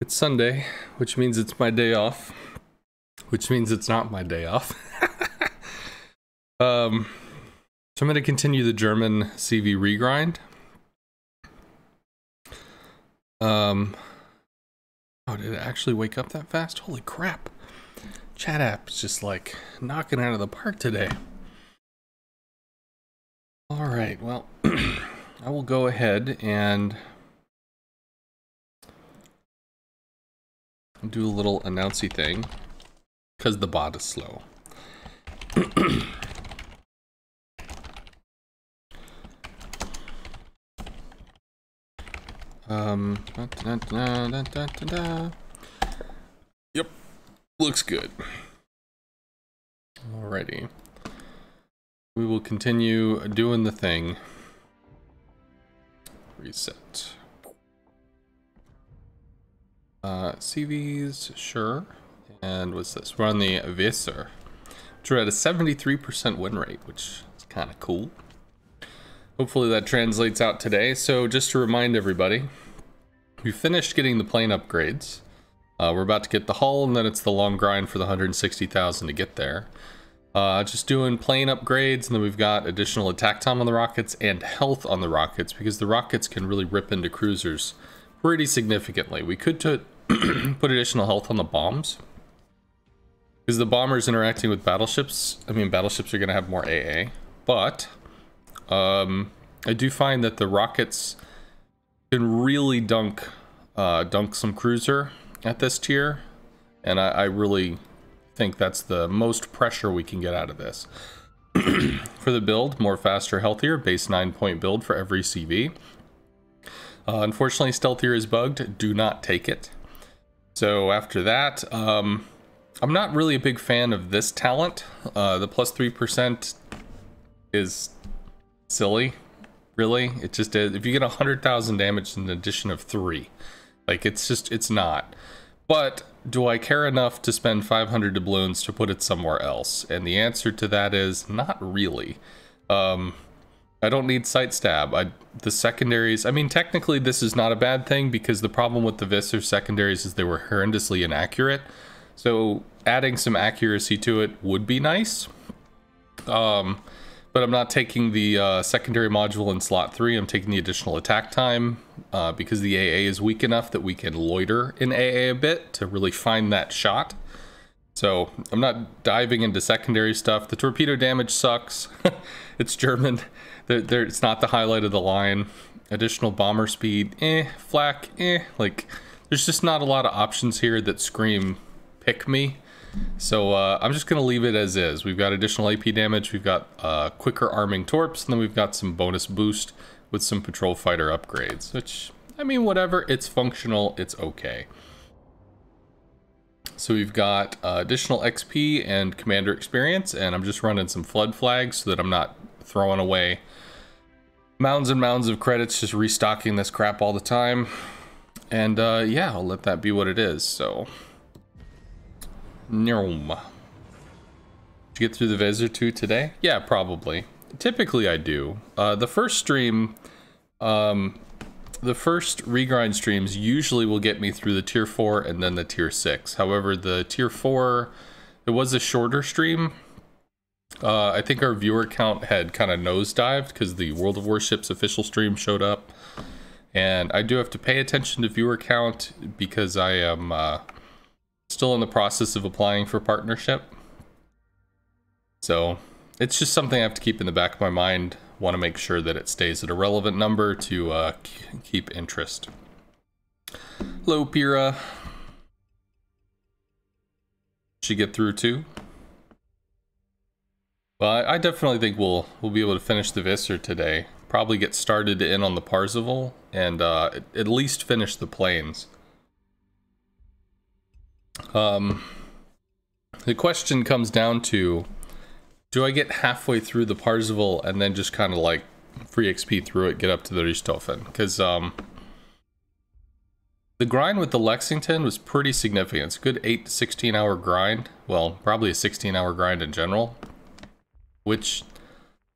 It's Sunday, which means it's my day off, which means it's not my day off. So I'm going to continue the German CV regrind. Oh, did it actually wake up that fast? Holy crap. Chat app's just like knocking out of the park today. All right, well, I will go ahead and do a little announcy thing because the bot is slow. Yep, looks good. Alrighty, we will continue doing the thing. Reset. CVs, sure. And what's this? We're on the Visser, which we're at a 73% win rate, which is kind of cool. Hopefully that translates out today. So just to remind everybody, we finished getting the plane upgrades. We're about to get the hull, and then it's the long grind for the 160,000 to get there. Just doing plane upgrades, and then we've got additional attack time on the rockets and health on the rockets, because the rockets can really rip into cruisers pretty significantly. We could put additional health on the bombs, because the bombers interacting with battleships, I mean, battleships are going to have more AA, but I do find that the rockets can really dunk some cruiser at this tier, and I really think that's the most pressure we can get out of this. For the build, more faster, healthier, base 9-point build for every CV. Unfortunately, stealthier is bugged. Do not take it. So after that, I'm not really a big fan of this talent. The plus 3% is silly, really. It just is. If you get 100,000 damage in an addition of 3, like, it's not. But do I care enough to spend 500 doubloons to put it somewhere else? And the answer to that is not really. I don't need sight stab. The secondaries, I mean, technically this is not a bad thing, because the problem with the Visser secondaries is they were horrendously inaccurate. So adding some accuracy to it would be nice. But I'm not taking the secondary module in slot 3. I'm taking the additional attack time because the AA is weak enough that we can loiter in AA a bit to really find that shot. So I'm not diving into secondary stuff. The torpedo damage sucks. It's German. It's not the highlight of the line. Additional bomber speed, flak, like, there's just not a lot of options here that scream pick me. So I'm just going to leave it as is. We've got additional AP damage, we've got quicker arming torps, and then we've got some bonus boost with some patrol fighter upgrades, which, I mean, whatever, it's functional, it's okay. So we've got additional XP and commander experience, and I'm just running some flood flags so that I'm not throwing away mounds and mounds of credits just restocking this crap all the time. And yeah, I'll let that be what it is. So Did you get through the Visser 2 today? Yeah, probably. Typically I do. The first stream, the first regrind streams usually will get me through the tier 4 and then the tier 6. However, the tier 4, it was a shorter stream. I think our viewer count had kind of nosedived because the World of Warships official stream showed up. And I do have to pay attention to viewer count because I am still in the process of applying for partnership. So it's just something I have to keep in the back of my mind. Want to make sure that it stays at a relevant number to keep interest. Hello, Pira. Did she get through too? Well, I definitely think we'll be able to finish the Visser today. Probably get started in on the Parzival and at least finish the planes. The question comes down to, do I get halfway through the Parzival and then just kind of like free XP through it, get up to the Richthofen? Because the grind with the Lexington was pretty significant. It's a good 8 to 16 hour grind. Well, probably a 16-hour grind in general. Which,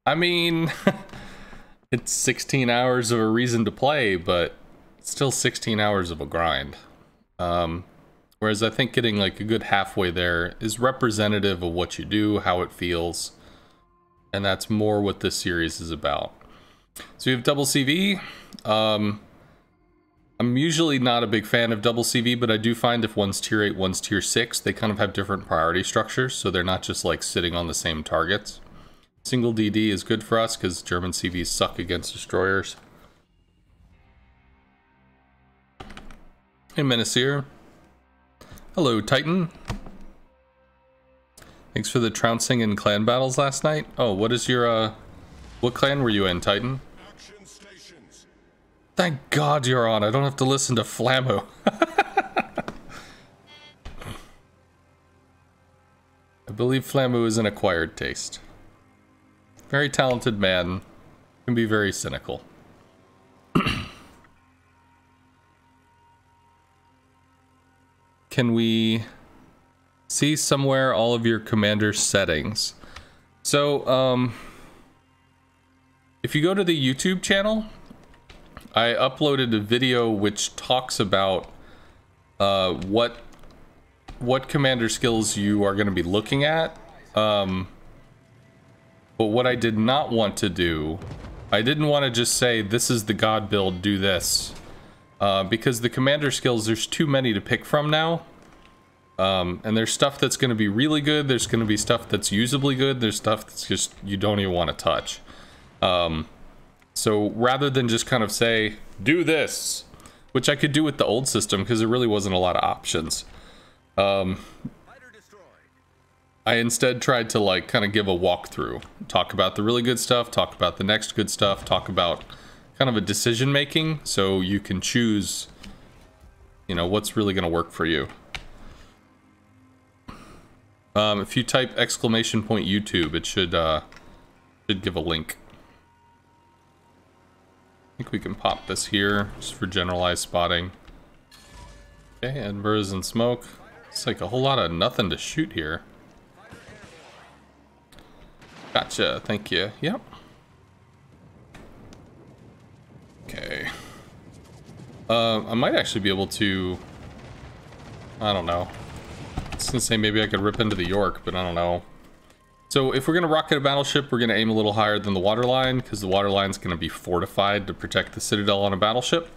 I mean, it's 16 hours of a reason to play, but it's still 16 hours of a grind. Whereas I think getting like a good halfway there is representative of what you do, how it feels, and that's more what this series is about. So you have double CV. I'm usually not a big fan of double CV, but I do find if one's tier 8, one's tier 6, they kind of have different priority structures, so they're not just like sitting on the same targets. Single DD is good for us because German CVs suck against destroyers. Hey, Menacere. Hello, Titan. Thanks for the trouncing in clan battles last night. Oh, what is your, what clan were you in, Titan? Action stations. Thank God you're on. I don't have to listen to Flammo. I believe Flammo is an acquired taste. Very talented man. Can be very cynical. Can we see somewhere all of your commander settings? So, if you go to the YouTube channel, I uploaded a video which talks about what commander skills you are going to be looking at. But what I did not want to do, I didn't want to just say, this is the God build, do this. Because the commander skills, there's too many to pick from now. And there's stuff that's going to be really good, there's going to be stuff that's usably good, there's stuff that's just, you don't even want to touch. So rather than just kind of say, do this, which I could do with the old system because there really wasn't a lot of options. I instead tried to like kind of give a walkthrough, talk about the really good stuff, talk about the next good stuff, talk about kind of a decision making so you can choose, you know, what's really going to work for you. If you type !YouTube, it should give a link. I think we can pop this here just for generalized spotting. Okay, Edinburgh's in smoke. It's like a whole lot of nothing to shoot here. Gotcha, thank you. Yep. Okay. I might actually be able to... I don't know. I was gonna say maybe I could rip into the York, but I don't know. So if we're gonna rocket a battleship, we're gonna aim a little higher than the waterline, because the waterline's gonna be fortified to protect the citadel on a battleship.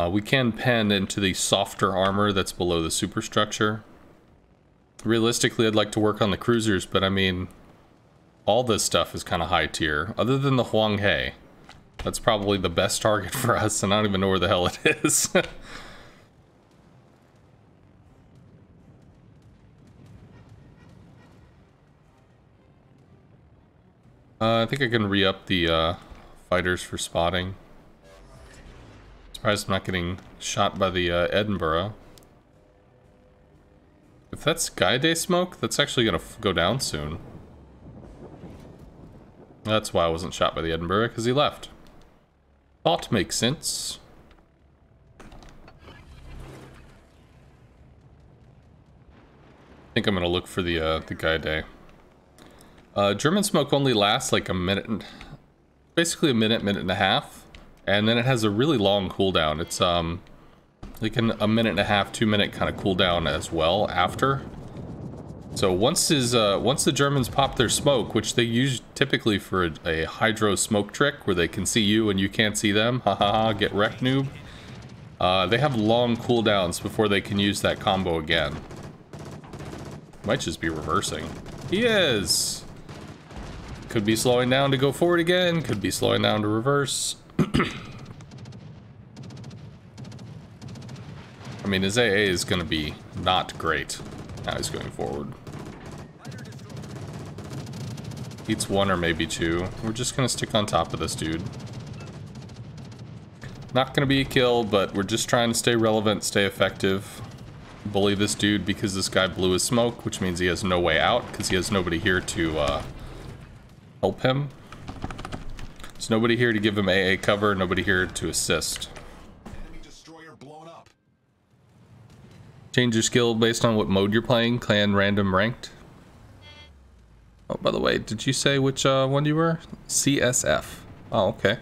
We can pen into the softer armor that's below the superstructure. Realistically, I'd like to work on the cruisers, but I mean... all this stuff is kind of high tier, other than the Huang He. That's probably the best target for us, and I don't even know where the hell it is. I think I can re-up the fighters for spotting. Surprised I'm not getting shot by the Edinburgh. If that's Sky Day smoke, that's actually going to go down soon. That's why I wasn't shot by the Edinburgh, because he left. Thought makes sense. I think I'm gonna look for the Guy Day. German smoke only lasts like a minute, basically a minute and a half, and then it has a really long cooldown. It's like a minute and a half, 2 minute kind of cooldown as well after. So once the Germans pop their smoke, which they use typically for a hydro smoke trick where they can see you and you can't see them, haha, get wrecked, noob. They have long cooldowns before they can use that combo again. Might just be reversing. He is! Could be slowing down to go forward again, could be slowing down to reverse. I mean, his AA is going to be not great. Now he's going forward. Eats one or maybe two. We're just gonna stick on top of this dude. Not gonna be a kill, but we're just trying to stay relevant, stay effective. Bully this dude because this guy blew his smoke, which means he has no way out because he has nobody here to help him. There's nobody here to give him AA cover, nobody here to assist. Enemy destroyer blown up. Change your skill based on what mode you're playing, clan random ranked. Oh, by the way, did you say which one you were? CSF. Oh, okay.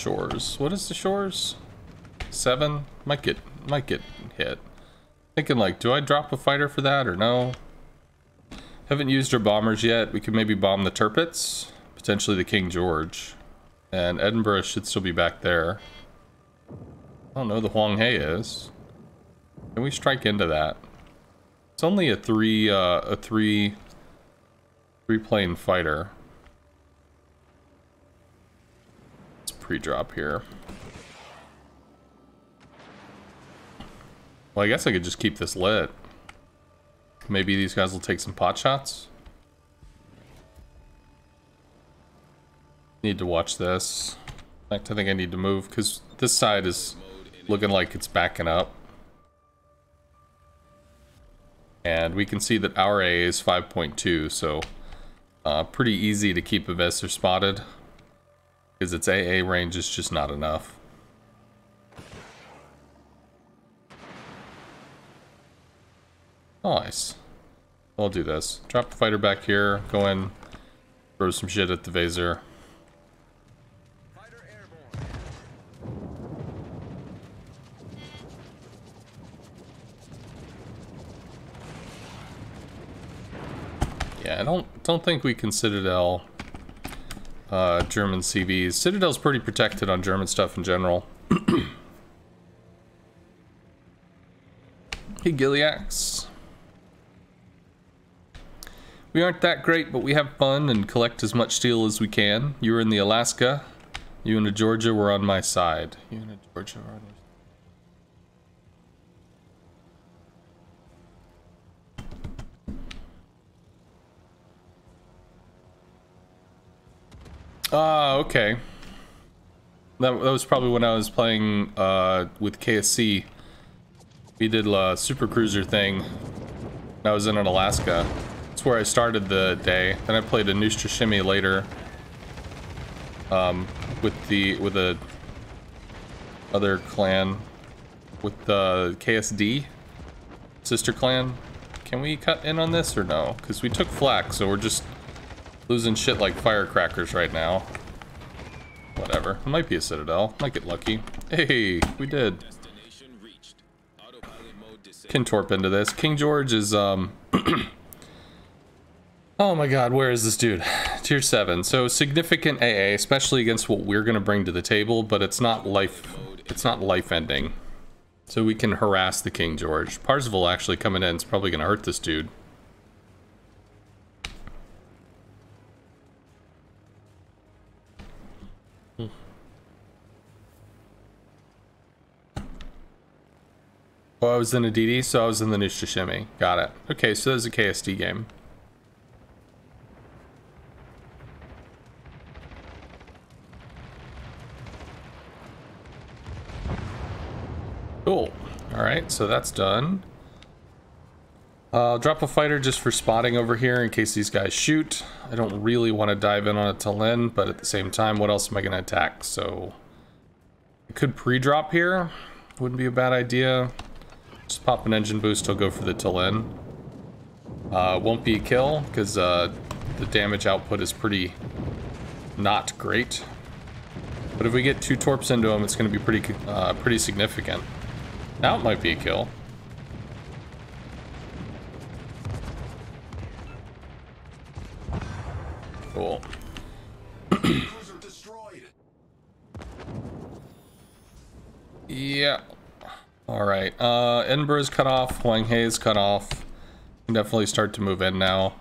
shores. What is the shores? 7? Might get hit. Thinking like, do I drop a fighter for that or no? Haven't used our bombers yet. We could maybe bomb the Tirpitz, potentially the King George, and Edinburgh should still be back there. I don't know, the Huang He is. Can we strike into that? It's only a three plane fighter. Let's pre-drop here. Well, I guess I could just keep this lit. Maybe these guys will take some pot shots. Need to watch this. In fact, I think I need to move because this side is looking like it's backing up. And we can see that our A is 5.2, so pretty easy to keep a Vesser spotted because its AA range is just not enough. Nice. I'll do this. Drop the fighter back here, go in, throw some shit at the Vaser. Yeah, I don't think we can Citadel German CVs. Citadel's pretty protected on German stuff in general. Hey, Giliax. We aren't that great, but we have fun and collect as much steel as we can. You were in the Alaska. You and the Georgia were on my side. You and the Georgia were on your okay. That was probably when I was playing with KSC. We did a super cruiser thing. I was in Alaska. That's where I started the day. Then I played a Nustra Shimmy later. With a other clan. With the KSD sister clan. Can we cut in on this or no? Because we took flak, so we're just losing shit like firecrackers right now. Whatever. It might be a Citadel. Might get lucky. Hey, we did. Can torp into this. King George is, oh my god, where is this dude? Tier 7. So significant AA, especially against what we're gonna bring to the table, but it's not life ending. So we can harass the King George. Parzival actually coming in is probably gonna hurt this dude. Oh, I was in a DD, so I was in the Nustra Shimmy. Got it. Okay, so there's a KSD game. Cool. Alright, so that's done. I'll drop a fighter just for spotting over here in case these guys shoot. I don't really want to dive in on a Tallinn, but at the same time, what else am I going to attack? So, I could pre-drop here. Wouldn't be a bad idea. Just pop an engine boost, I'll go for the Tallinn. Won't be a kill, because the damage output is pretty not great. But if we get 2 torps into him, it's going to be pretty significant. Now it might be a kill. Cool. Yeah. Alright, Edinburgh's cut off, Huang He's cut off. Can definitely start to move in now.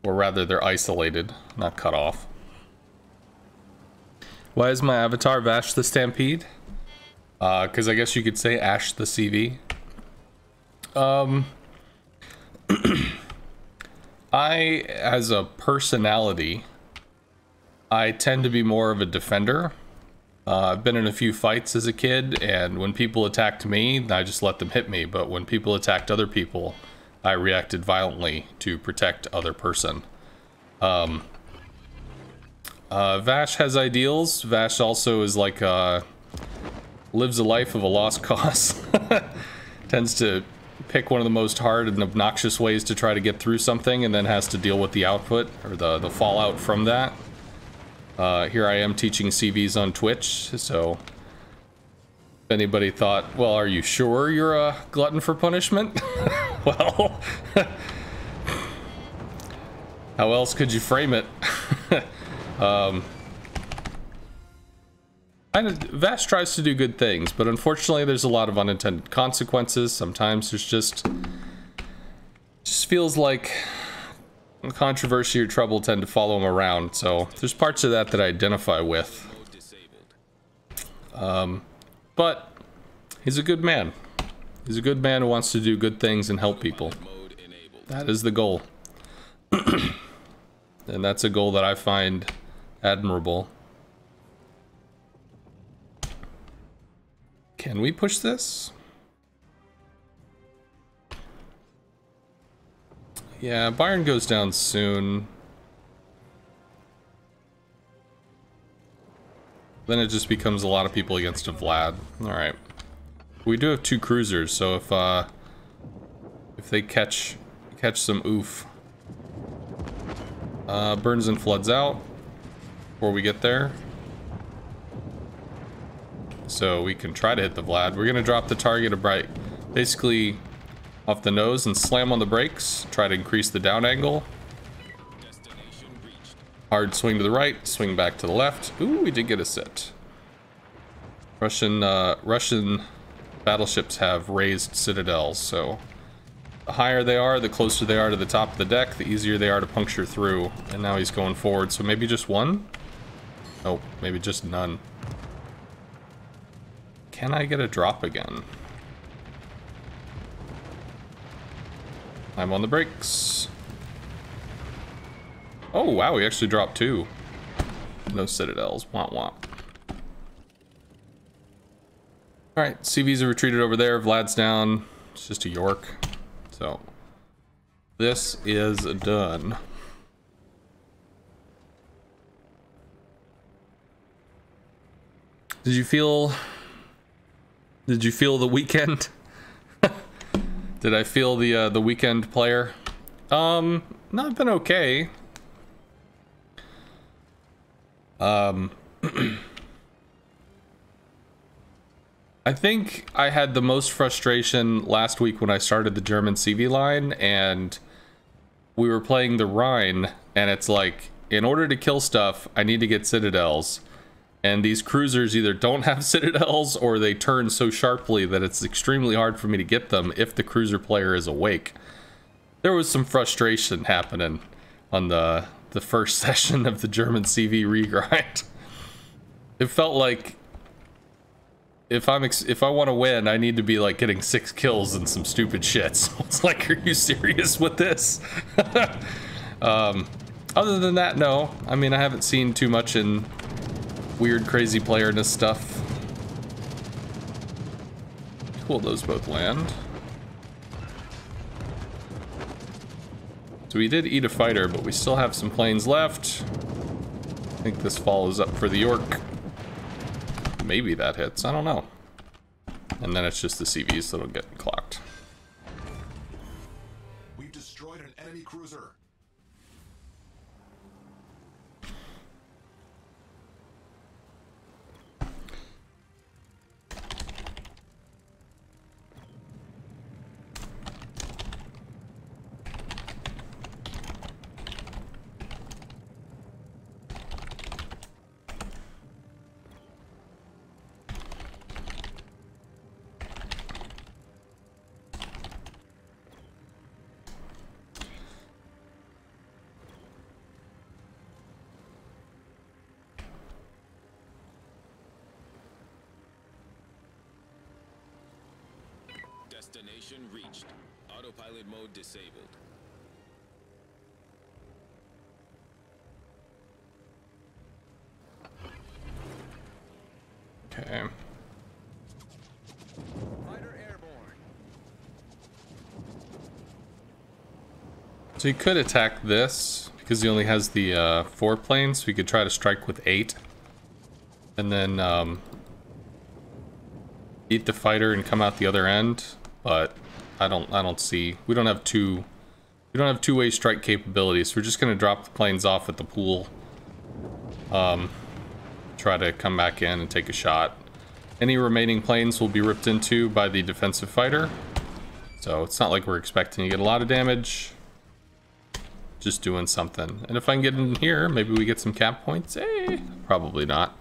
Or rather, they're isolated, not cut off. Why is my avatar Vash the Stampede? Because I guess you could say Ash the CV. I, as a personality, I tend to be more of a defender. I've been in a few fights as a kid, and when people attacked me, I just let them hit me. But when people attacked other people, I reacted violently to protect other person. Vash has ideals. Vash also is like, lives a life of a lost cause. Tends to pick one of the most hard and obnoxious ways to try to get through something, and then has to deal with the output, or the fallout from that. Here I am teaching CVs on Twitch, so if anybody thought, well, are you sure you're a glutton for punishment? Well, how else could you frame it? Vash tries to do good things, but unfortunately there's a lot of unintended consequences. Sometimes there's just feels like controversy or trouble tend to follow him around, so there's parts of that that I identify with. But he's a good man. He's a good man who wants to do good things and help people. That is the goal. And that's a goal that I find admirable. Can we push this? Yeah, Byron goes down soon. Then it just becomes a lot of people against a Vlad. Alright. We do have 2 cruisers, so if they catch some oof. Burns and floods out before we get there. So we can try to hit the Vlad. We're gonna drop the target basically off the nose and slam on the brakes. Try to increase the down angle. Hard swing to the right, swing back to the left. Ooh, we did get a sit. Russian battleships have raised citadels, so the higher they are, the closer they are to the top of the deck, the easier they are to puncture through. And now he's going forward, so maybe just one? Oh, maybe just none. Can I get a drop again? I'm on the brakes. Oh, wow, we actually dropped 2. No citadels. Womp womp. Alright, CVs are retreated over there. Vlad's down. It's just a York. So, this is done. Did you feel the weekend? Did I feel the weekend player? No, I've been okay. I think I had the most frustration last week when I started the German CV line and we were playing the Rhine, and it's like, in order to kill stuff, I need to get citadels. And these cruisers either don't have citadels or they turn so sharply that it's extremely hard for me to get them if the cruiser player is awake. There was some frustration happening on the first session of the German CV regrind. It felt like if I want to win, I need to be like getting 6 kills and some stupid shit. So it's like, are you serious with this? Other than that, no. I mean, I haven't seen too much in weird, crazy playerness stuff. Cool, those both land. So we did eat a fighter, but we still have some planes left. I think this fall is up for the York. Maybe that hits, I don't know. And then it's just the CVs that'll get clocked. We've destroyed an enemy cruiser. Destination reached. Autopilot mode disabled. Okay. Fighter airborne. So he could attack this because he only has the 4 planes. So we could try to strike with 8, and then eat the fighter and come out the other end. But I don't see. We don't have two-way strike capabilities. So we're just gonna drop the planes off at the pool try to come back in and take a shot. Any remaining planes will be ripped into by the defensive fighter. So it's not like we're expecting to get a lot of damage. Just doing something. And if I can get in here, maybe we get some cap points. Eh, probably not.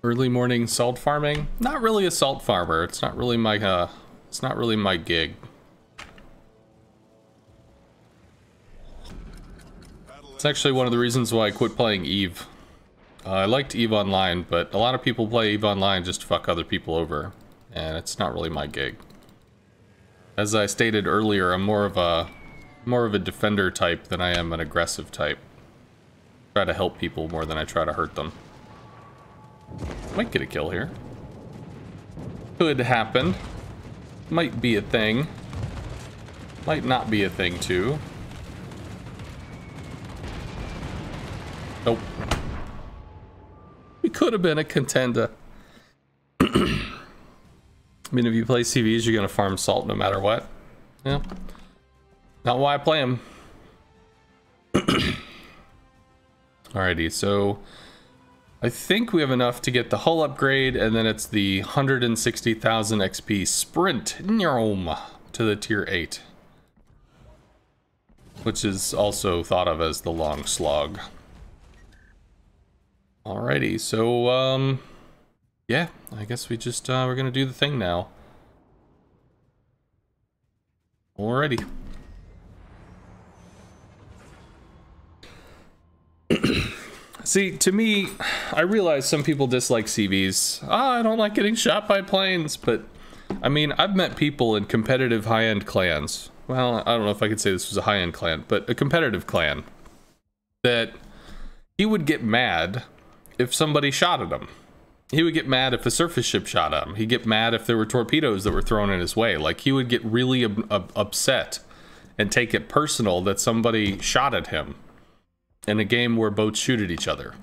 Early morning salt farming. Not really a salt farmer. It's not really my gig. It's actually one of the reasons why I quit playing EVE. I liked EVE Online, but a lot of people play EVE Online just to fuck other people over, and it's not really my gig. As I stated earlier, I'm more of a defender type than I am an aggressive type. Try to help people more than I try to hurt them. Might get a kill here. Could happen. Might be a thing. Might not be a thing too. Nope. We could have been a contender. I mean, if you play CVs, you're gonna farm salt no matter what. Yeah. Not why I play them. Alrighty, so I think we have enough to get the hull upgrade, and then it's the 160,000 XP sprint to the tier 8. Which is also thought of as the long slog. Alrighty, so, yeah, I guess we just, we're gonna do the thing now. Alrighty. See, to me, I realize some people dislike CVs. I don't like getting shot by planes, but, I mean, I've met people in competitive high-end clans. Well, I don't know if I could say this was a high-end clan, but a competitive clan. That he would get mad if somebody shot at him. He would get mad if a surface ship shot at him. He'd get mad if there were torpedoes that were thrown in his way. Like, he would get really upset and take it personal that somebody shot at him in a game where boats shoot at each other.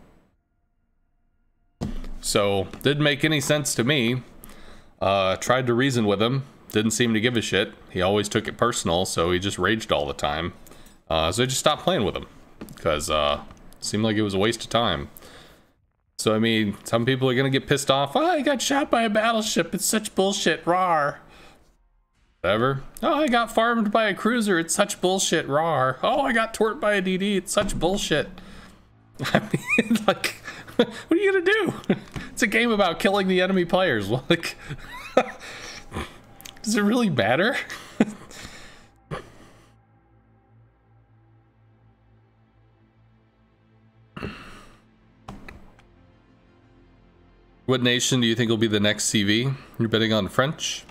So, didn't make any sense to me. Tried to reason with him. Didn't seem to give a shit. He always took it personal, so he just raged all the time. So I just stopped playing with him. Because, it seemed like it was a waste of time. So, I mean, some people are gonna get pissed off. Oh, I got shot by a battleship. It's such bullshit. Rawr. Whatever. Oh, I got farmed by a cruiser. It's such bullshit. Rawr. Oh, I got torped by a DD. It's such bullshit. I mean, like, what are you gonna do? It's a game about killing the enemy players. Like, does it really matter? What nation do you think will be the next CV? You're betting on French?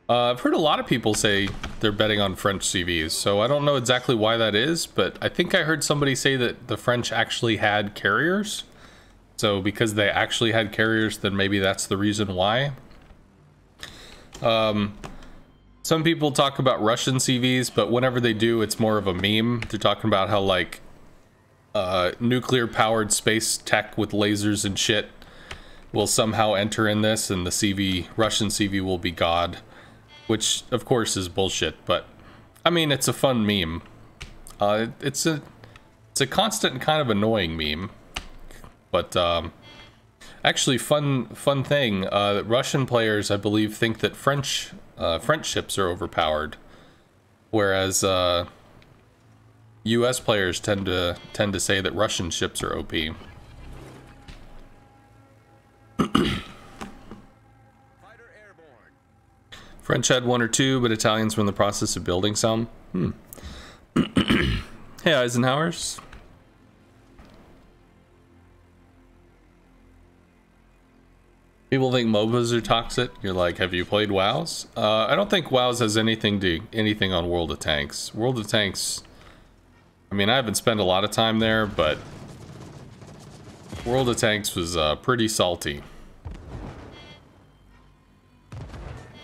I've heard a lot of people say they're betting on French CVs, so I don't know exactly why that is, but I think I heard somebody say that the French actually had carriers. So because they actually had carriers, then maybe that's the reason why. Some people talk about Russian CVs, but whenever they do, it's more of a meme. They're talking about how, like, nuclear-powered space tech with lasers and shit will somehow enter in this, and the CV, Russian CV will be God. Which, of course, is bullshit, but, I mean, it's a fun meme. It's a constant and kind of annoying meme. But, actually, fun thing, Russian players, I believe, think that French ships are overpowered. Whereas, US players tend to say that Russian ships are OP. French had one or two, but Italians were in the process of building some. Hey, Eisenhower's. People think MOBAs are toxic. You're like, have you played WoWs? I don't think WoWs has anything on World of Tanks. World of Tanks, I mean, I haven't spent a lot of time there, but World of Tanks was pretty salty.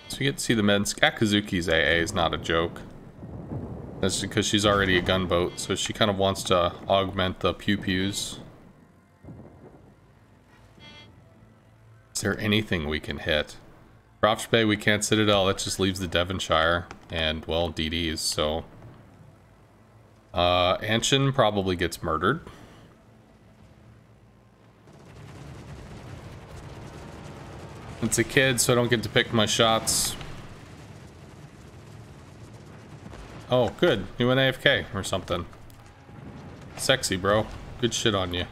So you get to see the men's. Akazuki's AA is not a joke. That's because she's already a gunboat, so she kind of wants to augment the pew-pews. Is there anything we can hit? Cropch Bay, we can't Citadel. That just leaves the Devonshire. And, well, DDs, so... Anshin probably gets murdered. It's a kid, so I don't get to pick my shots. Oh, good. You went AFK or something. Sexy, bro. Good shit on you.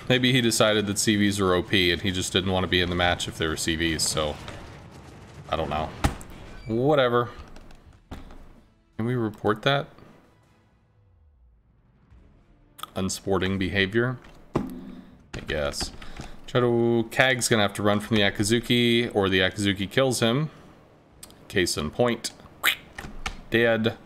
Maybe he decided that CVs are OP and he just didn't want to be in the match if they were CVs, so... I don't know. Whatever. Can we report that? Unsporting behavior? I guess. Kag's gonna have to run from the Akazuki, or the Akazuki kills him. Case in point. Dead.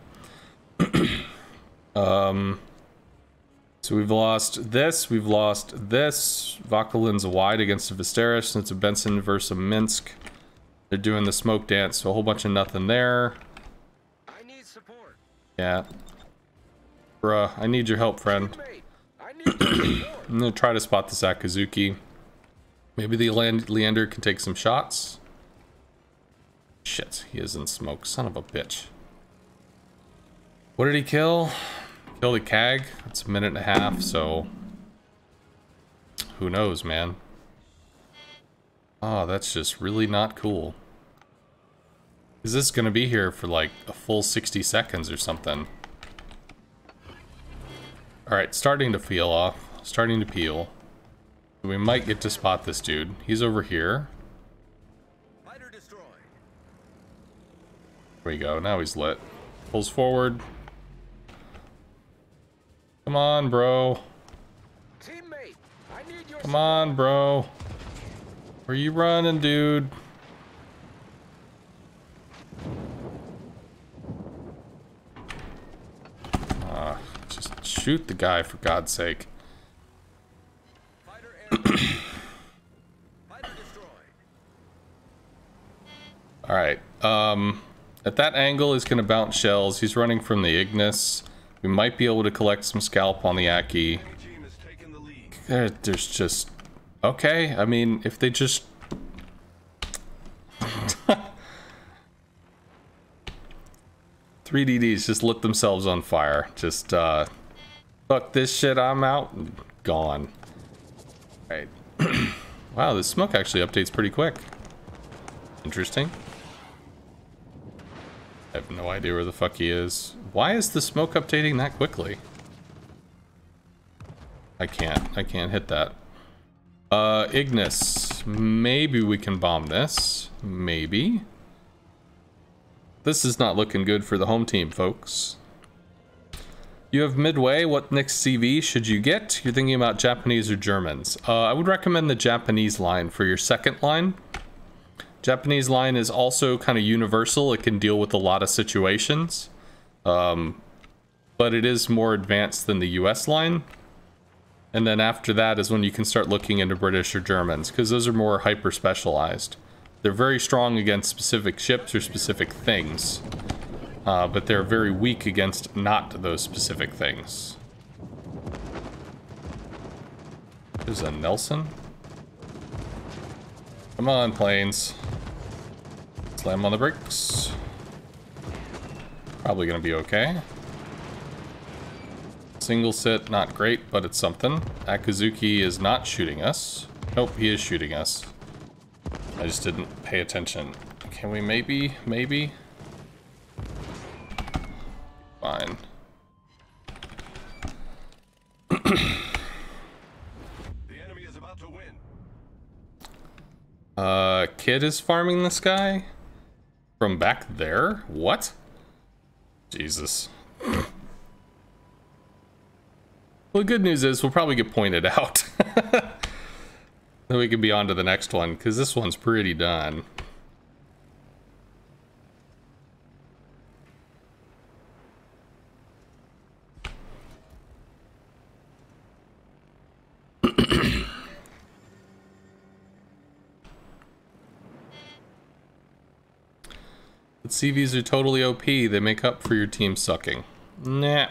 So we've lost this, we've lost this. Vakalin's wide against a Viserys, and it's a Benson versus a Minsk. They're doing the smoke dance, so a whole bunch of nothing there. I need support. Yeah. Bruh, I need your help, friend. I need support. I'm gonna try to spot this Akazuki. Maybe the Leander can take some shots. Shit, he is in smoke. Son of a bitch. What did he kill? Kill the Kag? That's a minute and a half, so... Who knows, man? Oh, that's just really not cool. Is this gonna be here for like a full 60 seconds or something? Alright, starting to peel off. Starting to peel. We might get to spot this dude. He's over here. Fighter destroyed. There we go, now he's lit. Pulls forward. Come on, bro. Teammate, I need your Come on, bro. Where you running, dude? Just shoot the guy, for God's sake. Fighter airborne. Fighter destroyed. Alright, at that angle, he's gonna bounce shells. He's running from the Ignis. We might be able to collect some scalp on the Aki. There's just... Okay, I mean, if they just... 3DDs just lit themselves on fire. Just, fuck this shit, I'm out. And gone. Alright. Wow, this smoke actually updates pretty quick. Interesting. I have no idea where the fuck he is. Why is the smoke updating that quickly? I can't hit that. Ignis. Maybe we can bomb this. Maybe. This is not looking good for the home team, folks. You have Midway. What next CV should you get? You're thinking about Japanese or Germans. I would recommend the Japanese line for your second line. Japanese line is also kind of universal. It can deal with a lot of situations. But it is more advanced than the US line. And then after that is when you can start looking into British or Germans, because those are more hyper specialized. They're very strong against specific ships or specific things. But they're very weak against not those specific things. There's a Nelson. Come on, planes. Slam on the brakes. Probably gonna be okay. Single sit, not great, but it's something. Akazuki is not shooting us. Nope, he is shooting us. I just didn't pay attention. Can we maybe? Fine. The enemy is about to win. Kid is farming this guy? From back there? What? Jesus. Well, the good news is we'll probably get pointed out. Then we can be on to the next one, because this one's pretty done. But CVs are totally OP. They make up for your team sucking. Nah.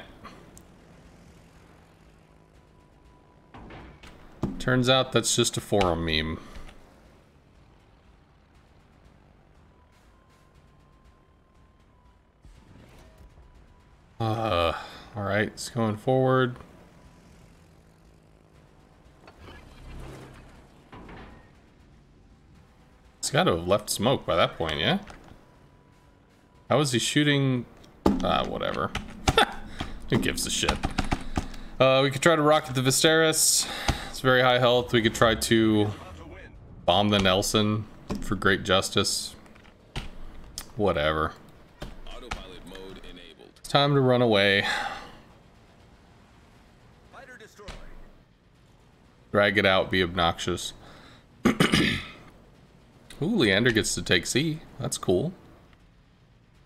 Turns out that's just a forum meme. All right, it's going forward. It's got to have left smoke by that point, yeah? How is he shooting? Whatever. Who gives a shit? We could try to rocket the Viserys. It's very high health. We could try to bomb the Nelson for great justice. Whatever. Autopilot mode enabled. It's time to run away. Fighter destroy. Drag it out, be obnoxious. Ooh, Leander gets to take C. That's cool.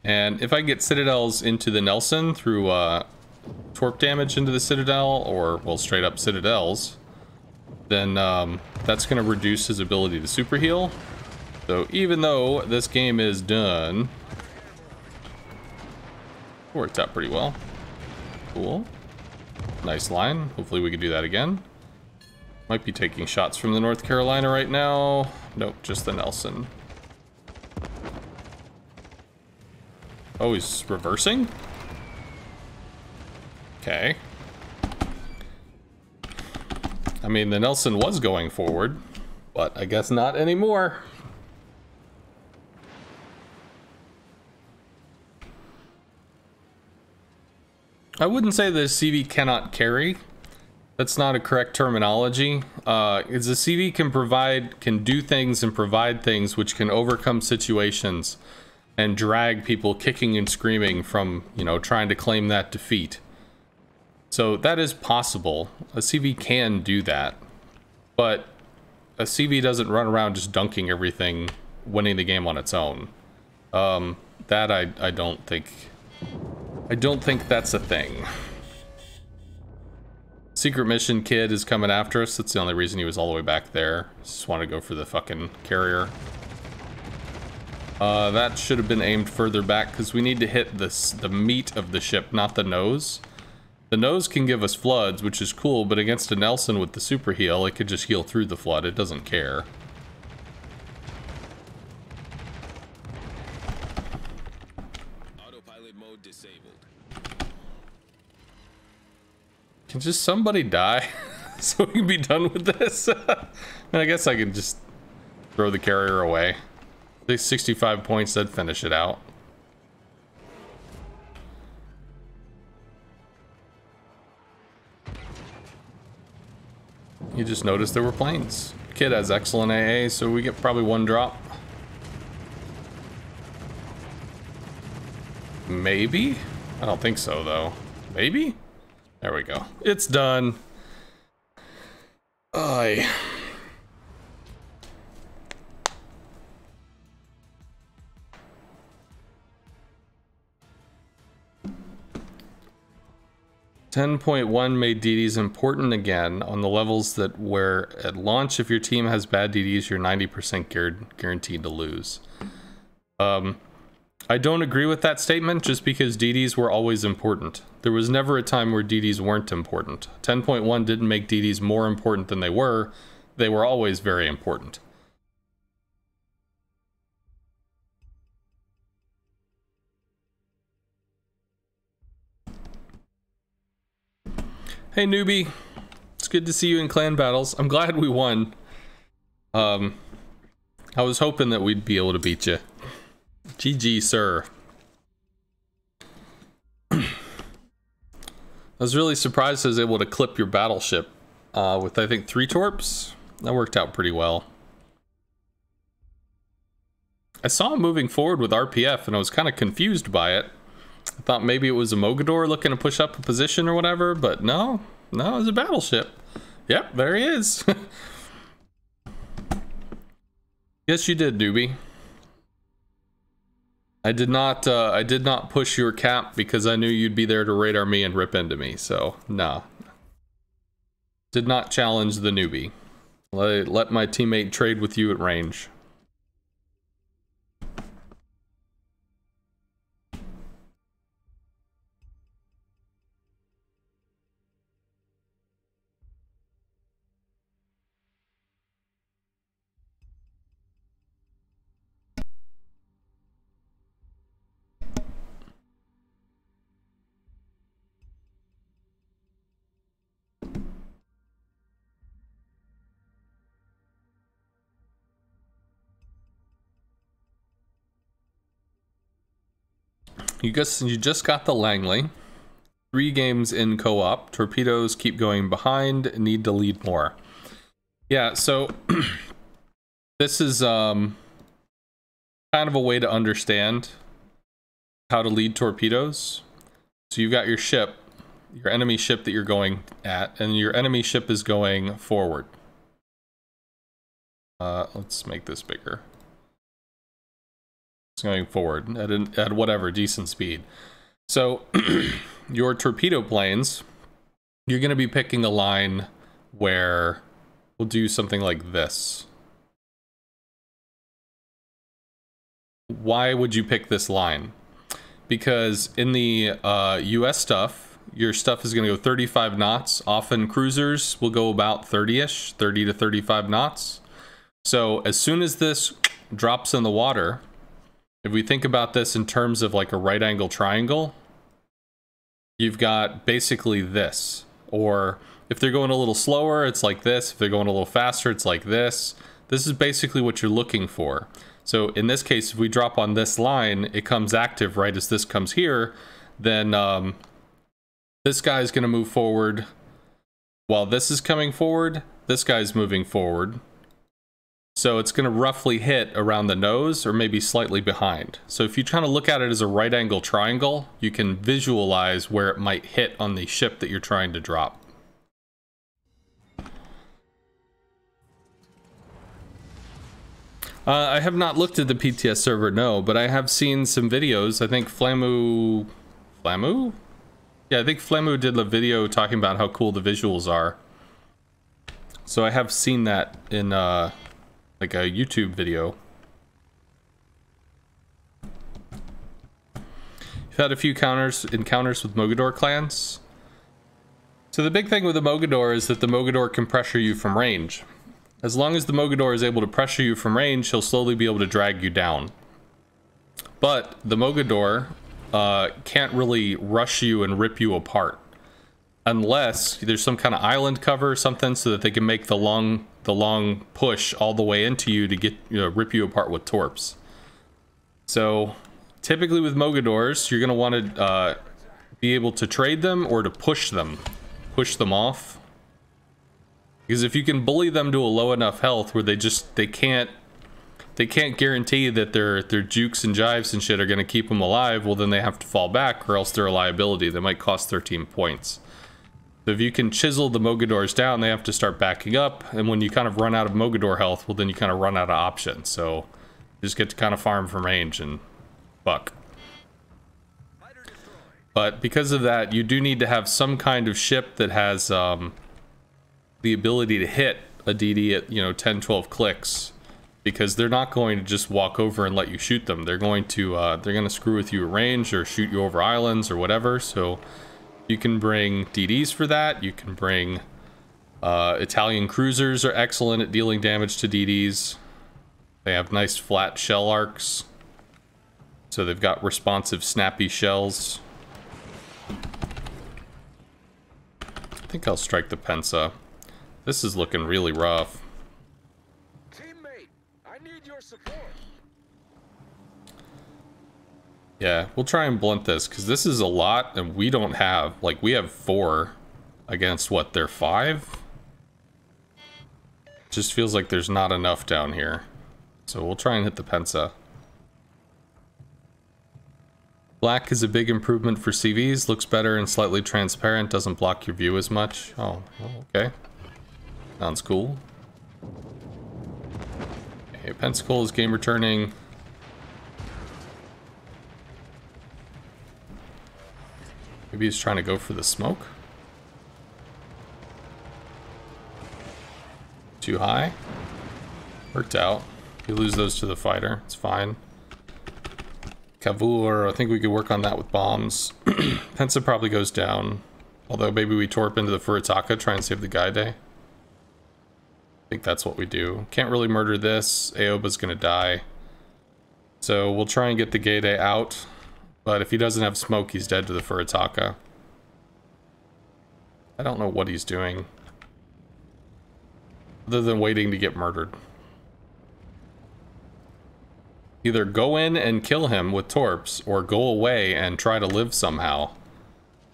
And if I get citadels into the Nelson through torp damage into the citadel, or, well, straight up citadels, then that's going to reduce his ability to super heal. So even though this game is done, worked out pretty well. Cool. Nice line. Hopefully we can do that again. Might be taking shots from the North Carolina right now. Nope, just the Nelson. Oh, he's reversing? Okay. I mean, the Nelson was going forward, but I guess not anymore. I wouldn't say the CV cannot carry. That's not a correct terminology. Is the CV can do things and provide things which can overcome situations and drag people kicking and screaming from, you know, trying to claim that defeat. So that is possible. A CV can do that, but a CV doesn't run around just dunking everything, winning the game on its own. That I don't think that's a thing. Secret mission kid is coming after us. That's the only reason he was all the way back there. Just want to go for the fucking carrier. That should have been aimed further back because we need to hit the meat of the ship, not the nose. The nose can give us floods, which is cool, but against a Nelson with the super heal, it could just heal through the flood. It doesn't care. Autopilot mode disabled. Can just somebody die so we can be done with this? And I guess I can just throw the carrier away. I think 65 points, that'd finish it out. You just noticed there were planes. Kid has excellent AA, so we get probably one drop. Maybe? I don't think so, though. Maybe? There we go. It's done. Aye. .1 made DDs important again on the levels that where at launch if your team has bad DDs you're 90% guaranteed to lose. I don't agree with that statement just because DDs were always important. There was never a time where DDs weren't important. 10.1 didn't make DDs more important than they were always very important. Hey newbie, it's good to see you in clan battles. I'm glad we won. I was hoping that we'd be able to beat you. GG, sir. I was really surprised I was able to clip your battleship with I think 3 torps. That worked out pretty well. I saw him moving forward with RPF and I was kind of confused by it. I thought maybe it was a Mogador looking to push up a position or whatever, but no, it was a battleship. Yep, there he is. Yes, you did, newbie. I did not push your cap because I knew you'd be there to radar me and rip into me, so no. Did not challenge the newbie. Let my teammate trade with you at range. You just got the Langley. 3 games in co-op. Torpedoes keep going behind. Need to lead more. Yeah, so this is kind of a way to understand how to lead torpedoes. So you've got your ship, your enemy ship that you're going at, and your enemy ship is going forward. Let's make this bigger. It's going forward at whatever decent speed. So your torpedo planes, you're going to be picking a line where we'll do something like this. Why would you pick this line? Because in the US stuff, your stuff is going to go 35 knots. Often cruisers will go about 30-ish, 30 to 35 knots. So as soon as this drops in the water, if we think about this in terms of like a right angle triangle, you've got basically this. Or if they're going a little slower, it's like this. If they're going a little faster, it's like this. This is basically what you're looking for. So in this case, if we drop on this line, it comes active right as this comes here, then this guy's going to move forward. While this is coming forward, this guy's moving forward. So it's going to roughly hit around the nose or maybe slightly behind. So if you try to look at it as a right angle triangle, you can visualize where it might hit on the ship that you're trying to drop. I have not looked at the PTS server, no, but I have seen some videos. I think Flamu? Yeah, I think Flamu did a video talking about how cool the visuals are. So I have seen that in like a YouTube video. You've had a few encounters with Mogador clans. So the big thing with the Mogador is that the Mogador can pressure you from range. As long as the Mogador is able to pressure you from range, he'll slowly be able to drag you down. But the Mogador can't really rush you and rip you apart. Unless there's some kind of island cover or something so that they can make the long push all the way into you to get, rip you apart with torps. So typically with Mogadors, you're going to want to be able to trade them or to push them off. Because if you can bully them to a low enough health where they can't guarantee that their jukes and jives and shit are going to keep them alive, well then they have to fall back or else they're a liability. They might cost 13 points. So if you can chisel the Mogadors down, they have to start backing up, and when you kind of run out of Mogador health, well then you kind of run out of options. So you just get to kind of farm from range and fuck. But because of that, you do need to have some kind of ship that has the ability to hit a DD at 10, 12 clicks, because they're not going to just walk over and let you shoot them. They're going to screw with you at range or shoot you over islands or whatever. So you can bring DDs for that. You can bring Italian cruisers are excellent at dealing damage to DDs. They have nice flat shell arcs, so they've got responsive snappy shells. I think I'll strike the Pensa. This is looking really rough. Teammate, I need your support. Yeah, we'll try and blunt this, because this is a lot, and we don't have, like, we have 4 against, what, they're 5? Just feels like there's not enough down here. So we'll try and hit the Pensa. Black is a big improvement for CVs, looks better and slightly transparent, doesn't block your view as much. Oh, okay. Sounds cool. Okay, Pensacola is game returning. Maybe he's trying to go for the smoke. Too high. Worked out. You lose those to the fighter. It's fine. Cavour, I think we could work on that with bombs. Pensa probably goes down. Although maybe we torp into the Furitaka, try and save the Gaide. I think that's what we do. Can't really murder this. Aoba's gonna die. So we'll try and get the Gaide out. But if he doesn't have smoke, he's dead to the Furitaka. I don't know what he's doing, other than waiting to get murdered. Either go in and kill him with torps, or go away and try to live somehow.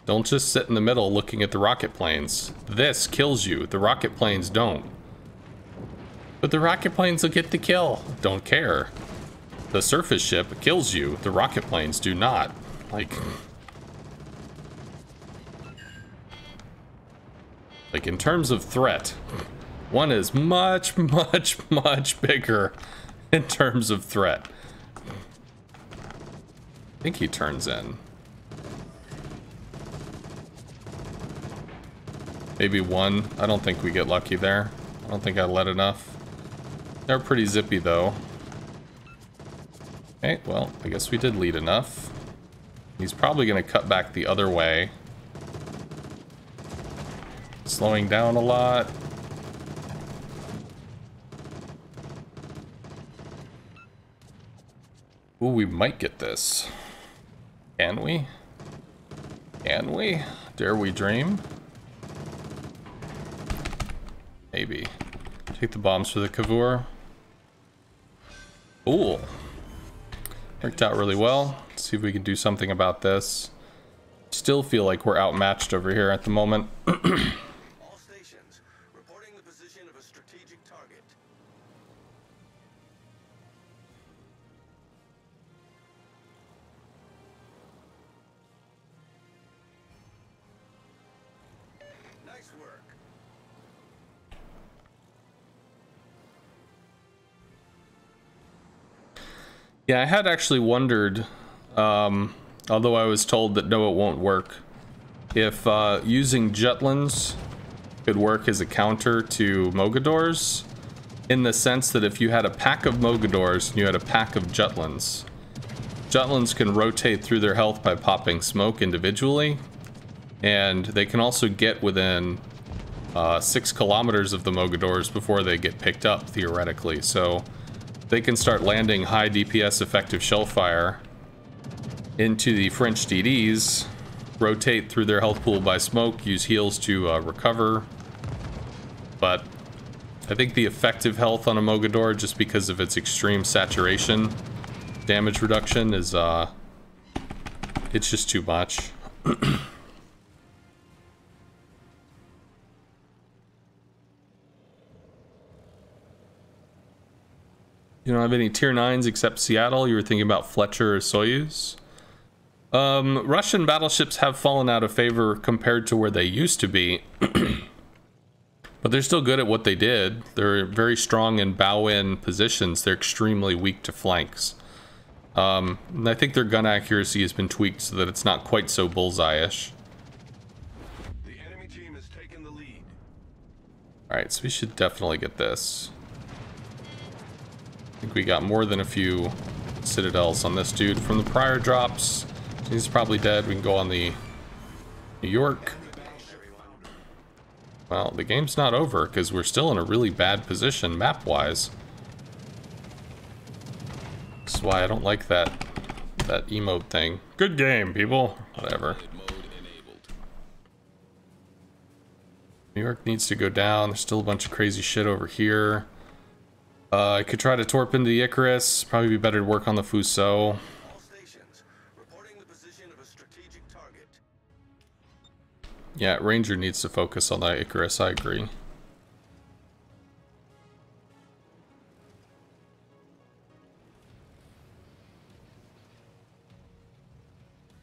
Don't just sit in the middle looking at the rocket planes. This kills you. The rocket planes don't. But the rocket planes will get the kill. Don't care. The surface ship kills you. The rocket planes do not. Like in terms of threat, one is much, much, much bigger in terms of threat. I think he turns in. Maybe one. I don't think we get lucky there. I don't think I let enough. They're pretty zippy though. Okay, well, I guess we did lead enough. He's probably gonna cut back the other way. Slowing down a lot. Ooh, we might get this. Can we? Can we? Dare we dream? Maybe. Take the bombs for the Cavour. Cool. Worked out really well. Let's see if we can do something about this. Still feel like we're outmatched over here at the moment. All stations, reporting the position of a strategic target. Nice work. Yeah, I had actually wondered, although I was told that no, it won't work, if using Jutlans could work as a counter to Mogadors, in the sense that if you had a pack of Mogadors and you had a pack of Jutlans, Jutlans can rotate through their health by popping smoke individually, and they can also get within 6 kilometers of the Mogadors before they get picked up, theoretically. So they can start landing high DPS effective shellfire into the French DDs, rotate through their health pool by smoke, use heals to recover. But I think the effective health on a Mogador, just because of its extreme saturation damage reduction, is it's just too much. You don't have any tier 9s except Seattle? You were thinking about Fletcher or Soyuz? Russian battleships have fallen out of favor compared to where they used to be. But they're still good at what they did. They're very strong in bow-in positions. They're extremely weak to flanks. And I think their gun accuracy has been tweaked so that it's not quite so bullseye-ish. The enemy team has taken the lead. Alright, so we should definitely get this. I think we got more than a few citadels on this dude from the prior drops. He's probably dead. We can go on the New York. Well, the game's not over because we're still in a really bad position map-wise. That's why I don't like that emote thing. Good game, people. Whatever. New York needs to go down. There's still a bunch of crazy shit over here. I could try to torp into the Icarus. Probably be better to work on the Fuso. All stations, reporting the position of a strategic target. Yeah, Ranger needs to focus on that Icarus, I agree.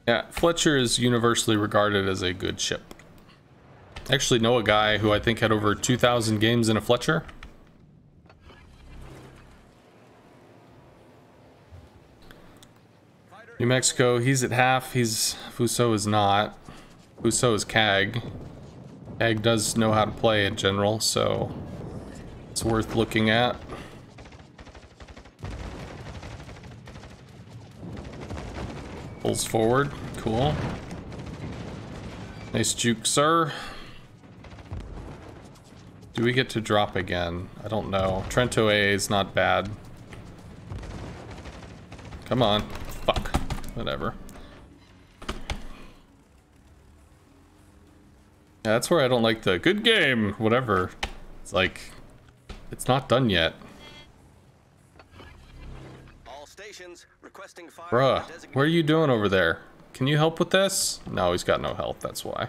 Yeah, Fletcher is universally regarded as a good ship. I actually know a guy who I think had over 2,000 games in a Fletcher. New Mexico, he's at half. Fuso is not. Fuso is CAG. CAG does know how to play in general, so it's worth looking at. Pulls forward. Cool. Nice juke, sir. Do we get to drop again? I don't know. Trento A is not bad. Come on. Fuck. Whatever. Yeah, that's where I don't like the good game, whatever. It's like, it's not done yet. All stations requesting fire. Bruh, what are you doing over there? Can you help with this? No, he's got no health, that's why.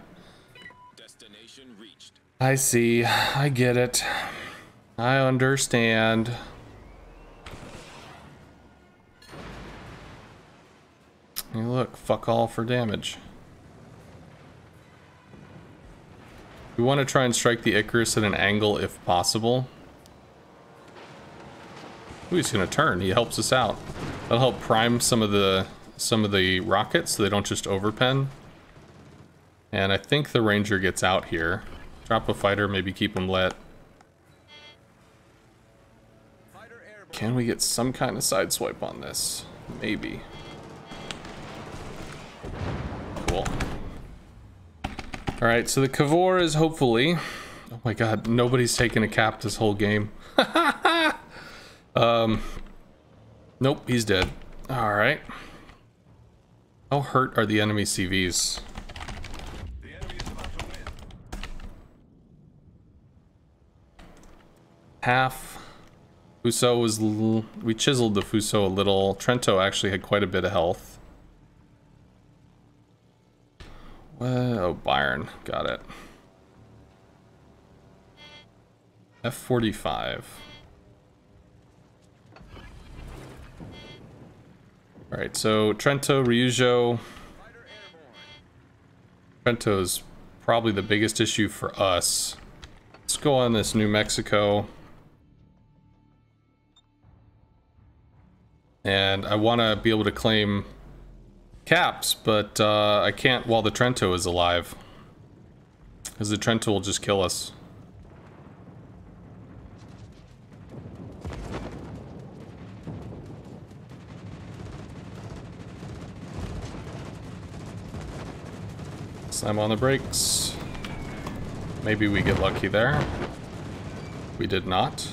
Destination reached. I see. I get it. I understand. Hey, look, fuck all for damage. We want to try and strike the Icarus at an angle if possible. Ooh, he's gonna turn. He helps us out. That'll help prime some of the rockets so they don't just overpen. And I think the Ranger gets out here. Drop a fighter, maybe keep him lit. Can we get some kind of sideswipe on this? Maybe. Cool. Alright, so the Cavor is hopefully... Oh my god, nobody's taken a cap this whole game. Nope, he's dead. Alright. How hurt are the enemy CVs? The enemy is about to win. Half. Fuso was... We chiseled the Fuso a little. Trento actually had quite a bit of health. Oh, Byron. Got it. F-45. Alright, so Trento, Ryujo. Trento's probably the biggest issue for us. Let's go on this New Mexico. And I want to be able to claim caps, but I can't while the Trento is alive. Because the Trento will just kill us. Slam on the brakes. Maybe we get lucky there. We did not.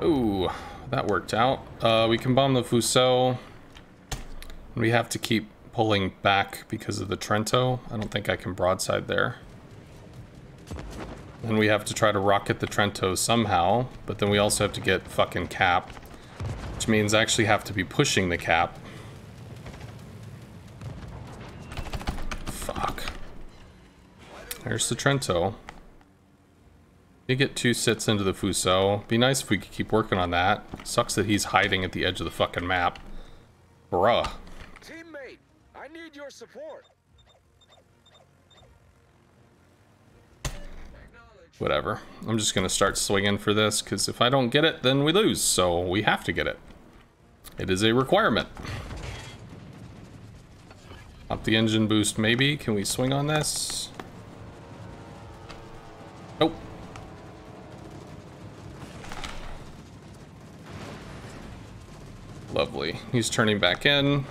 Ooh, that worked out. We can bomb the Fuso. We have to keep pulling back because of the Trento. I don't think I can broadside there. Then we have to try to rocket the Trento somehow, but then we also have to get fucking cap, which means I actually have to be pushing the cap. Fuck. There's the Trento. You get 2 sits into the Fuso. Be nice if we could keep working on that. Sucks that he's hiding at the edge of the fucking map. Bruh. Teammate, I need your support. Whatever. I'm just gonna start swinging for this, because if I don't get it, then we lose. So we have to get it. It is a requirement. Up the engine boost, maybe. Can we swing on this? Nope. Lovely. He's turning back in.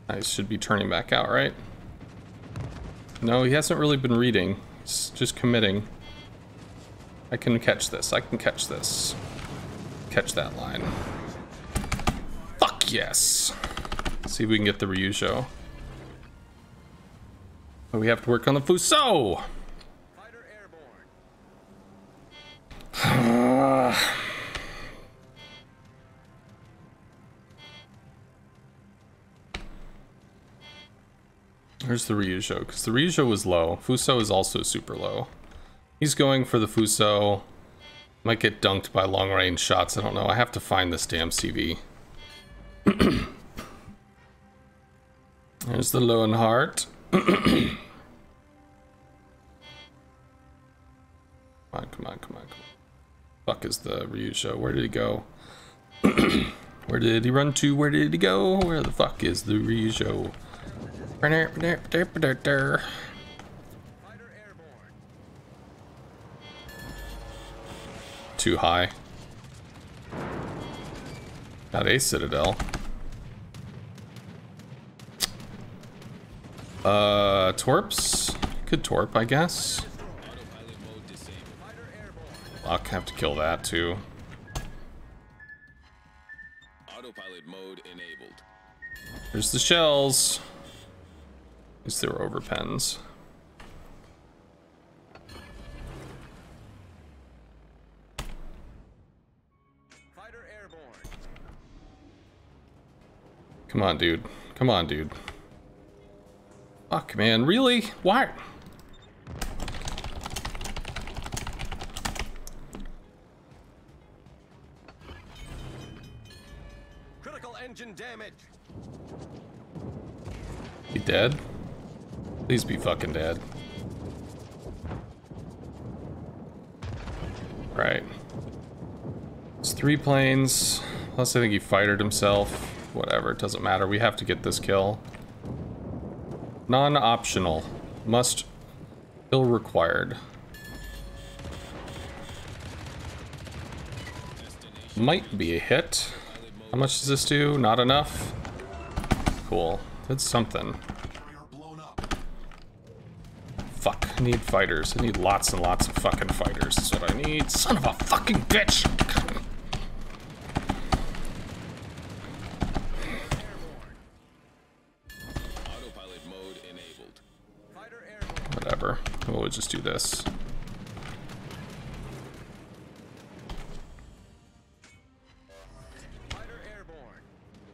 I should be turning back out, right? No, he hasn't really been reading. He's just committing. I can catch this. I can catch this. Catch that line. Fuck yes. See if we can get the Ryujo. But we have to work on the Fuso. Fighter airborne. Where's the Ryujo? Because the Ryujo was low. Fuso is also super low. He's going for the Fuso. Might get dunked by long range shots. I don't know. I have to find this damn CV. There's the Lowenhart. Come on, come on, come on, come on. Fuck is the Ryujo? Where did he go? Where did he run to? Where did he go? Where the fuck is the Ryujo? Fighter airborne. Too high. Got a Citadel. Torps? Could Torp, I guess. Autopilot mode disabled. I'll have to kill that too. Autopilot mode enabled. There's the shells. At least they were overpens. Come on, dude. Come on, dude. Fuck, man. Really? Why? Critical engine damage. He dead? Please be fucking dead. Right. It's 3 planes. Plus I think he fightered himself. Whatever, it doesn't matter. We have to get this kill. Non-optional. Must. Kill required. Might be a hit. How much does this do? Not enough? Cool. That's something. Fuck. I need fighters. I need lots and lots of fucking fighters. That's what I need. Son of a fucking bitch! Autopilot mode enabled. Whatever. We'll just do this.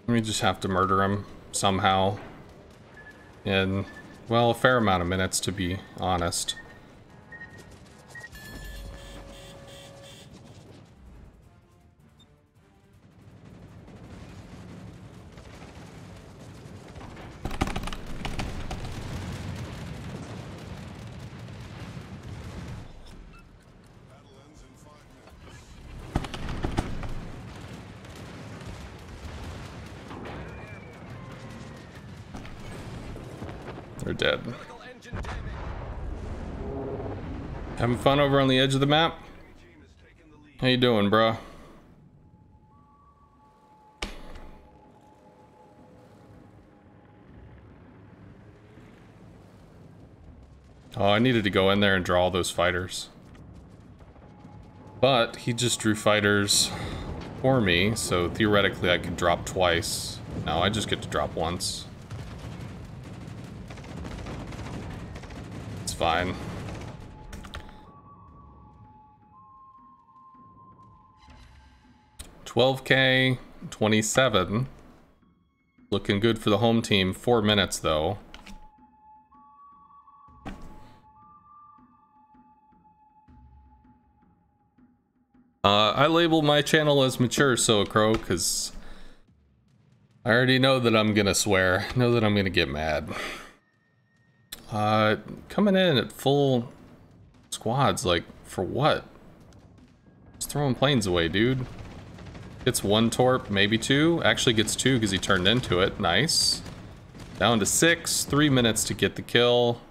We just have to murder him somehow. In, well, a fair amount of minutes, to be honest. They're dead. Having fun over on the edge of the map? How you doing, bro? Oh, I needed to go in there and draw all those fighters. But he just drew fighters for me, so theoretically I could drop twice. No, I just get to drop once. Fine. $12K, 27. Looking good for the home team. 4 minutes though. I label my channel as mature, so Crow, because I already know that I'm gonna swear. Know that I'm gonna get mad. Coming in at full squads, like, for what? Just throwing planes away, dude. Gets 1 torp, maybe 2. Actually gets 2 because he turned into it. Nice. Down to 6. 3 minutes to get the kill.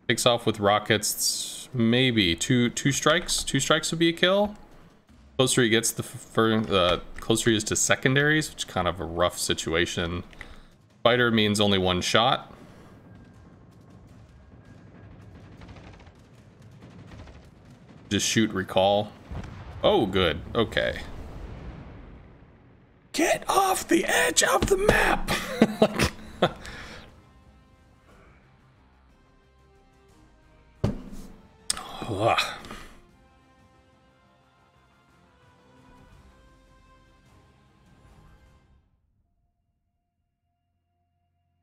Takes off with rockets. Maybe two strikes. 2 strikes would be a kill. Closer he gets, the closer he is to secondaries, which is kind of a rough situation. Fighter means only 1 shot. Just shoot recall. Oh, good. Okay. Get off the edge of the map!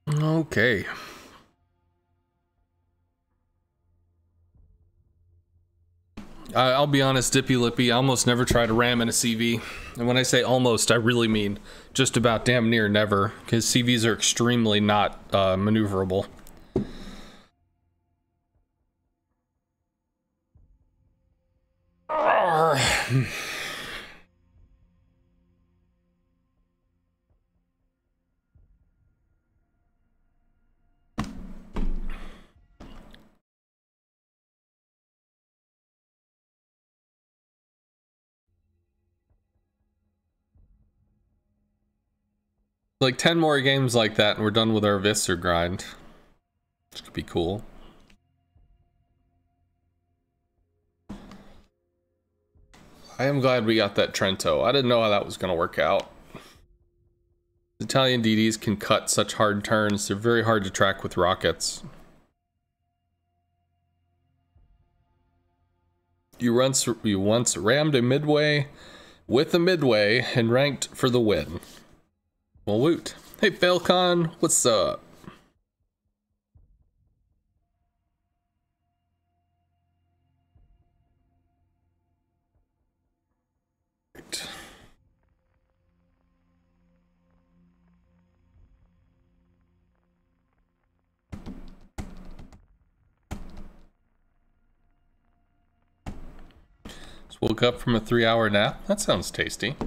Okay. I'll be honest, Dippy Lippy, I almost never try to ram in a CV. And when I say almost, I really mean just about damn near never, because CVs are extremely not maneuverable. Like 10 more games like that and we're done with our Visser grind. Which could be cool. I am glad we got that Trento. I didn't know how that was going to work out. Italian DDs can cut such hard turns. They're very hard to track with rockets. You once rammed a midway with a midway and ranked for the win. Well, woot. Hey, Falcon, what's up? Right. Just woke up from a 3-hour nap. That sounds tasty.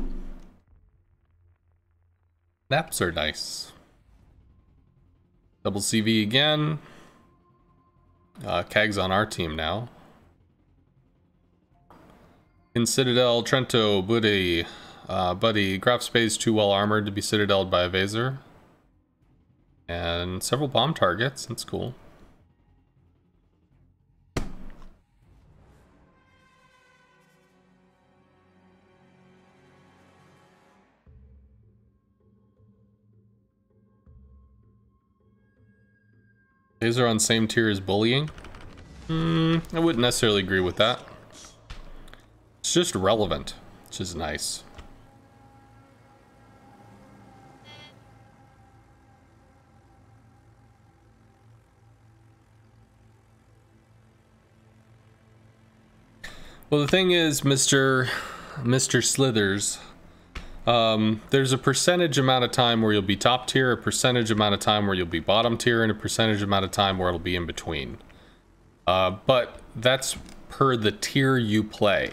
Naps are nice. Double CV again. Kag's on our team now. In Citadel, Trento, Buddy, Graf Space too well armored to be citadeled by a Vaser. And several bomb targets, that's cool. Vaser on same tier as bullying? I wouldn't necessarily agree with that. It's just relevant, which is nice. Well, the thing is, Mr. Slithers, there's a percentage amount of time where you'll be top tier, a percentage amount of time where you'll be bottom tier, and a percentage amount of time where it'll be in between. But that's per the tier you play.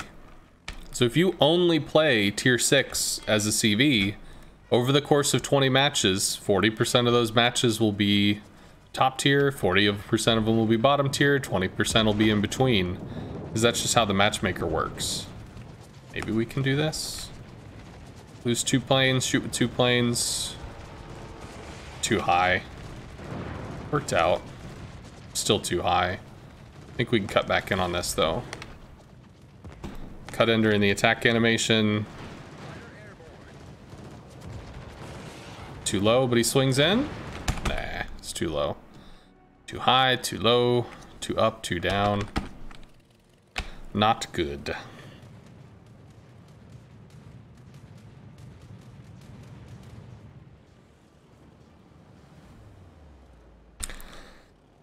So if you only play tier 6 as a CV, over the course of 20 matches, 40% of those matches will be top tier, 40% of them will be bottom tier, 20% will be in between. Because that's just how the matchmaker works. Maybe we can do this? Lose 2 planes, shoot with 2 planes. Too high. Worked out. Still too high. I think we can cut back in on this though. Cut ender in the attack animation. Too low, but he swings in? Nah, it's too low. Too high, too low, too up, too down. Not good.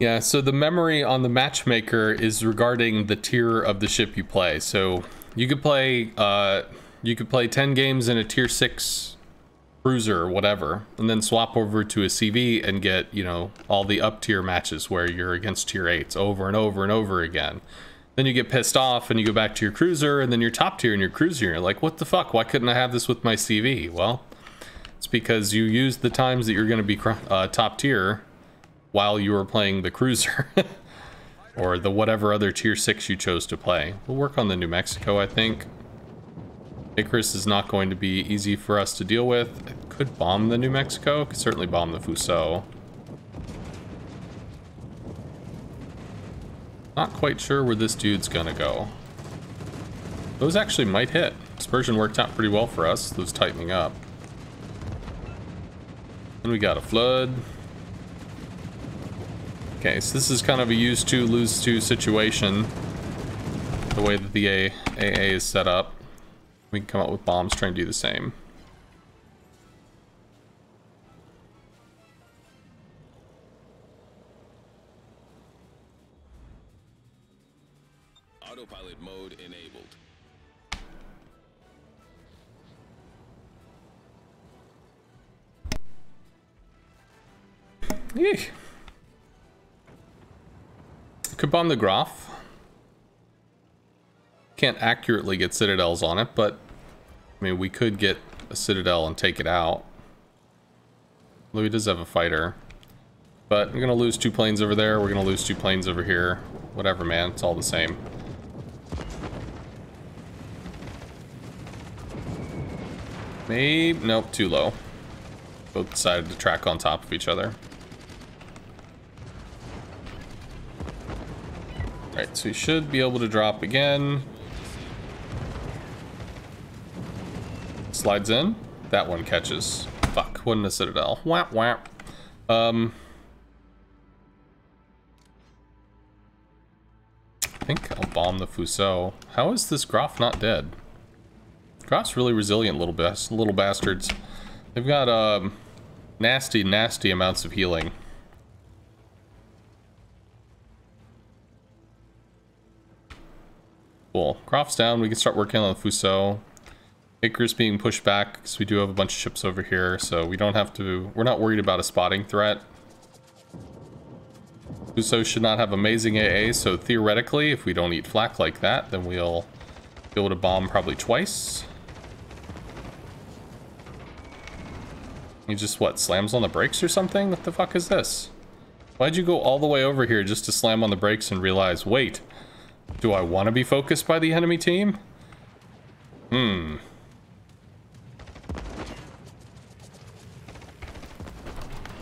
Yeah, so the memory on the matchmaker is regarding the tier of the ship you play. So you could play 10 games in a tier 6 cruiser or whatever, and then swap over to a CV and get, you know, all the up tier matches where you're against tier 8s over and over and over again. Then you get pissed off and you go back to your cruiser, and then you're top tier in your cruiser. You're like, what the fuck? Why couldn't I have this with my CV? Well, it's because you used the times that you're going to be top tier while you were playing the cruiser. Or the whatever other tier 6 you chose to play. We'll work on the New Mexico, I think. Icarus is not going to be easy for us to deal with. I could bomb the New Mexico. Could certainly bomb the Fuso. Not quite sure where this dude's gonna go. Those actually might hit. Dispersion worked out pretty well for us. Those tightening up. And we got a flood. Okay, so this is kind of a use 2, lose 2 situation. The way that the AA is set up. We can come up with bombs, try and do the same. Autopilot mode enabled. Eek. Could bomb the Graf. Can't accurately get citadels on it, but I mean, we could get a citadel and take it out. Louis does have a fighter, but we're gonna lose 2 planes over there. We're gonna lose 2 planes over here. Whatever, man. It's all the same. Maybe nope, too low. Both decided to track on top of each other. Right, so we should be able to drop again. Slides in. That one catches. Fuck, wasn't a citadel. Whap whap. I think I'll bomb the Fuso. How is this Graf not dead? Graf's really resilient, little bastards. They've got Nasty, nasty amounts of healing. Cool. Croft's down. We can start working on the Fuso. Icarus being pushed back because we do have a bunch of ships over here, so we don't have to... We're not worried about a spotting threat. Fuso should not have amazing AA, so theoretically, if we don't eat flak like that, then we'll be able to bomb probably twice. He just, what, slams on the brakes or something? What the fuck is this? Why'd you go all the way over here just to slam on the brakes and realize, wait, do I want to be focused by the enemy team?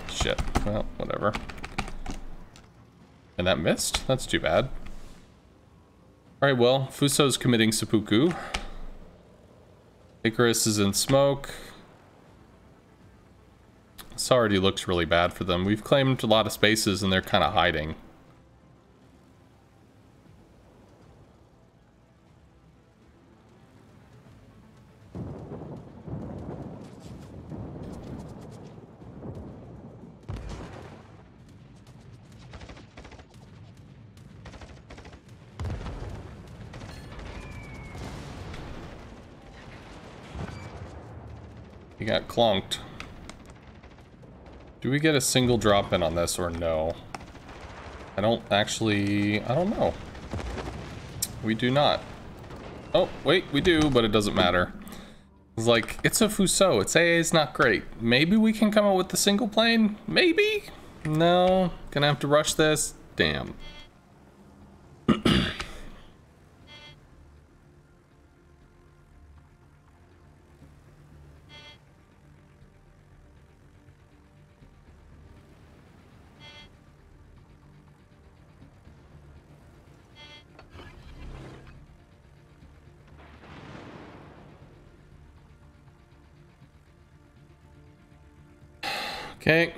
Shit. Well, whatever. And that missed? That's too bad. Alright, well, Fuso's committing seppuku. Icarus is in smoke. This already looks really bad for them. We've claimed a lot of spaces and they're kind of hiding. He got clonked. Do we get a single drop in on this or no? I don't know. We do not. Oh, wait, we do, but it doesn't matter. It's like, it's a Fuso. Its AA is not great. Maybe we can come up with the single plane? Maybe? No. Gonna have to rush this? Damn. Okay.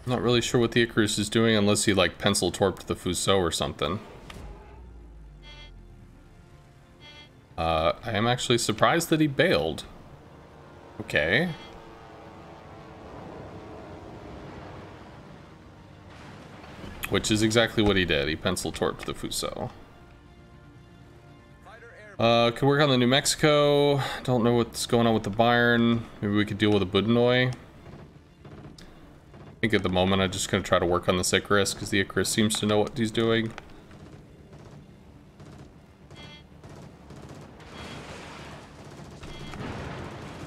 Not really sure what the Icarus is doing unless he like pencil torped the Fuso or something. I am actually surprised that he bailed. Okay. Which is exactly what he did. He pencil torped the Fuso. Could work on the New Mexico. Don't know what's going on with the Bayern. Maybe we could deal with a Budinoy. I think at the moment I'm just going to try to work on this Icarus because the Icarus seems to know what he's doing.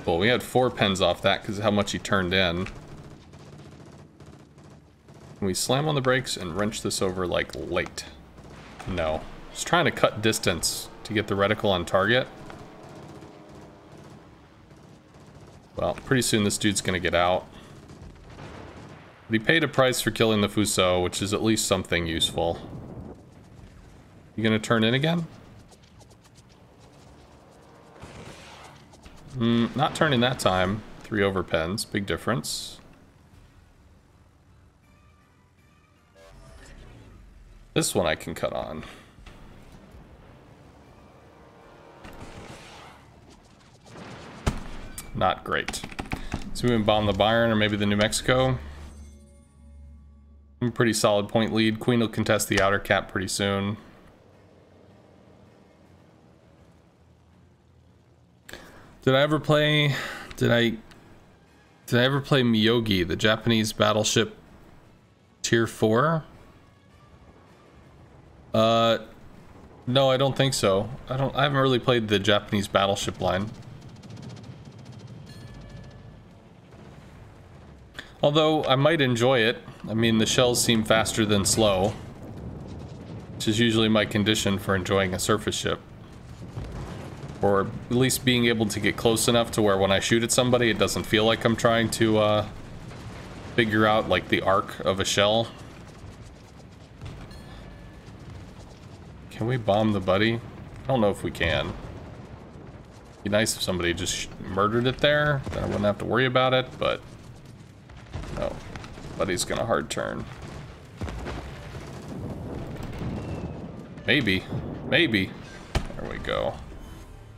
Well, we had 4 pens off that because of how much he turned in. Can we slam on the brakes and wrench this over like late? No. Just trying to cut distance to get the reticle on target. Well, pretty soon this dude's going to get out. But he paid a price for killing the Fuso, which is at least something useful. You gonna turn in again? Not turning that time. 3 over pens, big difference. This one I can cut on. Not great. So we can bomb the Bayern or maybe the New Mexico. Pretty solid point lead. Queen will contest the outer cap pretty soon. Did I ever play Miyogi, the Japanese battleship tier 4? No, I don't think so. I haven't really played the Japanese battleship line. Although I might enjoy it. I mean, the shells seem faster than slow, which is usually my condition for enjoying a surface ship. Or at least being able to get close enough to where when I shoot at somebody, it doesn't feel like I'm trying to figure out like the arc of a shell. Can we bomb the buddy? I don't know if we can. Be nice if somebody just murdered it there, then I wouldn't have to worry about it, but no. Buddy's gonna hard turn. Maybe. Maybe. There we go.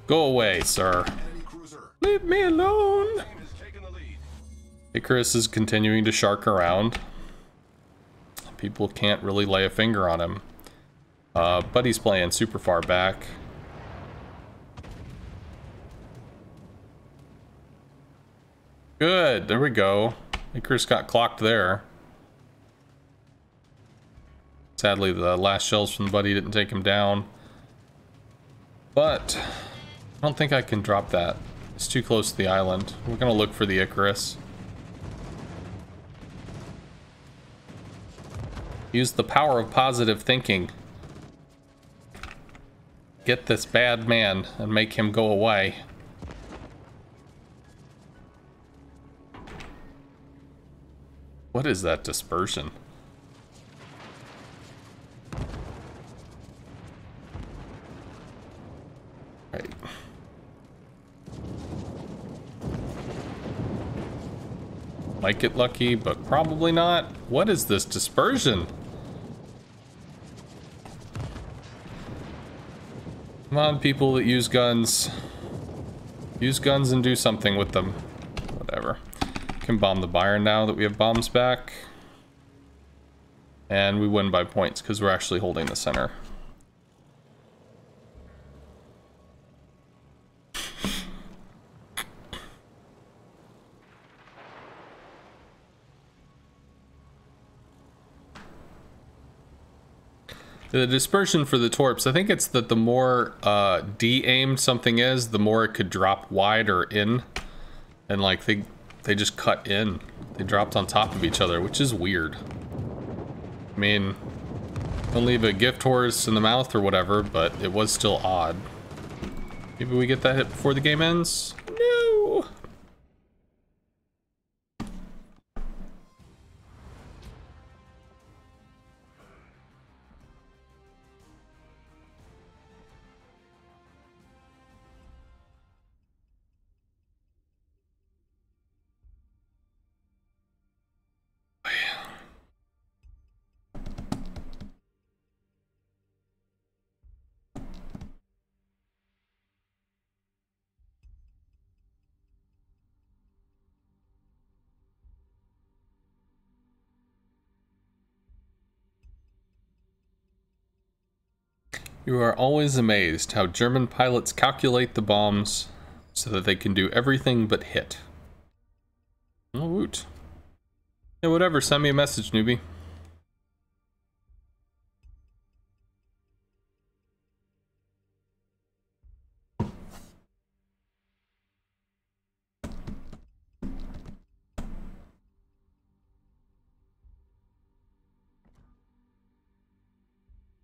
Go away, sir. Leave me alone. Icarus is continuing to shark around. People can't really lay a finger on him. But he's playing super far back. Good, there we go. Icarus got clocked there. Sadly, the last shells from the buddy didn't take him down. But I don't think I can drop that. It's too close to the island. We're gonna look for the Icarus. Use the power of positive thinking. Get this bad man and make him go away. What is that dispersion? Right. Might get lucky, but probably not. What is this dispersion? Come on, people that use guns. Use guns and do something with them. Whatever. Can bomb the Byron now that we have bombs back. And we win by points because we're actually holding the center. The dispersion for the torps, I think it's that the more de-aimed something is, the more it could drop wide or in. And like they just cut in. They dropped on top of each other, which is weird. I mean, don't leave a gift horse in the mouth or whatever, but it was still odd. Maybe we get that hit before the game ends? No! You are always amazed how German pilots calculate the bombs so that they can do everything but hit. Oh, woot. Yeah, whatever, send me a message, newbie.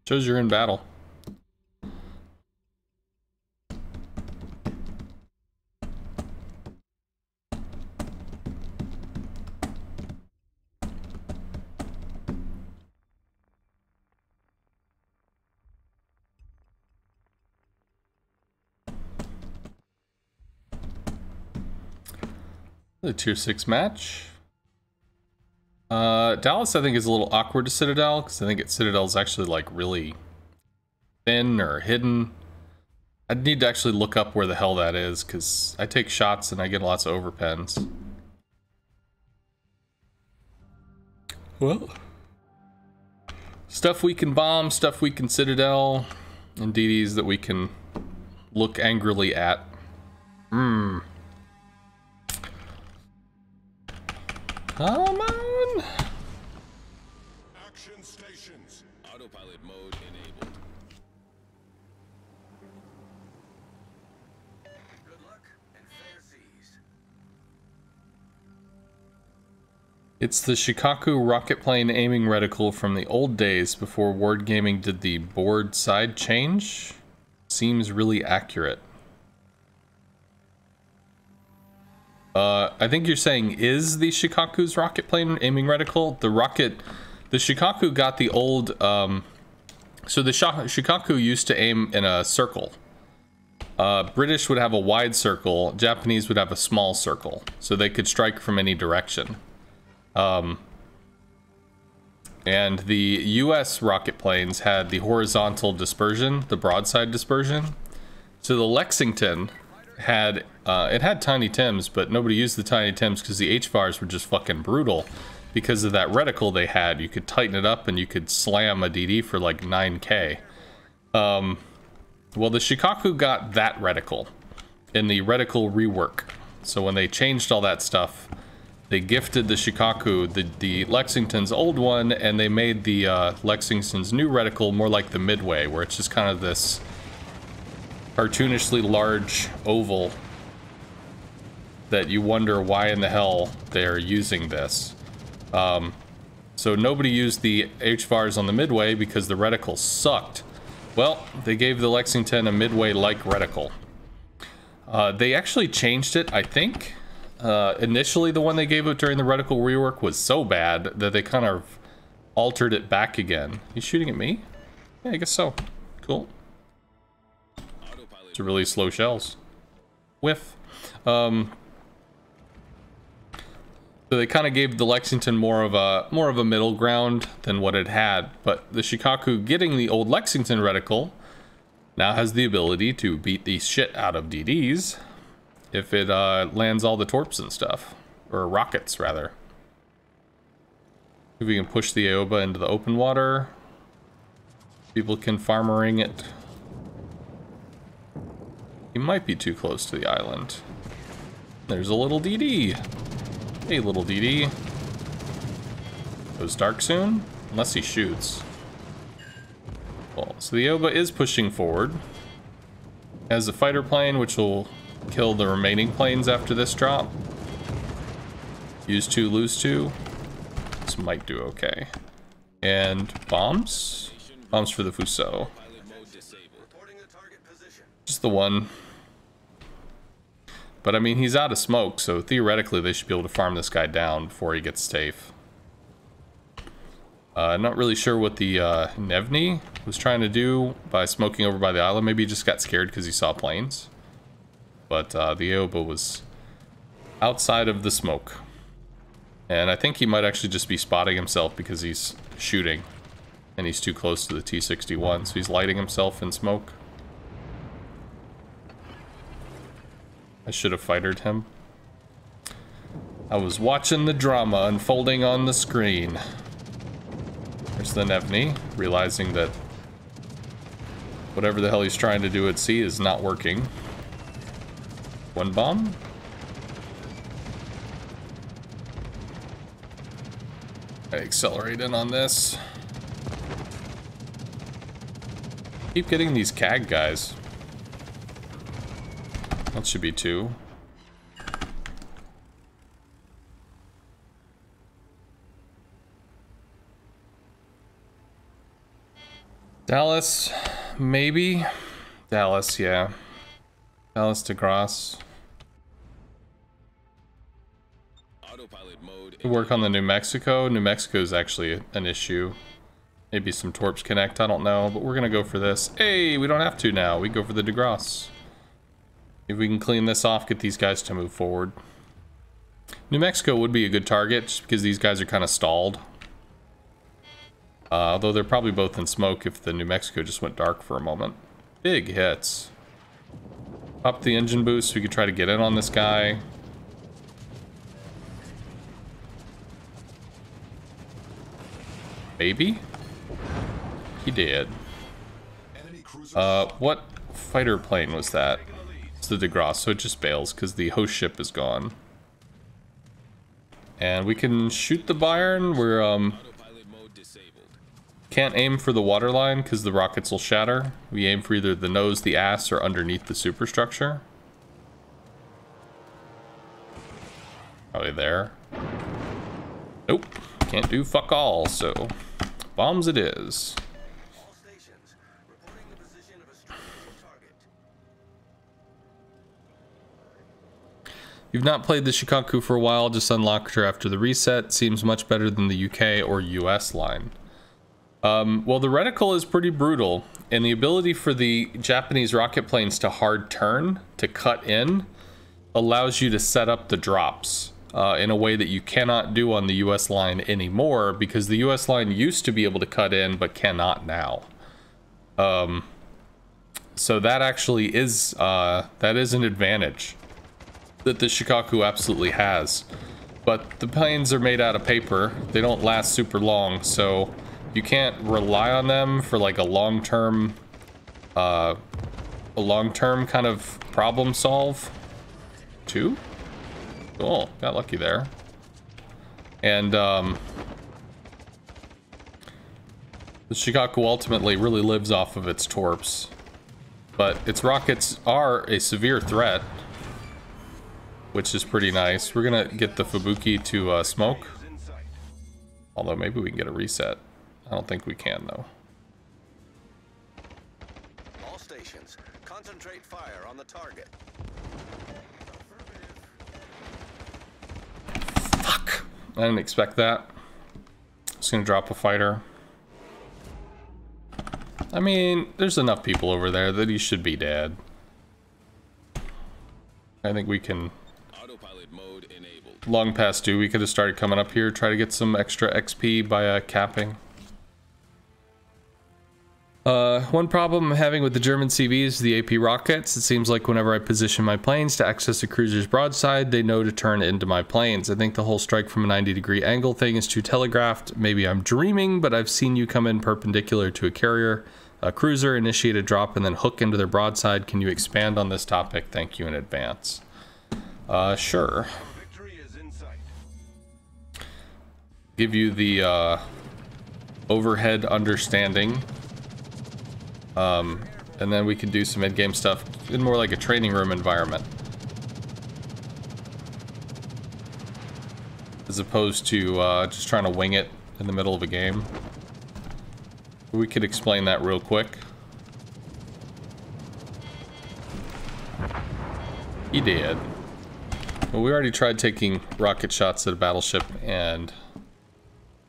Shows you're in battle. The tier 6 match. Dallas, I think, is a little awkward to Citadel, because I think Citadel is actually, like, really thin or hidden. I'd need to actually look up where the hell that is, because I take shots and I get lots of overpens. Well, stuff we can bomb, stuff we can Citadel, and DDs that we can look angrily at. Come on! Action stations. Autopilot mode enabled. Good luck and fair seas. It's the Shikaku rocket plane aiming reticle from the old days before Ward Gaming did the board side change. Seems really accurate. I think you're saying is the Shikaku's rocket plane aiming reticle? The Shikaku got the old, so the Shikaku used to aim in a circle. British would have a wide circle, Japanese would have a small circle, so they could strike from any direction. And the US rocket planes had the horizontal dispersion, the broadside dispersion. So the Lexington had it had Tiny Tims, but nobody used the Tiny Tims because the HVARs were just fucking brutal. Because of that reticle they had, you could tighten it up and you could slam a DD for like 9k. Well, the Shikaku got that reticle in the reticle rework. So when they changed all that stuff, they gifted the Shikaku the Lexington's old one, and they made the Lexington's new reticle more like the Midway, where it's just kind of this cartoonishly large oval that you wonder why in the hell they're using this. So nobody used the HVARs on the Midway because the reticle sucked. Well, they gave the Lexington a Midway-like reticle. They actually changed it, I think. Initially, the one they gave it during the reticle rework was so bad that they kind of altered it back again. You shooting at me? Yeah, I guess so. Cool. To really slow shells. Whiff. So they kind of gave the Lexington more of a middle ground than what it had, but the Shikaku getting the old Lexington reticle now has the ability to beat the shit out of DDs if it lands all the torps and stuff, or rockets rather. If we can push the Aoba into the open water, people can farmering it. He might be too close to the island. There's a little DD. Hey, little DD. Goes dark soon? Unless he shoots. Well, so the Aoba is pushing forward. Has a fighter plane, which will kill the remaining planes after this drop. Use 2, lose 2. This might do okay. And bombs? Bombs for the Fuso. Just the one. But I mean, he's out of smoke, so theoretically they should be able to farm this guy down before he gets safe. Not really sure what the Nevny was trying to do by smoking over by the island. Maybe he just got scared because he saw planes. But the Aoba was outside of the smoke. And I think he might actually just be spotting himself because he's shooting. And he's too close to the T-61, so he's lighting himself in smoke. I should have fightered him. I was watching the drama unfolding on the screen. There's the Nevny, realizing that whatever the hell he's trying to do at sea is not working. One bomb? I accelerate in on this. Keep getting these CAG guys. That should be 2. Dallas, maybe? Dallas, yeah. Dallas to Gross. Autopilot mode. Work on the New Mexico. New Mexico is actually an issue. Maybe some torps connect, I don't know, but we're gonna go for this. Hey, we don't have to now. We go for the DeGrasse. If we can clean this off, get these guys to move forward. New Mexico would be a good target, just because these guys are kind of stalled. Although they're probably both in smoke if the New Mexico just went dark for a moment. Big hits. Up the engine boost so we could try to get in on this guy. Maybe? He did. What fighter plane was that? It's the DeGrasse, so it just bails because the host ship is gone. And we can shoot the Bayern. We're, can't aim for the waterline because the rockets will shatter. We aim for either the nose, the ass, or underneath the superstructure. Probably there. Nope. Can't do fuck all, so bombs it is. All stations reporting the position of a strategic target. You've not played the Shikaku for a while, just unlocked her after the reset. Seems much better than the UK or US line. Well, the reticle is pretty brutal, and the ability for the Japanese rocket planes to hard turn, to cut in, allows you to set up the drops in a way that you cannot do on the US line anymore, because the US line used to be able to cut in, but cannot now. So that actually is that is an advantage that the Shikaku absolutely has. But the planes are made out of paper. They don't last super long, so you can't rely on them for like a long-term kind of problem solve. 2? Cool, got lucky there. And the Shikaku ultimately really lives off of its torps. But its rockets are a severe threat, which is pretty nice. We're gonna get the Fubuki to smoke. Although maybe we can get a reset. I don't think we can though. All stations, concentrate fire on the target. Fuck! I didn't expect that. Just gonna drop a fighter. I mean, there's enough people over there that he should be dead. I think we can... Autopilot mode enabled. Long past due, we could have started coming up here, try to get some extra XP by capping. One problem I'm having with the German CVs is the AP rockets. It seems like whenever I position my planes to access a cruiser's broadside, they know to turn into my planes. I think the whole strike from a 90-degree angle thing is too telegraphed. Maybe I'm dreaming, but I've seen you come in perpendicular to a cruiser, initiate a drop, and then hook into their broadside. Can you expand on this topic? Thank you in advance. Sure. Victory is in sight. Give you the overhead understanding. And then we can do some mid-game stuff in more like a training room environment, as opposed to just trying to wing it in the middle of a game. We could explain that real quick. He did. Well, we already tried taking rocket shots at a battleship and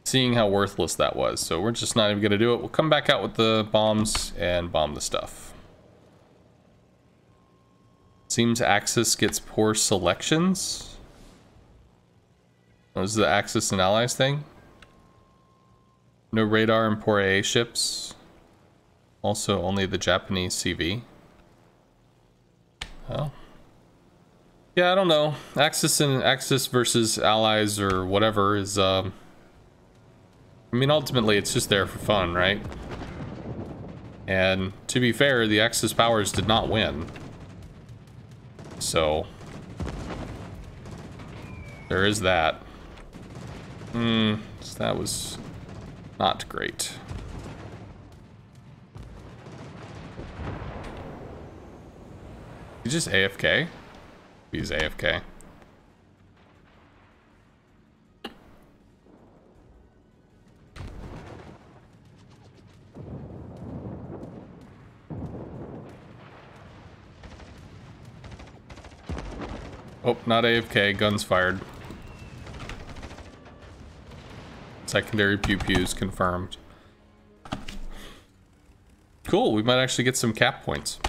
seeing how worthless that was, so we're just not even gonna do it. We'll come back out with the bombs and bomb the stuff. Seems Axis gets poor selections. This is the Axis and Allies thing. No radar and poor AA ships. Also only the Japanese CV. Oh. Yeah, I don't know. Axis versus Allies or whatever is I mean, ultimately, it's just there for fun, right? And to be fair, the Axis powers did not win. So, there is that. So that was not great. You just AFK? He's AFK. Oh, not AFK, guns fired. Secondary pew-pews confirmed. Cool, we might actually get some cap points.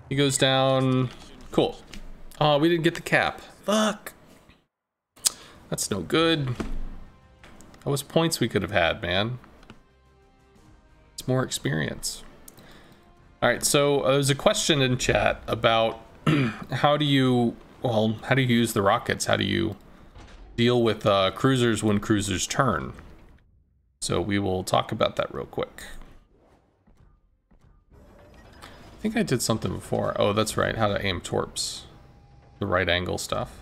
He goes down. Cool. Oh, we didn't get the cap. Fuck. That's no good. That was points we could have had, man. It's more experience. All right, so there's a question in chat about how do you use the rockets? How do you deal with cruisers when cruisers turn? So we will talk about that real quick. I think I did something before. Oh, that's right, how to aim torps. The right angle stuff.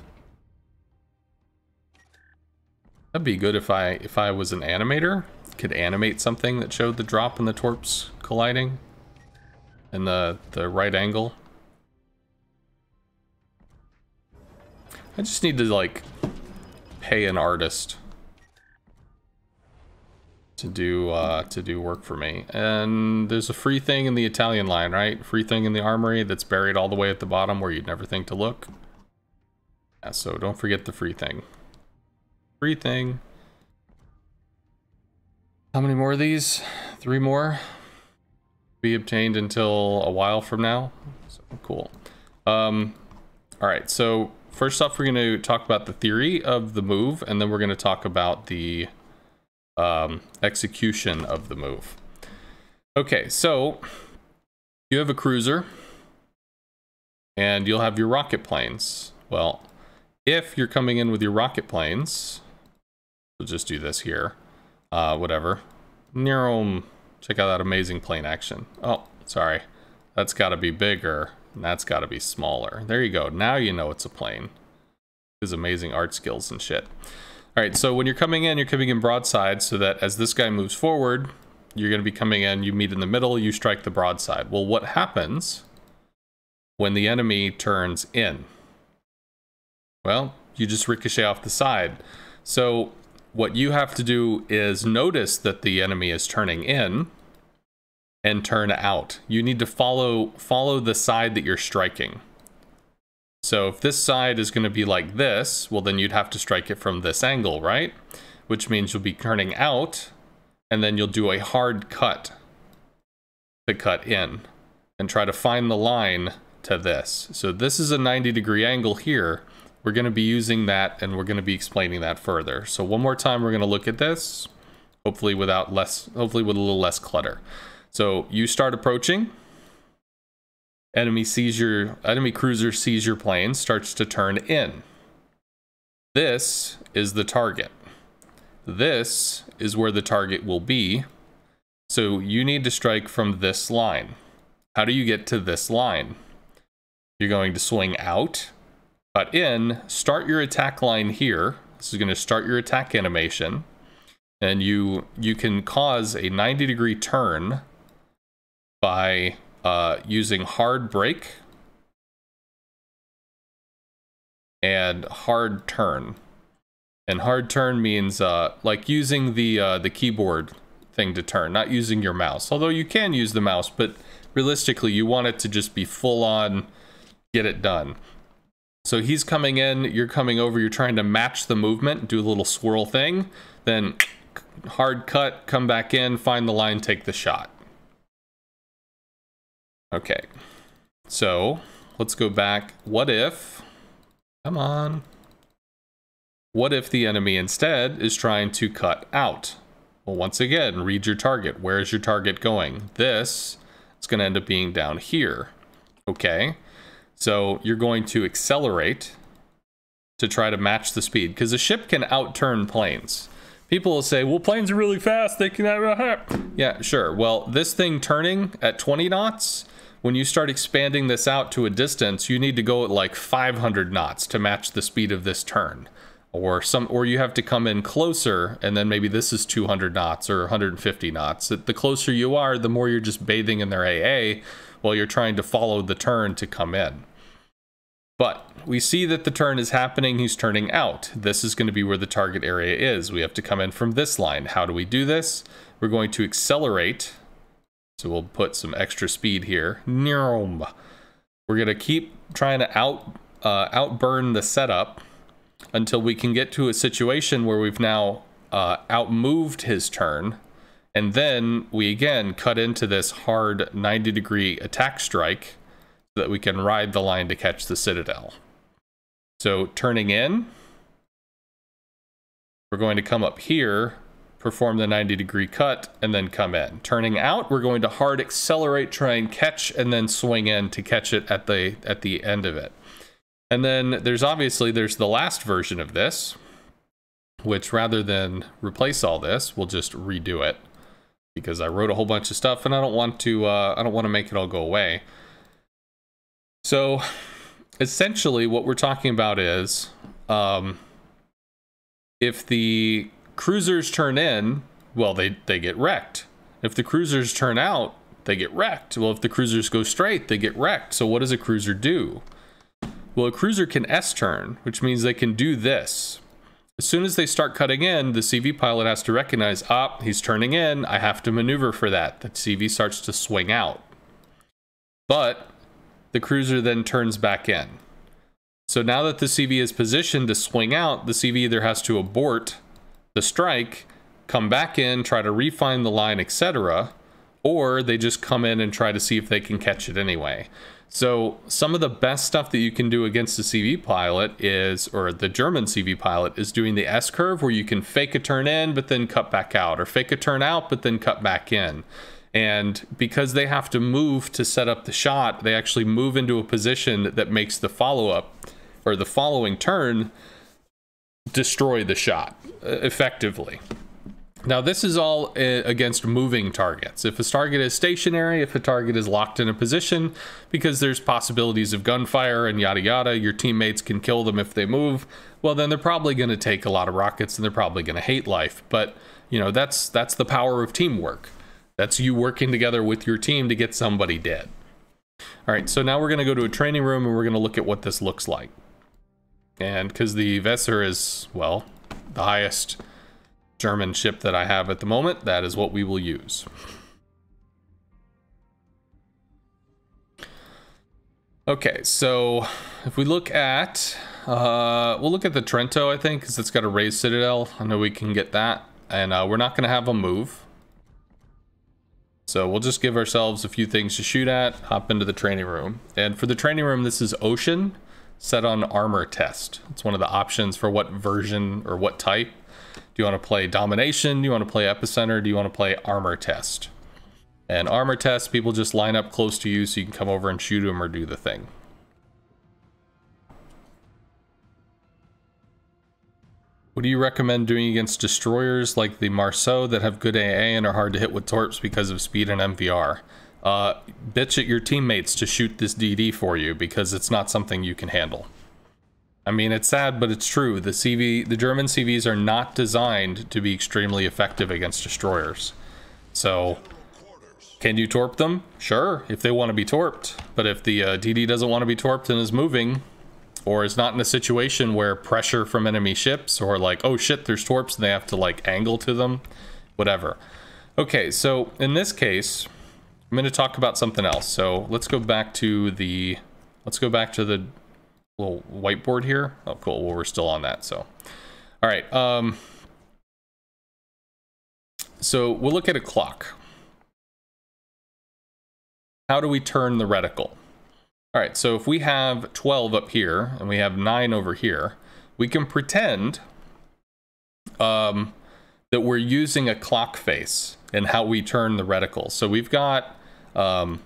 That'd be good if I was an animator, could animate something that showed the drop and the torps colliding and the right angle. I just need to like pay an artist to do work for me. And there's a free thing in the Italian line, right? Free thing in the armory that's buried all the way at the bottom where you'd never think to look. Yeah, so don't forget the free thing. Free thing. How many more of these? 3 more. Be obtained until a while from now. So cool. All right, so first off, we're going to talk about the theory of the move, and then we're going to talk about the execution of the move. Okay, so you have a cruiser, and you'll have your rocket planes. Well, if you're coming in with your rocket planes, we'll just do this here. Whatever. Check out that amazing plane action. Oh, sorry. That's got to be bigger, and that's got to be smaller. There you go. Now you know it's a plane. His amazing art skills and shit. All right, so when you're coming in broadside, so that as this guy moves forward, you're going to be coming in, you meet in the middle, you strike the broadside. Well, what happens when the enemy turns in? Well, you just ricochet off the side. So what you have to do is notice that the enemy is turning in and turn out. You need to follow the side that you're striking. So if this side is going to be like this, well, then you'd have to strike it from this angle, right? Which means you'll be turning out, and then you'll do a hard cut to cut in and try to find the line to this. So this is a 90-degree angle here. We're going to be using that, and we're going to be explaining that further. So one more time, we're going to look at this, hopefully with a little less clutter. So you start approaching. Enemy cruiser sees your plane, starts to turn in. This is the target. This is where the target will be. So you need to strike from this line. How do you get to this line? You're going to swing out, cut in, start your attack line here. This is going to start your attack animation. And you can cause a 90-degree turn by using hard brake and hard turn. And hard turn means like using the keyboard thing to turn, not using your mouse. Although you can use the mouse, but realistically you want it to just be full on, get it done. So he's coming in, you're coming over, you're trying to match the movement, do a little swirl thing, then hard cut, come back in, find the line, take the shot. Okay, so let's go back. What if, come on. What if the enemy instead is trying to cut out? Well, once again, read your target. Where is your target going? This is going to end up being down here. Okay, so you're going to accelerate to try to match the speed, because a ship can outturn planes. People will say, well, planes are really fast. They can... Yeah, sure. Well, this thing turning at 20 knots, when you start expanding this out to a distance, you need to go at like 500 knots to match the speed of this turn. Or you have to come in closer, and then maybe this is 200 knots or 150 knots. The closer you are, the more you're just bathing in their AA while you're trying to follow the turn to come in. But we see that the turn is happening. He's turning out. This is going to be where the target area is. We have to come in from this line. How do we do this? We're going to accelerate. So we'll put some extra speed here. We're going to keep trying to outburn the setup until we can get to a situation where we've now outmoved his turn. And then we again cut into this hard 90-degree attack strike so that we can ride the line to catch the citadel. So turning in, we're going to come up here, perform the 90-degree cut, and then come in. Turning out, we're going to hard accelerate, try and catch, and then swing in to catch it at the end of it. And then there's the last version of this, which rather than replace all this, we'll just redo it, because I wrote a whole bunch of stuff and I don't want to make it all go away. So essentially what we're talking about is if the cruisers turn in, well, they get wrecked. If the cruisers turn out, they get wrecked. Well, if the cruisers go straight, they get wrecked. So what does a cruiser do? Well, a cruiser can S-turn, which means they can do this. As soon as they start cutting in, the CV pilot has to recognize, he's turning in, I have to maneuver for that. The CV starts to swing out. But the cruiser then turns back in. So now that the CV is positioned to swing out, the CV either has to abort the strike, come back in, try to refine the line, etc., or they just come in and try to see if they can catch it anyway. So some of the best stuff that you can do against the CV pilot is, or the German CV pilot, is doing the S-curve, where you can fake a turn in but then cut back out, or fake a turn out but then cut back in. And because they have to move to set up the shot, they actually move into a position that makes the follow-up, or the following turn, destroy the shot effectively. Now, this is all against moving targets. If a target is stationary, if a target is locked in a position, because there's possibilities of gunfire and yada yada, your teammates can kill them if they move, well, then they're probably going to take a lot of rockets and they're probably going to hate life. But, you know, that's the power of teamwork. That's you working together with your team to get somebody dead. All right, so now we're going to go to a training room and we're going to look at what this looks like. And because the Weser is, well, the highest German ship that I have at the moment, that is what we will use. Okay, so if we look at, we'll look at the Trento, I think, because it's got a raised citadel. I know we can get that, and we're not going to have a move. So we'll just give ourselves a few things to shoot at, hop into the training room. And for the training room, this is Ocean, set on armor test. It's one of the options for what version or what type. Do you want to play domination? Do you want to play epicenter? Do you want to play armor test? And armor test, people just line up close to you so you can come over and shoot them or do the thing. What do you recommend doing against destroyers like the Marceau that have good AA and are hard to hit with torps because of speed and MVR? Bitch at your teammates to shoot this DD for you, because it's not something you can handle. I mean, it's sad, but it's true. The German CVs are not designed to be extremely effective against destroyers. So, can you torp them? Sure, if they want to be torped. But if the DD doesn't want to be torped and is moving, or is not in a situation where pressure from enemy ships, or like, oh shit, there's torps and they have to like angle to them, whatever. Okay, so in this case, I'm going to talk about something else. So let's go back to the little whiteboard here. Oh, cool. Well, we're still on that. So, all right. So we'll look at a clock. How do we turn the reticle? All right. So if we have 12 up here and we have 9 over here, we can pretend that we're using a clock face in how we turn the reticle. So we've got our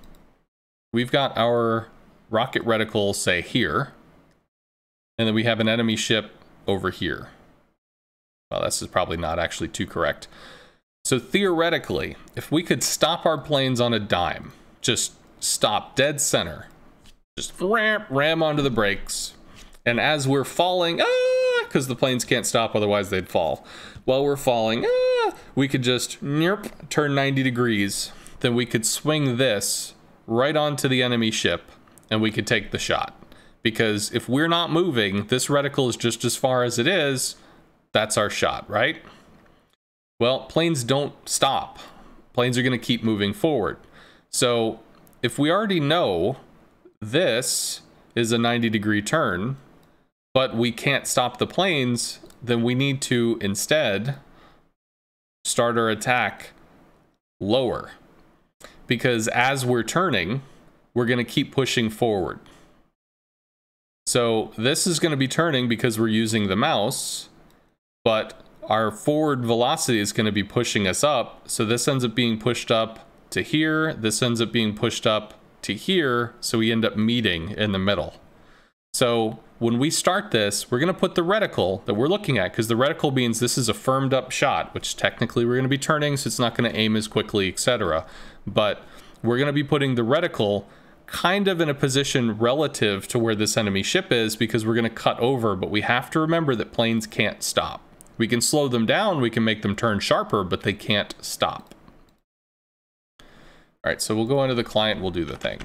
rocket reticle, say here. And then we have an enemy ship over here. Well, this is probably not actually too correct. So theoretically, if we could stop our planes on a dime, just stop dead center, just ram onto the brakes, and as we're falling, because the planes can't stop, otherwise they'd fall. While we're falling, we could just turn 90 degrees, then we could swing this right onto the enemy ship, and we could take the shot. Because if we're not moving, this reticle is just as far as it is, that's our shot, right? Well, planes don't stop. Planes are going to keep moving forward. So if we already know this is a 90-degree turn, but we can't stop the planes, then we need to instead start our attack lower. Because as we're turning, we're going to keep pushing forward. So this is going to be turning because we're using the mouse, but our forward velocity is going to be pushing us up. So this ends up being pushed up to here. This ends up being pushed up to here. So we end up meeting in the middle. So when we start this, we're going to put the reticle that we're looking at, because the reticle means this is a firmed up shot, which technically we're going to be turning, so it's not going to aim as quickly, etc. But we're going to be putting the reticle kind of in a position relative to where this enemy ship is, because we're going to cut over, but we have to remember that planes can't stop. We can slow them down, we can make them turn sharper, but they can't stop. All right, so we'll go into the client, we'll do the thing.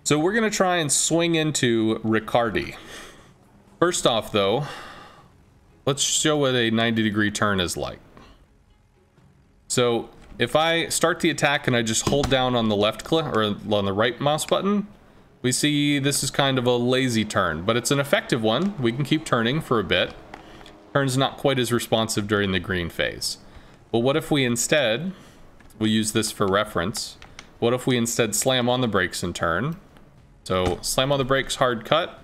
So we're going to try and swing into Riccardi. First off, though, let's show what a 90-degree turn is like. So if I start the attack and I just hold down on the left click or on the right mouse button, we see this is kind of a lazy turn, but it's an effective one. We can keep turning for a bit. Turn's not quite as responsive during the green phase. But what if we instead, we'll use this for reference, what if we instead slam on the brakes and turn? So slam on the brakes, hard cut,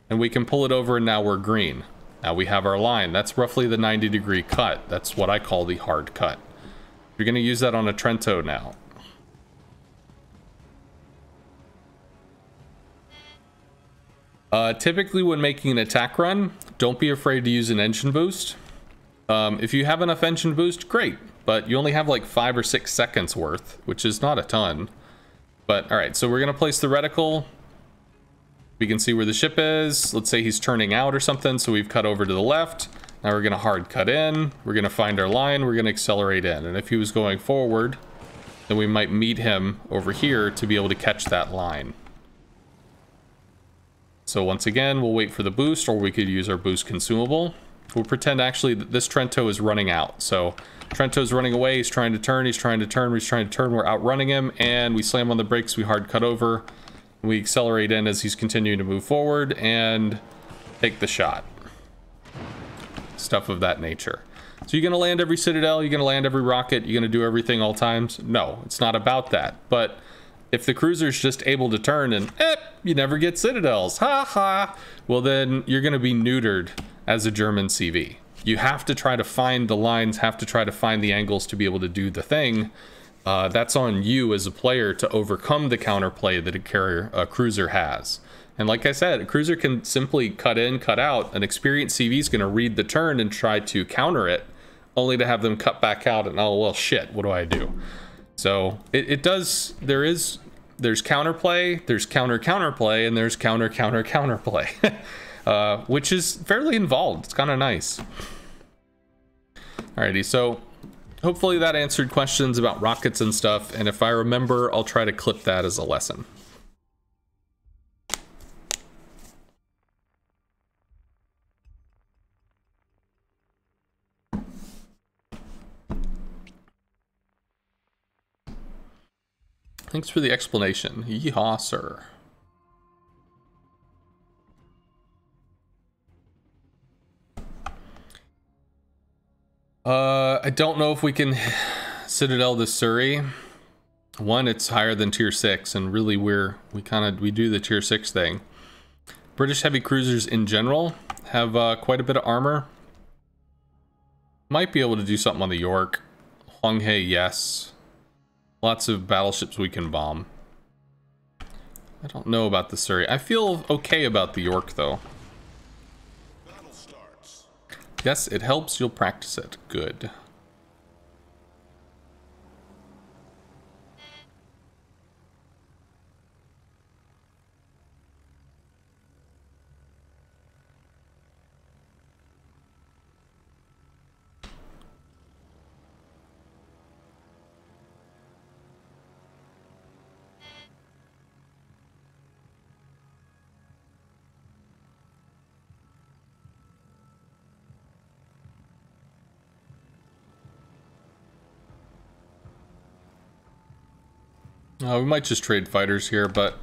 and we can pull it over and now we're green. Now we have our line. That's roughly the 90-degree cut. That's what I call the hard cut. You're going to use that on a Trento now. Typically when making an attack run, don't be afraid to use an engine boost. If you have enough engine boost, great. But you only have like 5 or 6 seconds worth, which is not a ton. But all right, so we're going to place the reticle. We can see where the ship is. Let's say he's turning out or something, so we've cut over to the left. Now we're going to hard cut in. We're going to find our line. We're going to accelerate in. And if he was going forward, then we might meet him over here to be able to catch that line. So once again, we'll wait for the boost, or we could use our boost consumable. We'll pretend actually that this Trento is running out. So Trento's running away. He's trying to turn. He's trying to turn. He's trying to turn. We're outrunning him, and we slam on the brakes. We hard cut over. We accelerate in as he's continuing to move forward and take the shot. Stuff of that nature. So you're going to land every citadel, you're going to land every rocket, you're going to do everything all times? No, it's not about that. But if the cruiser's just able to turn and, you never get citadels, ha ha, well then you're going to be neutered as a German CV. You have to try to find the lines, have to try to find the angles to be able to do the thing. That's on you as a player to overcome the counterplay that a cruiser has. And like I said, a cruiser can simply cut in, cut out. An experienced CV is going to read the turn and try to counter it, only to have them cut back out and, oh, well, shit, what do I do? So there's counterplay, there's counterplay, and there's counterplay, which is fairly involved. It's kind of nice. Alrighty, so hopefully that answered questions about rockets and stuff, and if I remember, I'll try to clip that as a lesson. Thanks for the explanation. Yeehaw, sir. I don't know if we can Citadel the Surrey. One, it's higher than tier 6, and really we do the tier 6 thing. British heavy cruisers in general have quite a bit of armor. Might be able to do something on the York. Hwanghae, yes. Lots of battleships we can bomb. I don't know about the Surrey. I feel okay about the York, though. Battle starts. Yes, it helps. You'll practice it. Good. We might just trade fighters here, but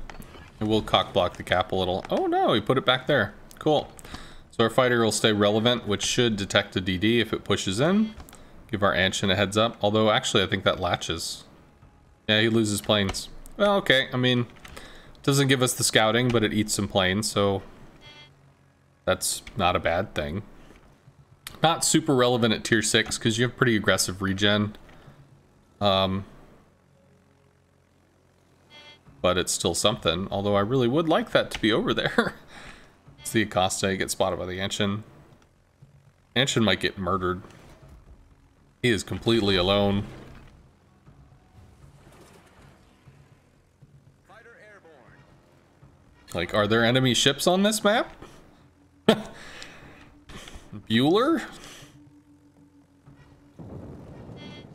it will cock block the cap a little. Oh no, he put it back there. Cool. So our fighter will stay relevant, which should detect a DD if it pushes in. Give our Anshin a heads up. Although, actually, I think that latches. Yeah, he loses planes. Well, okay. I mean, it doesn't give us the scouting, but it eats some planes, so that's not a bad thing. Not super relevant at tier 6, because you have pretty aggressive regen. But it's still something, although I really would like that to be over there. It's the Acosta, he gets spotted by the Anshin. Anshin might get murdered. He is completely alone. Fighter airborne. Like, are there enemy ships on this map? Bueller?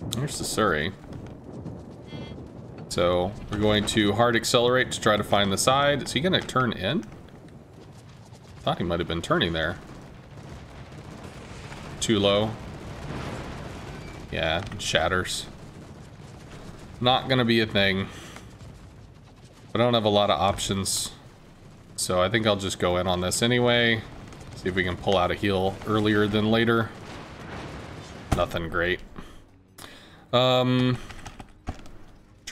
There's the Surrey. So we're going to hard accelerate to try to find the side. Is he going to turn in? Thought he might have been turning there. Too low. Yeah, it shatters. Not going to be a thing. I don't have a lot of options. So I think I'll just go in on this anyway. See if we can pull out a heal earlier than later. Nothing great. Trying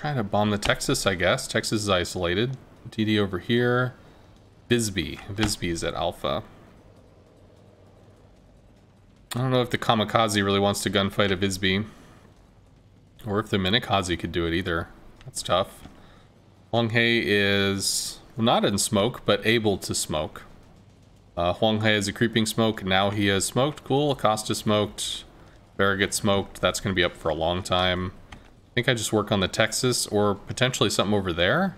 to bomb the Texas, I guess. Texas is isolated. DD over here. Bisbee. Bisbee is at Alpha. I don't know if the Kamikaze really wants to gunfight a Bisbee. Or if the Minikaze could do it either. That's tough. Huanghe is not in smoke, but able to smoke. Huanghe is a creeping smoke. Now he has smoked. Cool. Acosta smoked. Farragut smoked. That's going to be up for a long time. I think I just work on the Texas or potentially something over there.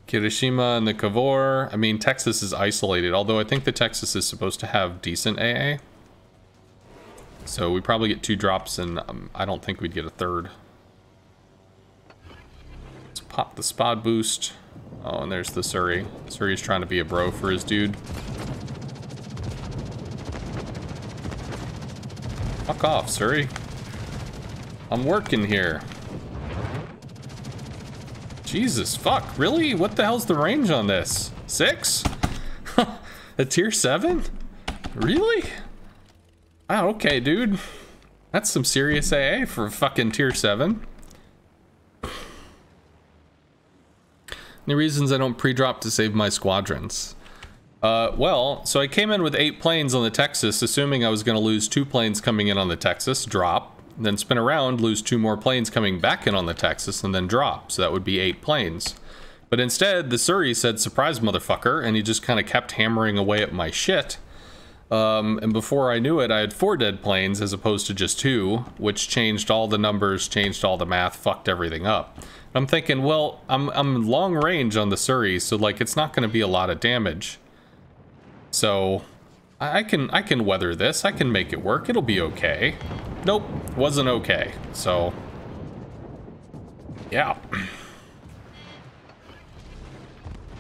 Kirishima and the Kavor. I mean, Texas is isolated, although I think the Texas is supposed to have decent AA. So we probably get 2 drops, and I don't think we'd get a third. Let's pop the spot boost. Oh, and there's the Surrey. Surrey's trying to be a bro for his dude. Fuck off, Surrey. I'm working here. Jesus, fuck, really? What the hell's the range on this? 6? A tier 7? Really? Oh, okay, dude. That's some serious AA for fucking tier 7. The reasons I don't pre-drop to save my squadrons. Well, so I came in with 8 planes on the Texas, assuming I was going to lose 2 planes coming in on the Texas, drop, then spin around, lose 2 more planes coming back in on the Texas, and then drop. So that would be 8 planes. But instead, the Surrey said, surprise motherfucker, and he just kind of kept hammering away at my shit. And before I knew it, I had 4 dead planes as opposed to just 2, which changed all the numbers, changed all the math, fucked everything up. I'm thinking, well, I'm long range on the Surrey, so like it's not going to be a lot of damage. So I can weather this. I can make it work. It'll be okay. Nope, wasn't okay. So yeah.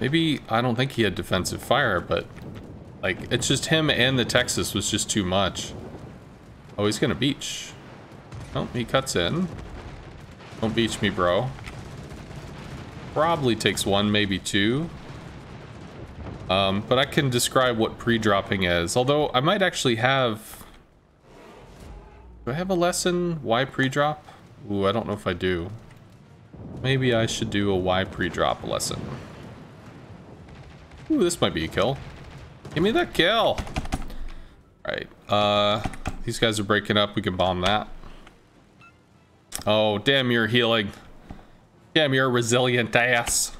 Maybe I don't think he had defensive fire, but like it's just him and the Texas was just too much. Oh, he's gonna beach. Oh, he cuts in. Don't beach me, bro. Probably takes 1, maybe 2. But I can describe what pre-dropping is. Although I might actually have... Do I have a lesson? Why pre-drop? Ooh, I don't know if I do. Maybe I should do a why pre-drop lesson. Ooh, this might be a kill. Give me that kill! Alright, these guys are breaking up. We can bomb that. Oh, damn, you're healing. Damn, you're a resilient ass.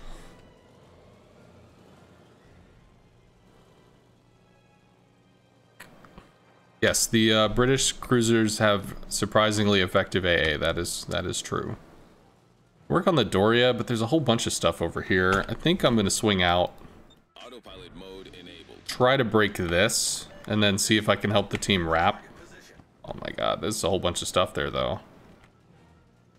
Yes, the British cruisers have surprisingly effective AA. That is true. Work on the Doria, but there's a whole bunch of stuff over here. I think I'm gonna swing out. Autopilot mode enabled. Try to break this, and then see if I can help the team wrap. Oh my god, there's a whole bunch of stuff there, though.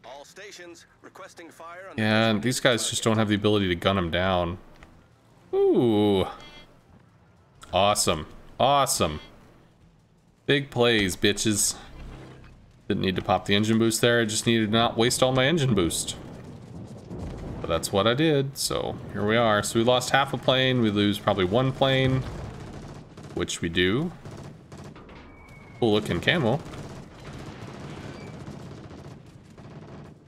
All stations requesting fire on Yeah, and these guys just don't have the ability to gun them down. Ooh. Awesome. Awesome. Big plays, bitches. Didn't need to pop the engine boost there. I just needed to not waste all my engine boost. But that's what I did, so here we are. So we lost half a plane. We lose probably 1 plane, which we do. Cool looking camo.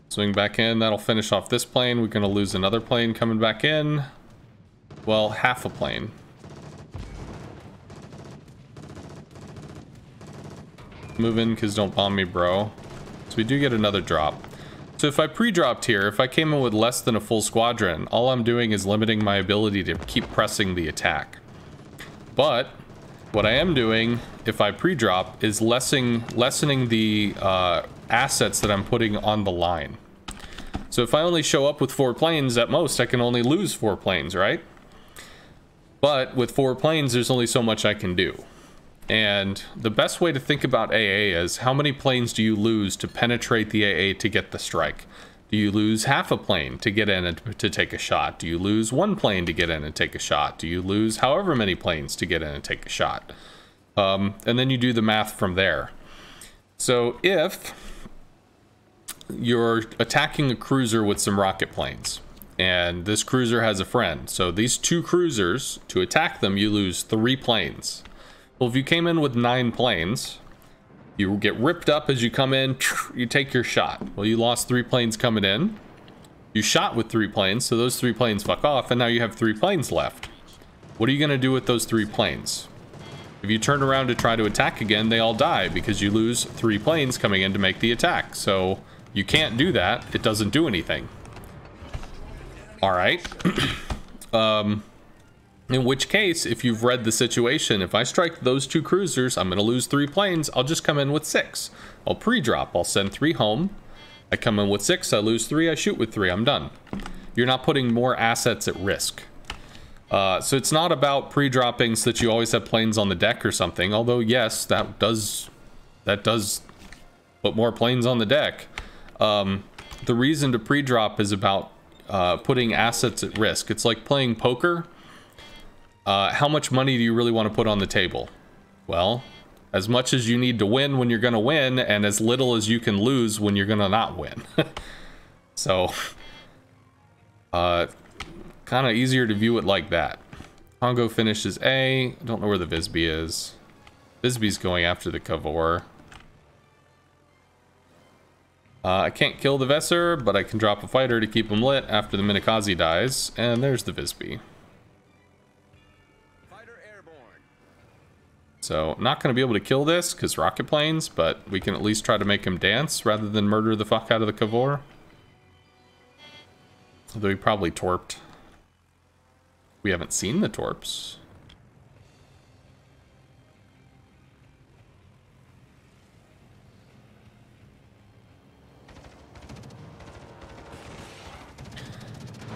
Swing back in. That'll finish off this plane. We're going to lose another plane coming back in. Well, half a plane. Move in, because don't bomb me, bro. So we do get another drop. So if I pre-dropped here, if I came in with less than a full squadron, all I'm doing is limiting my ability to keep pressing the attack. But what I am doing, if I pre-drop, is lessening the assets that I'm putting on the line. So if I only show up with 4 planes, at most I can only lose 4 planes, right? But with 4 planes, there's only so much I can do. And the best way to think about AA is how many planes do you lose to penetrate the AA to get the strike? Do you lose half a plane to get in and to take a shot? Do you lose 1 plane to get in and take a shot? Do you lose however many planes to get in and take a shot? And then you do the math from there. So if you're attacking a cruiser with some rocket planes, and this cruiser has a friend. So these 2 cruisers, to attack them, you lose 3 planes. Well, if you came in with 9 planes, you get ripped up as you come in, you take your shot. Well, you lost 3 planes coming in. You shot with 3 planes, so those 3 planes fuck off, and now you have 3 planes left. What are you going to do with those 3 planes? If you turn around to try to attack again, they all die because you lose 3 planes coming in to make the attack. So you can't do that. It doesn't do anything. All right. In which case, if you've read the situation, if I strike those 2 cruisers, I'm going to lose 3 planes. I'll just come in with 6. I'll pre-drop. I'll send 3 home. I come in with 6. I lose 3. I shoot with 3. I'm done. You're not putting more assets at risk. So it's not about pre-dropping so that you always have planes on the deck or something. Although, yes, that does put more planes on the deck. The reason to pre-drop is about putting assets at risk. It's like playing poker. How much money do you really want to put on the table? Well, as much as you need to win when you're going to win, and as little as you can lose when you're going to not win. So, kind of easier to view it like that. Congo finishes A. I don't know where the Visby is. Visby's going after the Cavour. I can't kill the Vesser, but I can drop a fighter to keep him lit after the Minakaze dies. And there's the Visby. So, not going to be able to kill this because rocket planes, but we can at least try to make him dance rather than murder the fuck out of the Cavour. Although he probably torped. We haven't seen the torps.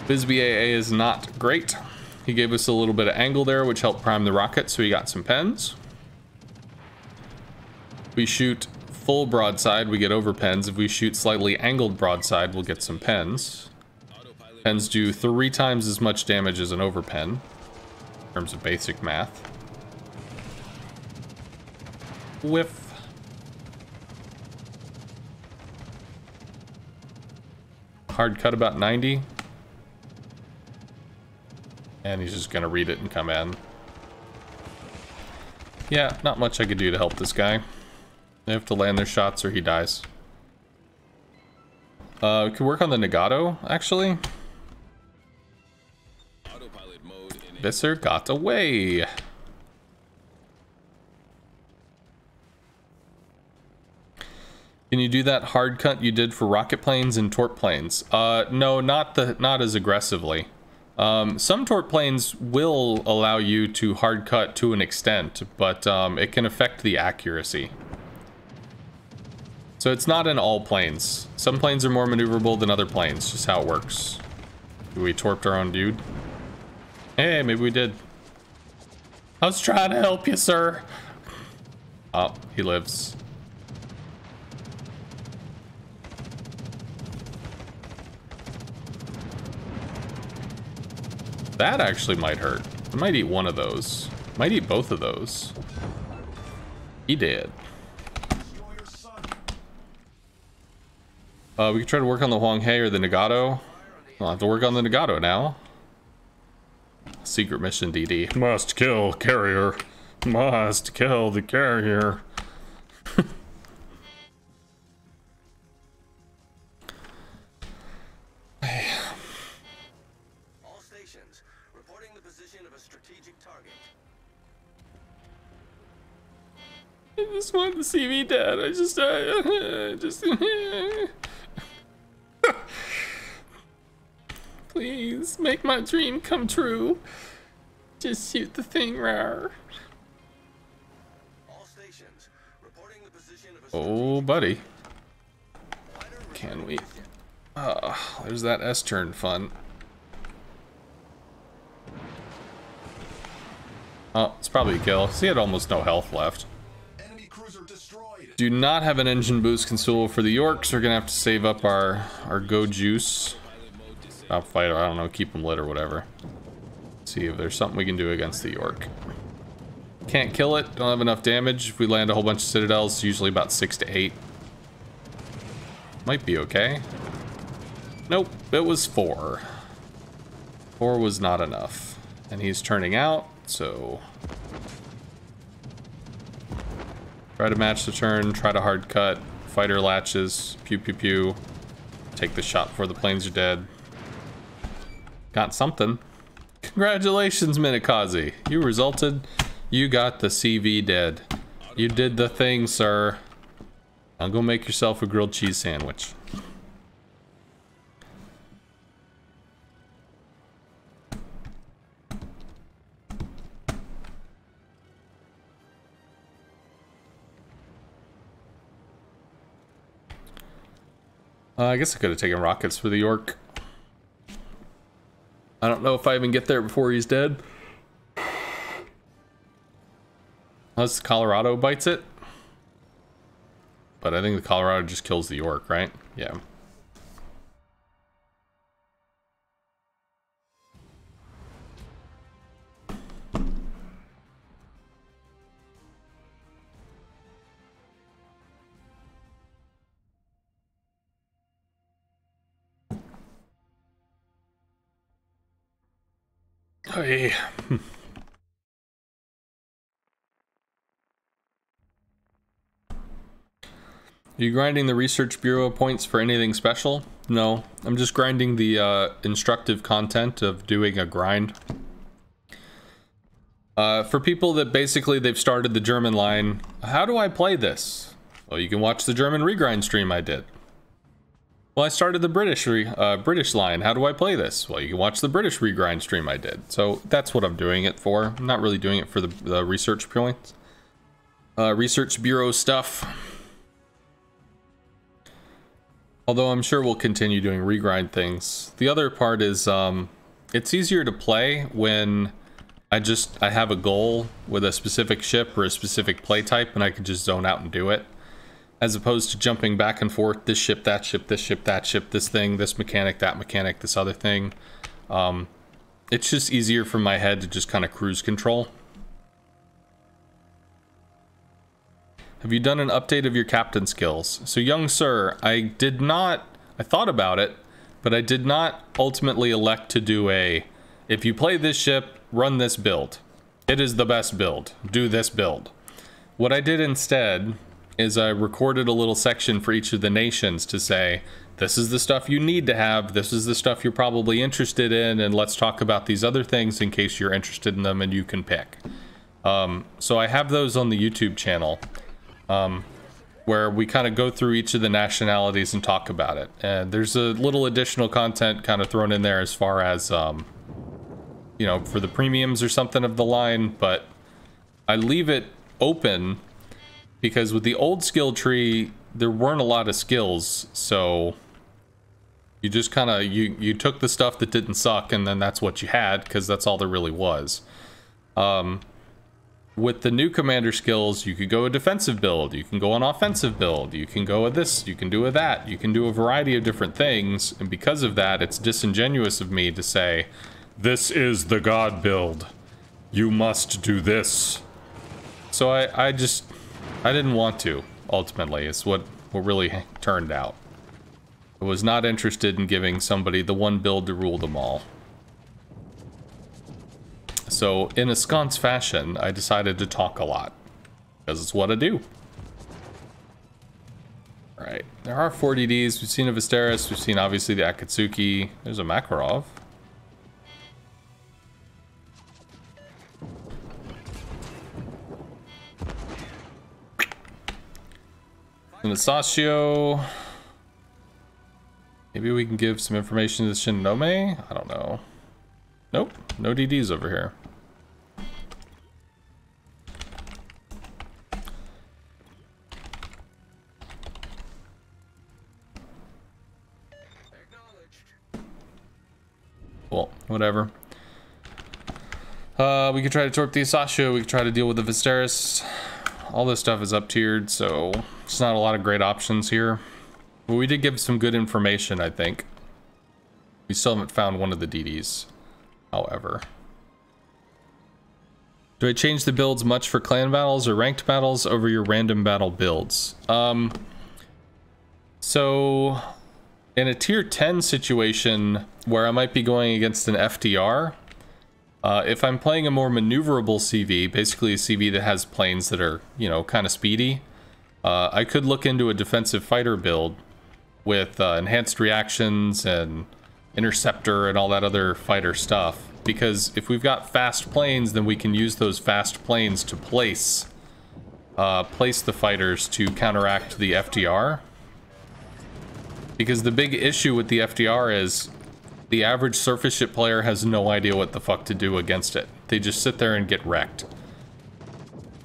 Visby AA is not great. He gave us a little bit of angle there, which helped prime the rocket, so we got some pens. If we shoot full broadside, we get over pens. If we shoot slightly angled broadside, we'll get some pens. Pens do 3 times as much damage as an overpen, in terms of basic math. Whiff. Hard cut about 90. And he's just gonna read it and come in. Yeah, not much I could do to help this guy. They have to land their shots or he dies. We could work on the Nagato, actually. Visser got away. Can you do that hard cut you did for rocket planes and torp planes? No, not as aggressively. Some torp planes will allow you to hard cut to an extent, but it can affect the accuracy. So it's not in all planes. Some planes are more maneuverable than other planes, just how it works. We torped our own dude. Hey, maybe we did. I was trying to help you, sir. Oh, he lives. That actually might hurt. I might eat one of those. Might eat both of those. He did. We could try to work on the Hwanghae or the Nagato. I'll have to work on the Nagato now. Secret mission DD. Must kill carrier. Must kill the carrier. All stations reporting the position of a strategic target. I just wanted to see me dead. I just Please, make my dream come true. Just shoot the thing, rar. All stations reporting the position of a Oh, buddy. Can we? There's that S-turn fun. Oh, it's probably a kill. He had almost no health left. enemy cruiser destroyed. Do not have an engine boost consumable for the Yorks. We're gonna have to save up our go juice. Stop fighter, I don't know, keep them lit or whatever. See if there's something we can do against the York. Can't kill it, don't have enough damage. If we land a whole bunch of citadels, usually about 6 to 8. Might be okay. Nope, it was 4. 4 was not enough. And he's turning out, so... Try to match the turn, try to hard cut. Fighter latches, pew pew pew. Take the shot before the planes are dead. Got something. Congratulations, Minikaze. You resulted. You got the CV dead. You did the thing, sir. Now go make yourself a grilled cheese sandwich. I guess I could have taken rockets for the York. I don't know if I even get there before he's dead. Unless Colorado bites it. But I think the Colorado just kills the York, right? Yeah. Hey. Are you grinding the Research Bureau points for anything special? No, I'm just grinding the instructive content of doing a grind. For people that basically they've started the German line, how do I play this? Well, you can watch the German regrind stream I did. Well, I started the British line. How do I play this? Well, you can watch the British regrind stream I did. So that's what I'm doing it for. I'm not really doing it for the research points. Research Bureau stuff. Although I'm sure we'll continue doing regrind things. The other part is it's easier to play when I have a goal with a specific ship or a specific play type and I can just zone out and do it. As opposed to jumping back and forth, this ship, that ship, this ship, that ship, this thing, this mechanic, that mechanic, this other thing. It's just easier for my head to just kind of cruise control. Have you done an update of your captain skills? So, young sir, I thought about it, but I did not ultimately elect to do if you play this ship, run this build. It is the best build. Do this build. What I did instead is I recorded a little section for each of the nations to say, this is the stuff you need to have, this is the stuff you're probably interested in, and let's talk about these other things in case you're interested in them and you can pick. So I have those on the YouTube channel, where we kind of go through each of the nationalities and talk about it. And there's a little additional content kind of thrown in there as far as, you know, for the premiums or something of the line, but I leave it open because with the old skill tree, there weren't a lot of skills, so you just kind of, you took the stuff that didn't suck and then that's what you had, because that's all there really was. With the new commander skills, you could go a defensive build, you can go an offensive build, you can go a this, you can do a that, you can do a variety of different things, and because of that, it's disingenuous of me to say, this is the God build. You must do this. So I didn't want to, ultimately. It's what really turned out. I was not interested in giving somebody the one build to rule them all. So, in a sconce fashion, I decided to talk a lot. Because it's what I do. Alright, there are 4 DDs. We've seen a Visteris, we've seen obviously the Akatsuki. There's a Makarov. And the Sashio. Maybe we can give some information to the Shinonome? I don't know. Nope, no DDs over here. Cool, whatever. We could try to torp the Sashio, we could try to deal with the Visteris. All this stuff is up tiered, so it's not a lot of great options here. But we did give some good information, I think. We still haven't found one of the DDs, however. Do I change the builds much for clan battles or ranked battles over your random battle builds? So in a tier 10 situation where I might be going against an FDR, if I'm playing a more maneuverable CV, basically a CV that has planes that are, you know, kind of speedy, I could look into a defensive fighter build with enhanced reactions and interceptor and all that other fighter stuff. Because if we've got fast planes, then we can use those fast planes to place the fighters to counteract the FDR. Because the big issue with the FDR is the average surface ship player has no idea what the fuck to do against it. They just sit there and get wrecked.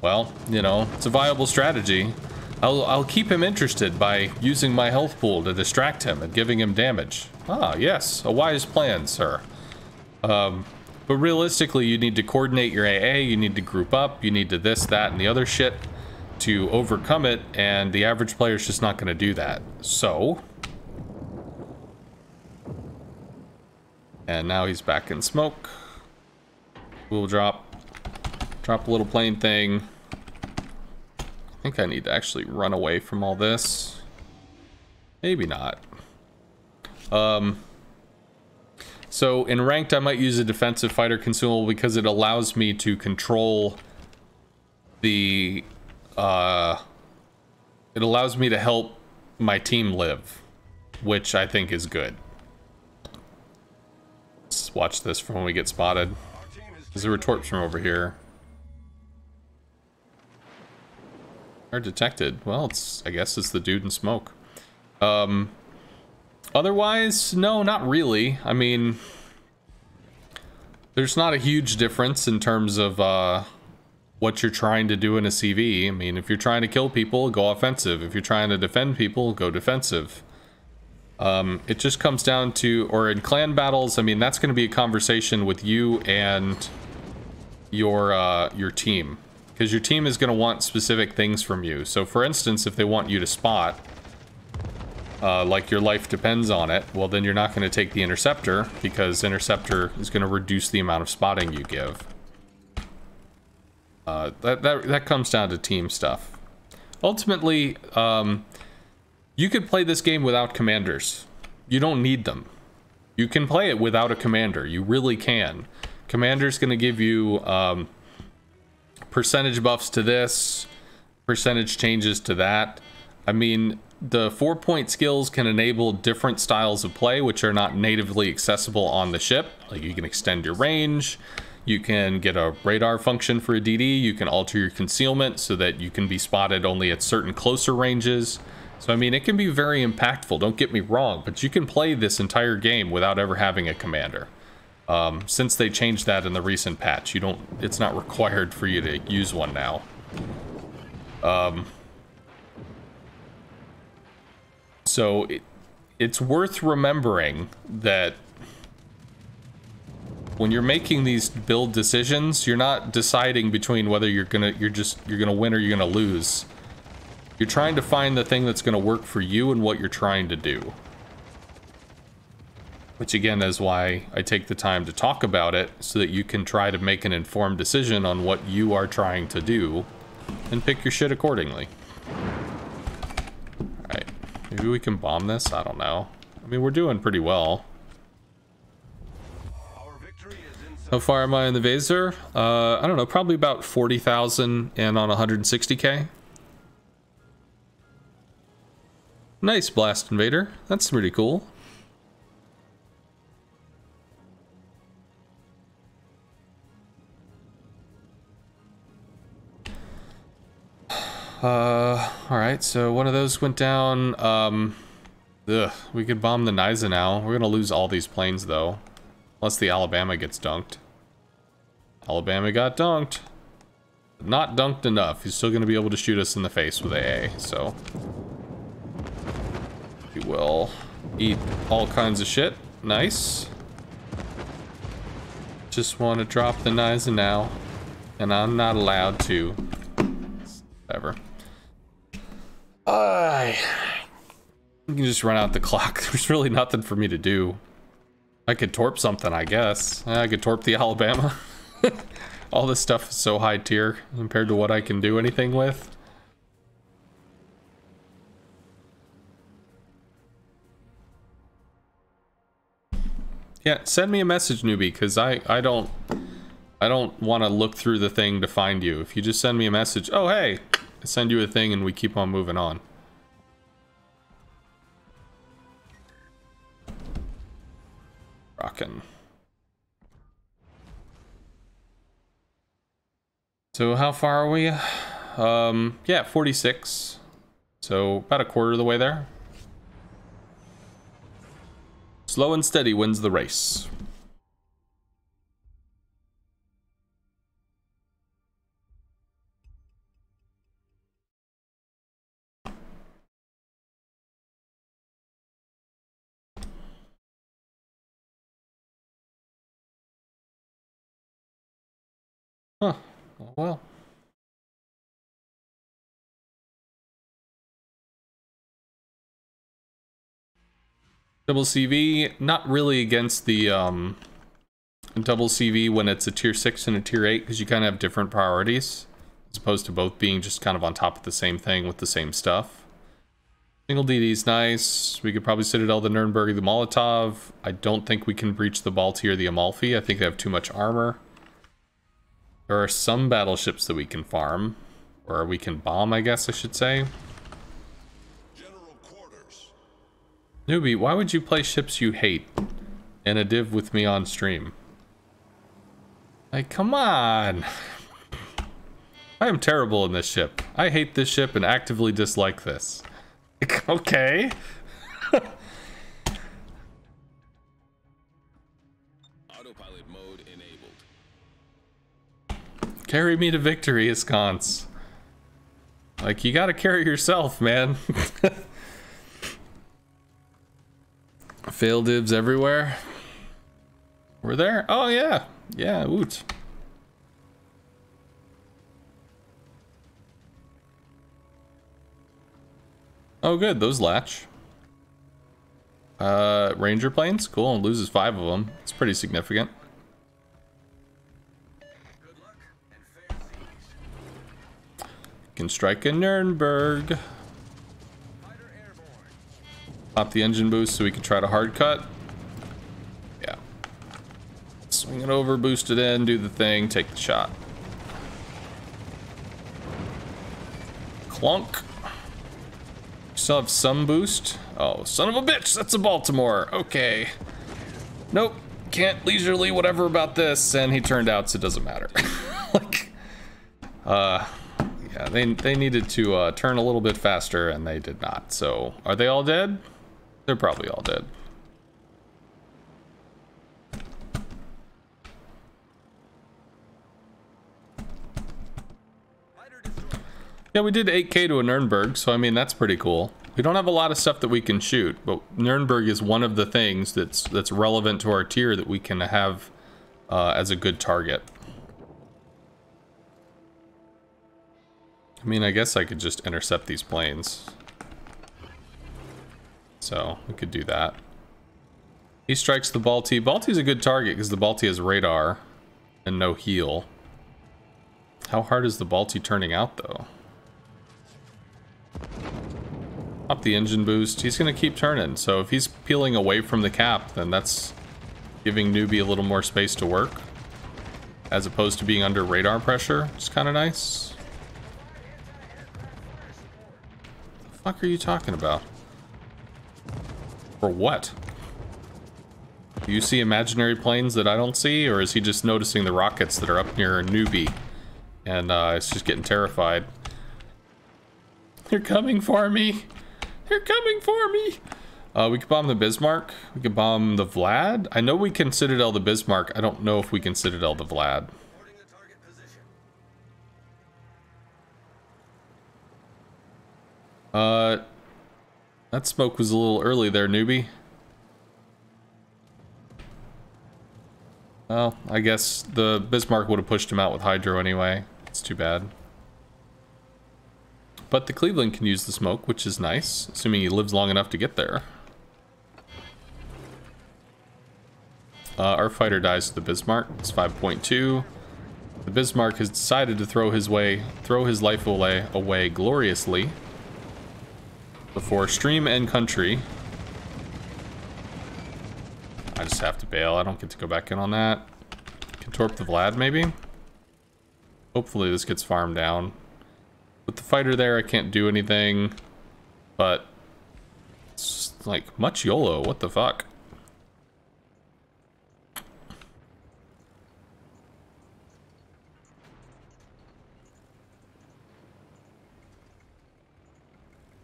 Well, you know, it's a viable strategy. I'll keep him interested by using my health pool to distract him and giving him damage. Ah, yes, a wise plan, sir. But realistically, you need to coordinate your AA, you need to group up, you need to this, that, and the other shit to overcome it, and the average player's just not going to do that. So... and now he's back in smoke. We'll drop a little plane thing. I think I need to actually run away from all this. Maybe not. So in ranked, I might use a defensive fighter consumable because it allows me to control the... it allows me to help my team live, which I think is good. Let's watch this for when we get spotted. There's a retorts from over here. Are detected. Well, I guess it's the dude in smoke. Otherwise, no, not really. I mean, there's not a huge difference in terms of what you're trying to do in a CV. I mean, if you're trying to kill people, go offensive. If you're trying to defend people, go defensive. It just comes down to, or in clan battles, I mean, that's going to be a conversation with you and your team. Because your team is going to want specific things from you. So for instance, if they want you to spot, like your life depends on it, well then you're not going to take the interceptor, because interceptor is going to reduce the amount of spotting you give. That comes down to team stuff. Ultimately, you could play this game without commanders. You don't need them. You can play it without a commander. You really can. Commander's going to give you percentage buffs to this, percentage changes to that. I mean, the 4-point skills can enable different styles of play which are not natively accessible on the ship. Like, you can extend your range, you can get a radar function for a DD, you can alter your concealment so that you can be spotted only at certain closer ranges. So I mean, it can be very impactful, don't get me wrong, but you can play this entire game without ever having a commander. Since they changed that in the recent patch, it's not required for you to use one now. So it's worth remembering that when you're making these build decisions, you're not deciding between whether you're gonna win or you're gonna lose. You're trying to find the thing that's gonna work for you and what you're trying to do. Which again is why I take the time to talk about it, so that you can try to make an informed decision on what you are trying to do and pick your shit accordingly. Alright, maybe we can bomb this? I don't know. I mean, we're doing pretty well. How far am I in the Vaser? I don't know, probably about 40,000 and on 160k. Nice, Blast Invader. That's pretty cool. Alright, so one of those went down. We could bomb the Niza now. We're gonna lose all these planes, though. Unless the Alabama gets dunked. Alabama got dunked. Not dunked enough. He's still gonna be able to shoot us in the face with AA, so... we will eat all kinds of shit. Nice. Just want to drop the Niza now. And I'm not allowed to. Whatever. You can just run out the clock. There's really nothing for me to do. I could torp something, I guess. I could torp the Alabama. All this stuff is so high tier compared to what I can do anything with. Yeah, send me a message, newbie, because I don't want to look through the thing to find you. If you just send me a message, oh hey, I send you a thing and we keep on moving on. Rockin'. So how far are we? Yeah, 46. So about a quarter of the way there. Slow and steady wins the race. Huh. Oh, well. Double CV, not really against the double CV when it's a tier 6 and a tier 8, because you kind of have different priorities, as opposed to both being just kind of on top of the same thing with the same stuff. Single DD's nice. We could probably Citadel the Nuremberg, the Molotov. I don't think we can breach the Balti or the Amalfi. I think they have too much armor. There are some battleships that we can farm, or we can bomb, I guess I should say. Newbie, why would you play ships you hate in a div with me on stream? Like, come on. I am terrible in this ship. I hate this ship and actively dislike this. Like, okay. Autopilot mode enabled. Carry me to victory, Ensconce. Like, you gotta carry yourself, man. Fail divs everywhere. We're there? Oh, yeah. Yeah, woot. Oh, good. Those latch. Ranger planes? Cool. And loses 5 of them. It's pretty significant. Can strike a Nuremberg. Pop the engine boost so we can try to hard cut. Yeah. Swing it over, boost it in, do the thing, take the shot. Clunk. Still have some boost. Oh, son of a bitch, that's a Baltimore. Okay. Nope, can't leisurely whatever about this, and he turned out, so it doesn't matter. Like, yeah, they needed to turn a little bit faster, and they did not. So, are they all dead? They're probably all dead. Yeah, we did 8K to a Nuremberg, so I mean, that's pretty cool. We don't have a lot of stuff that we can shoot, but Nuremberg is one of the things that's relevant to our tier that we can have as a good target. I mean, I guess I could just intercept these planes. So, we could do that. He strikes the Balti. Balti's a good target because the Balti has radar and no heal. How hard is the Balti turning out, though? Up the engine boost. He's going to keep turning. So, if he's peeling away from the cap, then that's giving newbie a little more space to work. As opposed to being under radar pressure. Which is kind of nice. What the fuck are you talking about? For what? Do you see imaginary planes that I don't see, or is he just noticing the rockets that are up near a newbie? And it's just getting terrified. They're coming for me! They're coming for me! We could bomb the Bismarck. We could bomb the Vlad. I know we can Citadel the Bismarck. I don't know if we can Citadel the Vlad. That smoke was a little early there, newbie. Well, I guess the Bismarck would have pushed him out with Hydro anyway. It's too bad. But the Cleveland can use the smoke, which is nice, assuming he lives long enough to get there. Our fighter dies to the Bismarck. It's 5.2. The Bismarck has decided to throw his life away gloriously. Before stream and country. I just have to bail. I don't get to go back in on that. Contorp the Vlad, maybe? Hopefully this gets farmed down. With the fighter there, I can't do anything. But it's like much YOLO. What the fuck?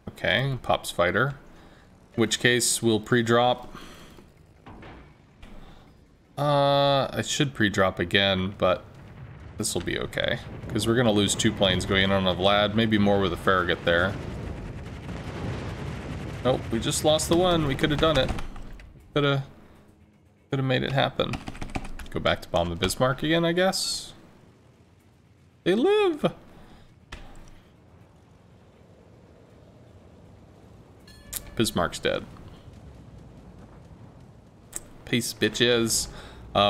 Okay, pops fighter. In which case we'll pre-drop. I should pre-drop again, but this will be okay. Because we're gonna lose 2 planes going in on a Vlad, maybe more with a Farragut there. Nope, we just lost the one. We could have done it. Could have made it happen. Go back to bomb the Bismarck again, I guess. They live. Bismarck's dead. Peace, bitches.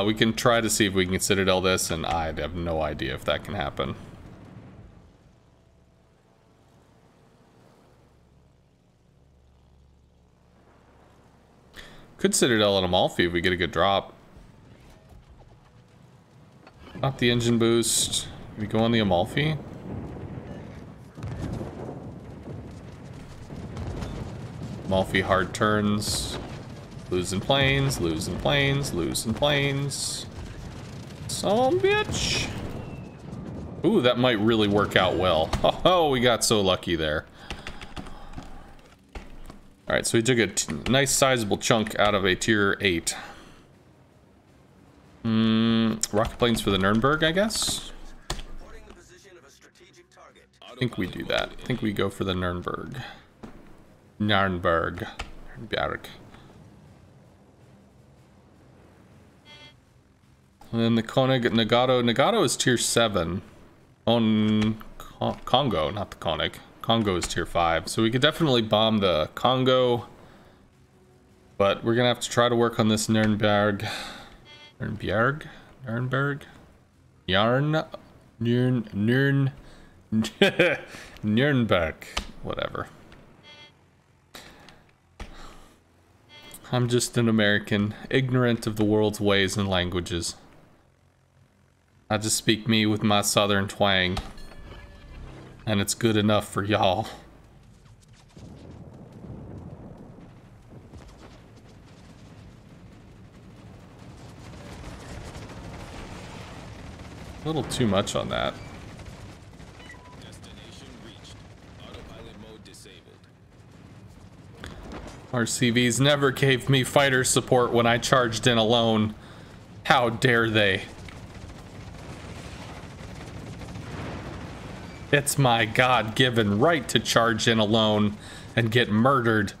We can try to see if we can Citadel this, and I have no idea if that can happen. Could Citadel on Amalfi if we get a good drop. Not the engine boost. We go on the Amalfi. Amalfi hard turns. Losing planes, losing planes, losing planes. Some bitch. Ooh, that might really work out well. Oh, we got so lucky there. Alright, so we took a nice sizable chunk out of a tier 8. Rocket planes for the Nuremberg, I guess? I think we do that. I think we go for the Nuremberg. Nuremberg. And then the Koenig Nagato. Nagato is tier 7 on Congo, not the Koenig. Congo is tier 5, so we could definitely bomb the Congo, but we're gonna have to try to work on this Nuremberg. Nuremberg? Nuremberg. Whatever. I'm just an American, ignorant of the world's ways and languages. I just speak me with my southern twang. And it's good enough for y'all. A little too much on that. Destination reached. Autopilot mode disabled. RCVs never gave me fighter support when I charged in alone. How dare they? It's my God-given right to charge in alone and get murdered.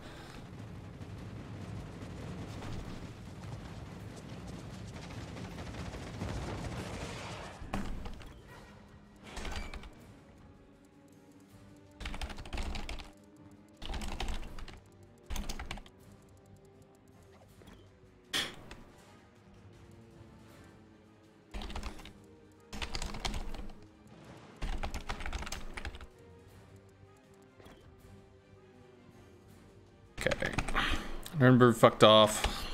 Okay. Nuremberg fucked off.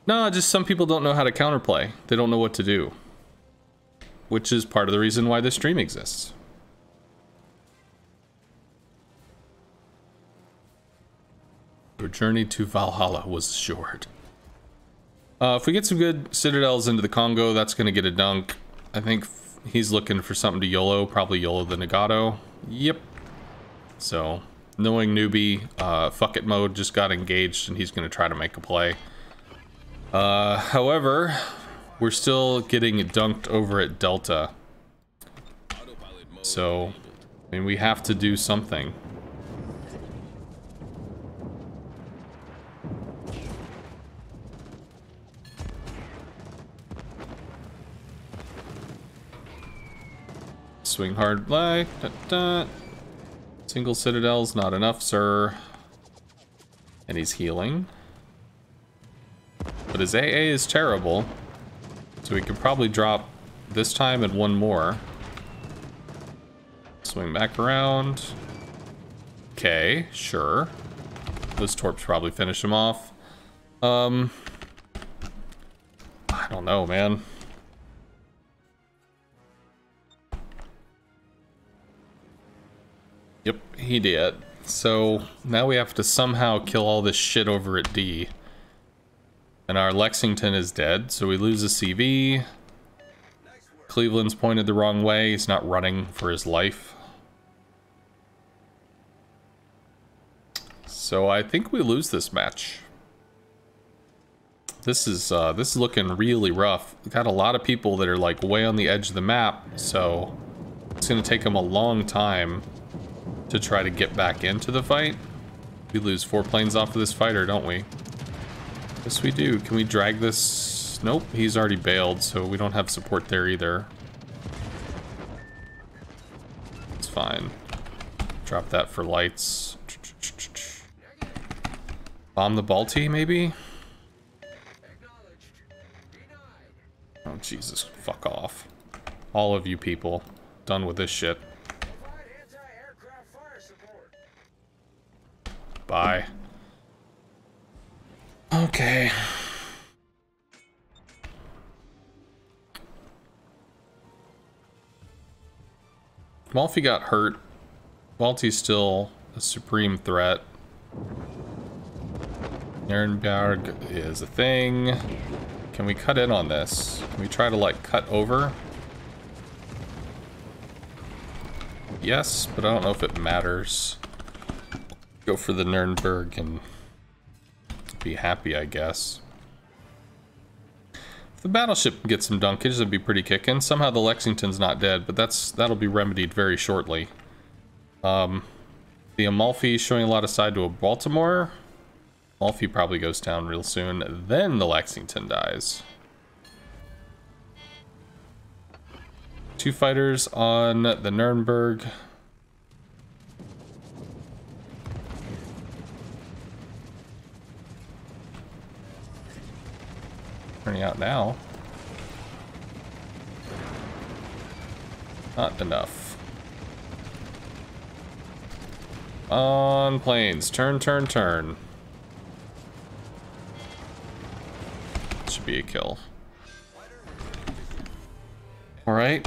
No, just some people don't know how to counterplay. They don't know what to do. Which is part of the reason why this stream exists. Your journey to Valhalla was assured. If we get some good Citadels into the Congo, that's going to get a dunk. I think he's looking for something to YOLO, probably YOLO the Nagato. Yep. So, knowing newbie, fuck it mode just got engaged and he's going to try to make a play. However, we're still getting dunked over at Delta. So, I mean, we have to do something. Swing hard lie. Single citadel's not enough, sir. And he's healing. But his AA is terrible. So we could probably drop this time and one more. Swing back around. Okay, sure. Those torps probably finish him off. I don't know, man. Yep, he did. So now we have to somehow kill all this shit over at D. And our Lexington is dead, so we lose a CV. Cleveland's pointed the wrong way. He's not running for his life. So I think we lose this match. This is looking really rough. We've got a lot of people that are like way on the edge of the map, so it's gonna take them a long time to try to get back into the fight. We lose 4 planes off of this fighter, don't we? Yes, we do. Can we drag this? Nope, he's already bailed, so we don't have support there either. It's fine. Drop that for lights. Bomb the Balti, maybe? Oh, Jesus. Fuck off. All of you people. Done with this shit. Bye. Okay. Malfi got hurt. Balti's still a supreme threat. Nuremberg is a thing. Can we cut in on this? Can we try to, like, cut over? Yes, but I don't know if it matters. Go for the Nuremberg and be happy, I guess. If the battleship gets some dunkage, that'd be pretty kicking. Somehow the Lexington's not dead, but that'll be remedied very shortly. The Amalfi showing a lot of side to a Baltimore. Amalfi probably goes down real soon. Then the Lexington dies. 2 fighters on the Nuremberg. Turning out now. Not enough. On planes. Turn, turn, turn. Should be a kill. Alright.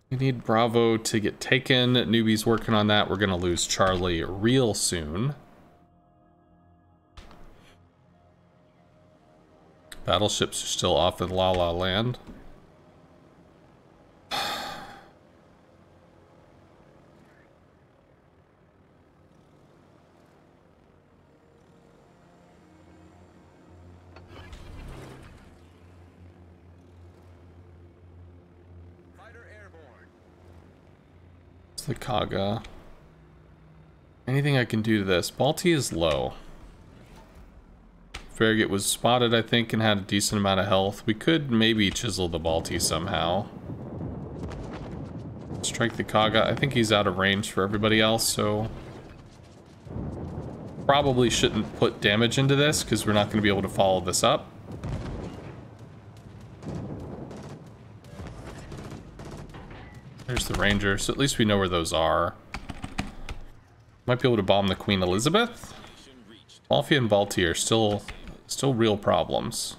We need Bravo to get taken. Newbie's working on that. We're gonna lose Charlie real soon. Battleships are still off in La La Land. It's the Kaga. Anything I can do to this? Balti is low. Farragut was spotted, I think, and had a decent amount of health. We could maybe chisel the Balti somehow. Strike the Kaga. I think he's out of range for everybody else, so... probably shouldn't put damage into this, because we're not going to be able to follow this up. There's the Ranger, so at least we know where those are. Might be able to bomb the Queen Elizabeth. Malfi and Balti are still real problems.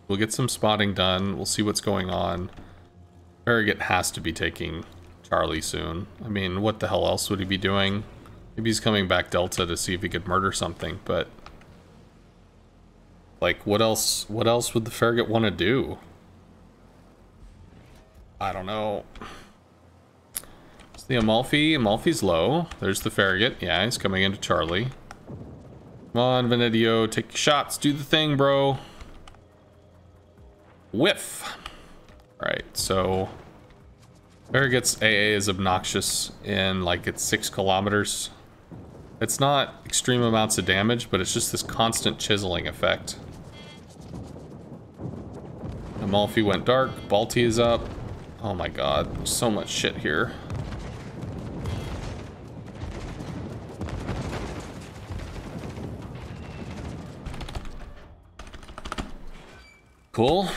We'll get some spotting done. We'll see what's going on. Farragut has to be taking Charlie soon. I mean, what the hell else would he be doing? Maybe he's coming back Delta to see if he could murder something, but... like, what else would the Farragut want to do? I don't know. It's the Amalfi. Amalfi's low. There's the Farragut. Yeah, he's coming into Charlie. Come on, Venetio. Take your shots. Do the thing, bro. Whiff. Alright, so... Farragut's AA is obnoxious in, like, it's 6 kilometers. It's not extreme amounts of damage, but it's just this constant chiseling effect. Amalfi went dark. Balti is up. Oh my god, there's so much shit here. Cool.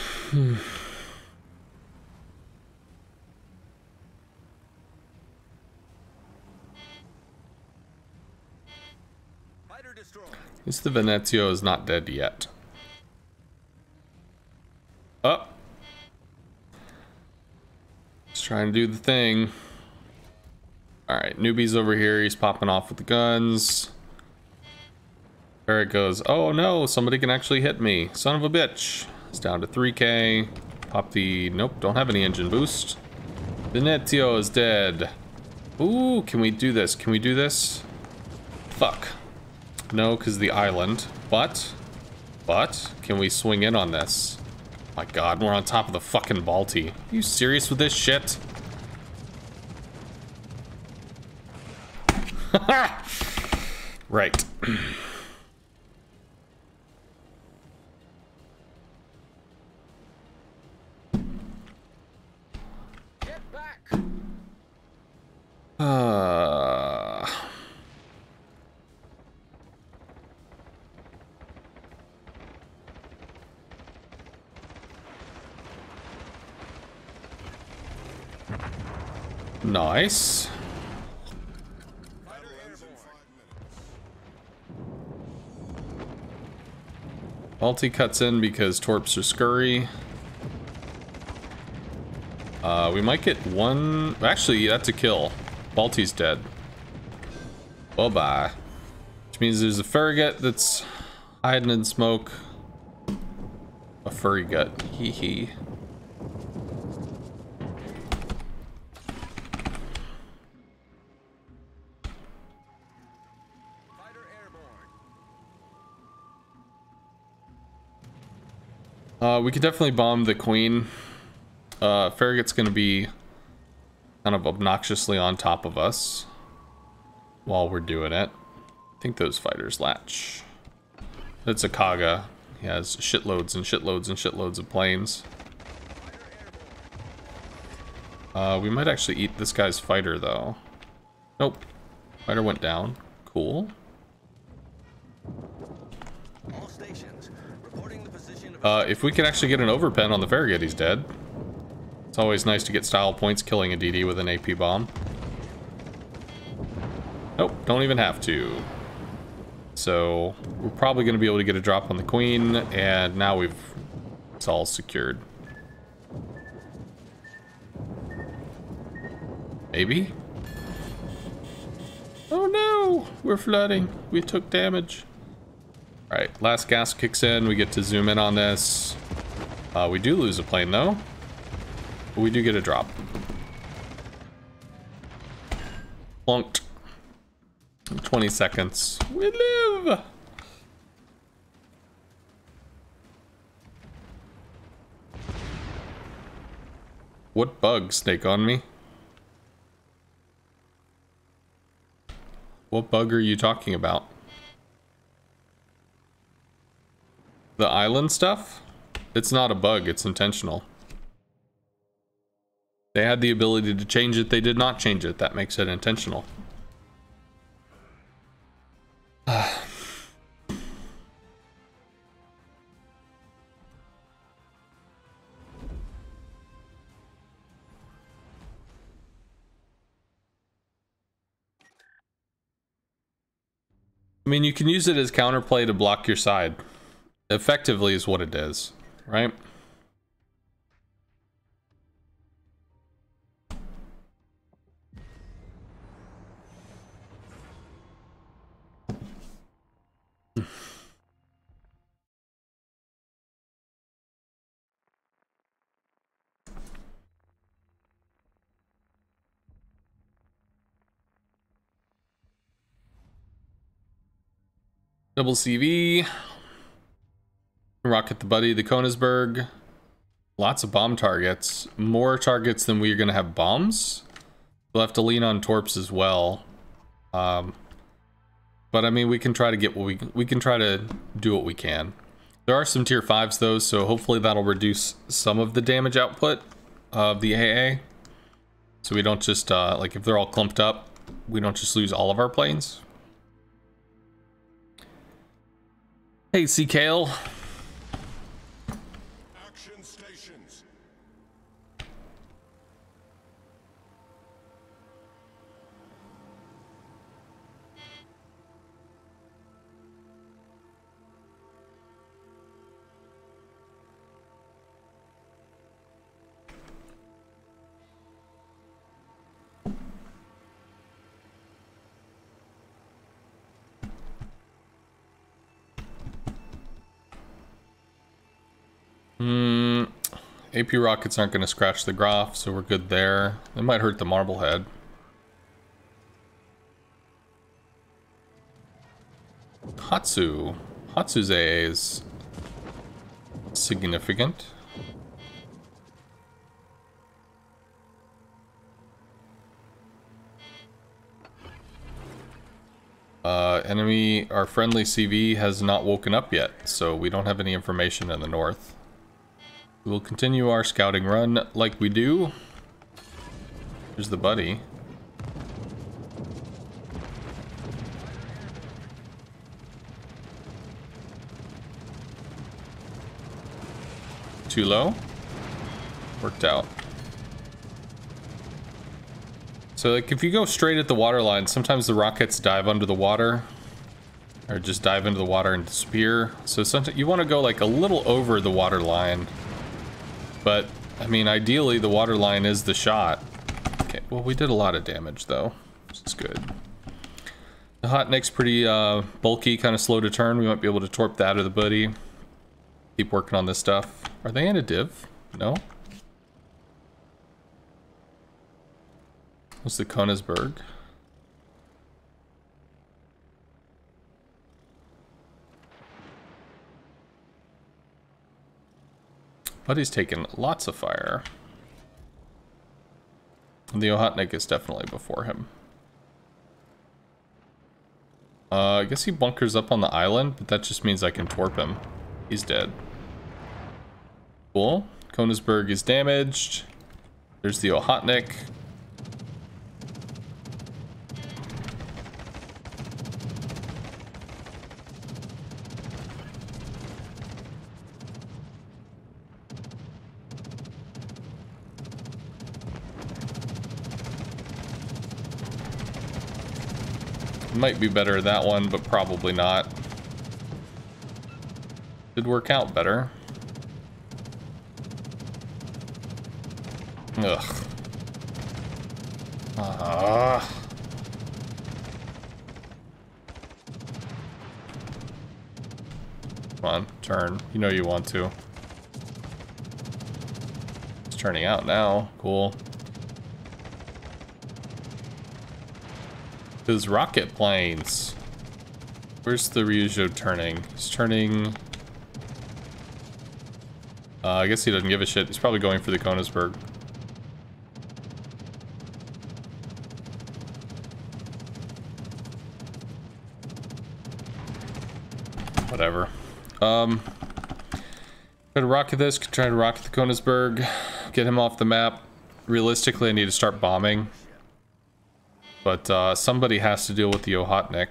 Fighter destroyed. At least the Venezio is not dead yet. Oh. Just trying to do the thing. Alright, newbie's over here. He's popping off with the guns. There it goes. Oh no, somebody can actually hit me. Son of a bitch. It's down to 3K. Pop the... Nope, don't have any engine boost. Venezio is dead. Ooh, can we do this? Can we do this? Fuck. No, because the island. But, can we swing in on this? My god, we're on top of the fucking Balti. Are you serious with this shit? Right. Get back. Nice. Fighter airborne. Balti cuts in because Torps are scurry. We might get one... Actually, that's a kill. Balti's dead. Bye-bye. Which means there's a Farragut that's hiding in smoke. A furry gut. Hee hee. Fighter airborne. We could definitely bomb the Queen. Farragut's gonna be kind of obnoxiously on top of us while we're doing it. I think those fighters latch. It's a Kaga. He has shitloads and shitloads and shitloads of planes. We might actually eat this guy's fighter though. Nope. Fighter went down. Cool. All stations reporting the position of If we can actually get an overpen on the Farragut, he's dead. It's always nice to get style points killing a DD with an AP bomb. Nope, don't even have to. So we're probably going to be able to get a drop on the Queen, and now it's all secured. Maybe? Oh no, we're flooding. We took damage. All right, last gas kicks in. We get to zoom in on this. We do lose a plane though. But we do get a drop. Plunked. 20 seconds. We live! What bug, Snake on me? What bug are you talking about? The island stuff? It's not a bug, it's intentional. They had the ability to change it, they did not change it. That makes it intentional. I mean, you can use it as counterplay to block your side. Effectively is what it is, right? Double CV. Rocket the Buddy, the Konisberg. Lots of bomb targets. More targets than we're going to have bombs. We'll have to lean on Torps as well. But I mean, we can try to get what we can try to do what we can. There are some tier 5s though, so hopefully that'll reduce some of the damage output of the AA. So we don't just, like if they're all clumped up, we don't just lose all of our planes. Hey, C-Kale. AP rockets aren't going to scratch the Graf, so we're good there. They might hurt the Marblehead. Hatsu. Hatsu's AA is significant. Our friendly CV has not woken up yet, so we don't have any information in the north. We will continue our scouting run like we do. Here's the buddy. Too low? Worked out. So like if you go straight at the water line, sometimes the rockets dive under the water. Or just dive into the water and disappear. So sometimes you want to go like a little over the water line. But, I mean, ideally the water line is the shot. Okay, well we did a lot of damage though, which is good. The hot neck's pretty bulky, kind of slow to turn. We might be able to torp that or the buddy. Keep working on this stuff. Are they in a div? No? What's the Königsberg? Buddy's taken lots of fire. And the Ohotnik is definitely before him. I guess he bunkers up on the island, but that just means I can torp him. He's dead. Cool. Königsberg is damaged. There's the Ohotnik. Might be better that one, but probably not. Did work out better. Ugh. Come on, turn. You know you want to. It's turning out now. Cool. His rocket planes. Where's the Ryujo turning? He's turning... I guess he doesn't give a shit. He's probably going for the Königsberg. Whatever. Try to rocket this, try to rocket the Königsberg, get him off the map. Realistically, I need to start bombing. But somebody has to deal with the Ohotnik.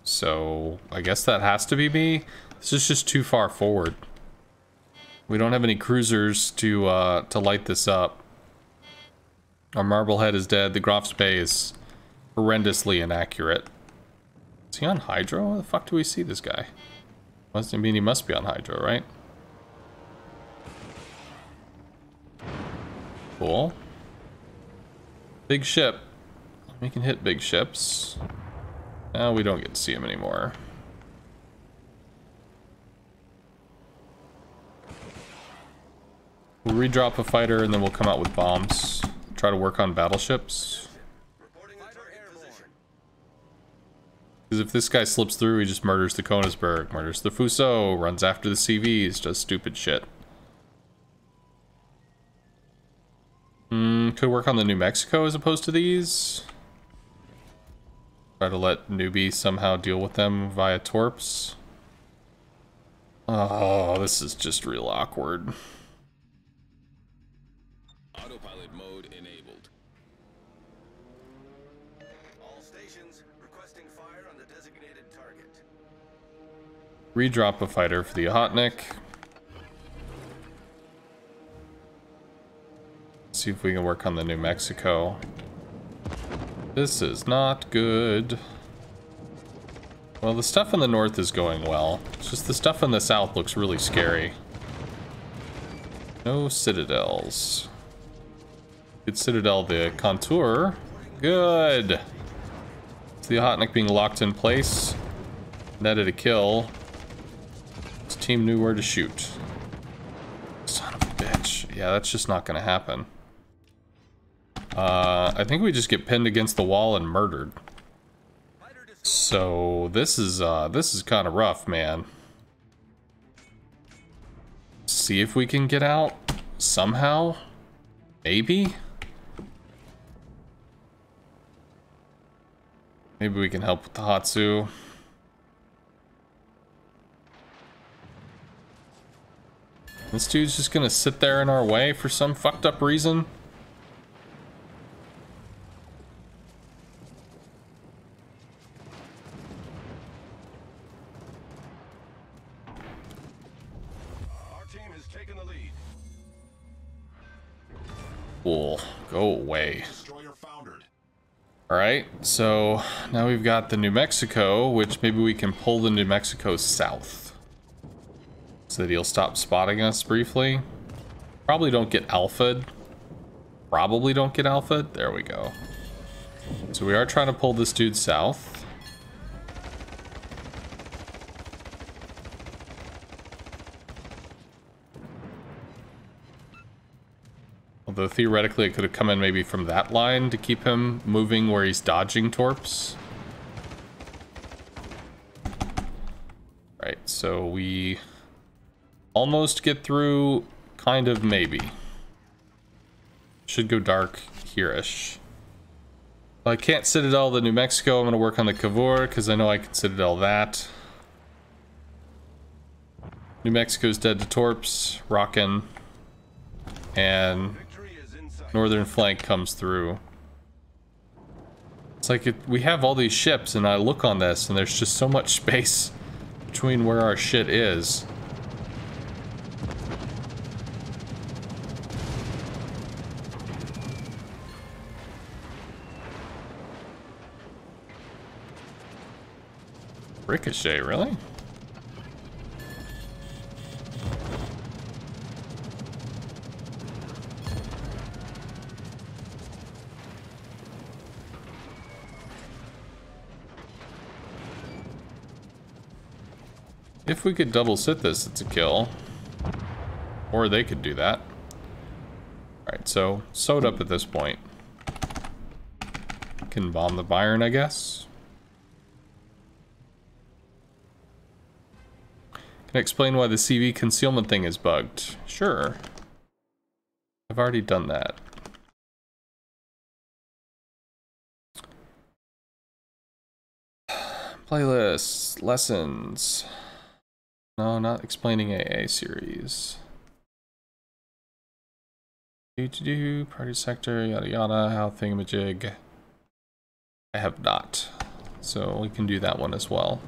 So I guess that has to be me. This is just too far forward. We don't have any cruisers to light this up. Our Marblehead is dead. The Graf's Bay is horrendously inaccurate. Is he on Hydro? How the fuck do we see this guy? I mean, he must be on Hydro, right? Cool. Big ship. We can hit big ships. Now we don't get to see him anymore. We'll redrop a fighter and then we'll come out with bombs. Try to work on battleships. Because if this guy slips through, he just murders the Königsberg, murders the Fuso, runs after the CVs, does stupid shit. Could work on the New Mexico as opposed to these. Try to let newbie somehow deal with them via torps. Oh, this is just real awkward. Autopilot mode enabled. All stations requesting fire on the designated target. Redrop a fighter for the Ohotnik. See if we can work on the New Mexico. This is not good. Well, the stuff in the north is going well. It's just the stuff in the south looks really scary. No citadels. Good citadel, the Contour. Good. It's the Ohotnik being locked in place. Netted a kill. This team knew where to shoot. Son of a bitch. yeah, that's just not gonna happen. I think we just get pinned against the wall and murdered. So this is kind of rough, man. See if we can get out somehow. Maybe. Maybe we can help with the Hatsu. This dude's just gonna sit there in our way for some fucked up reason. Our team has taken the lead. Cool. Go away. Destroyer foundered. Alright, so now we've got the New Mexico, which maybe we can pull the New Mexico south. So that he'll stop spotting us briefly. Probably don't get alpha'd. Probably don't get alpha'd. There we go. So we are trying to pull this dude south. Although theoretically it could have come in maybe from that line to keep him moving where he's dodging torps. Right, so we almost get through, kind of, maybe. Should go dark here-ish. Well, I can't Citadel the New Mexico. I'm going to work on the Cavour because I know I can Citadel that. New Mexico's dead to torps, rockin', and northern flank comes through. It's like we have all these ships, and I look on this, and there's just so much space between where our shit is. Ricochet, really? If we could double sit this, it's a kill. Or they could do that. Alright, so sewed up at this point. Can bomb the Byron, I guess. Can I explain why the CV concealment thing is bugged? Sure. I've already done that. Playlists, lessons. No, not explaining AA series. Party sector, yada yada, how thingamajig. I have not. So we can do that one as well.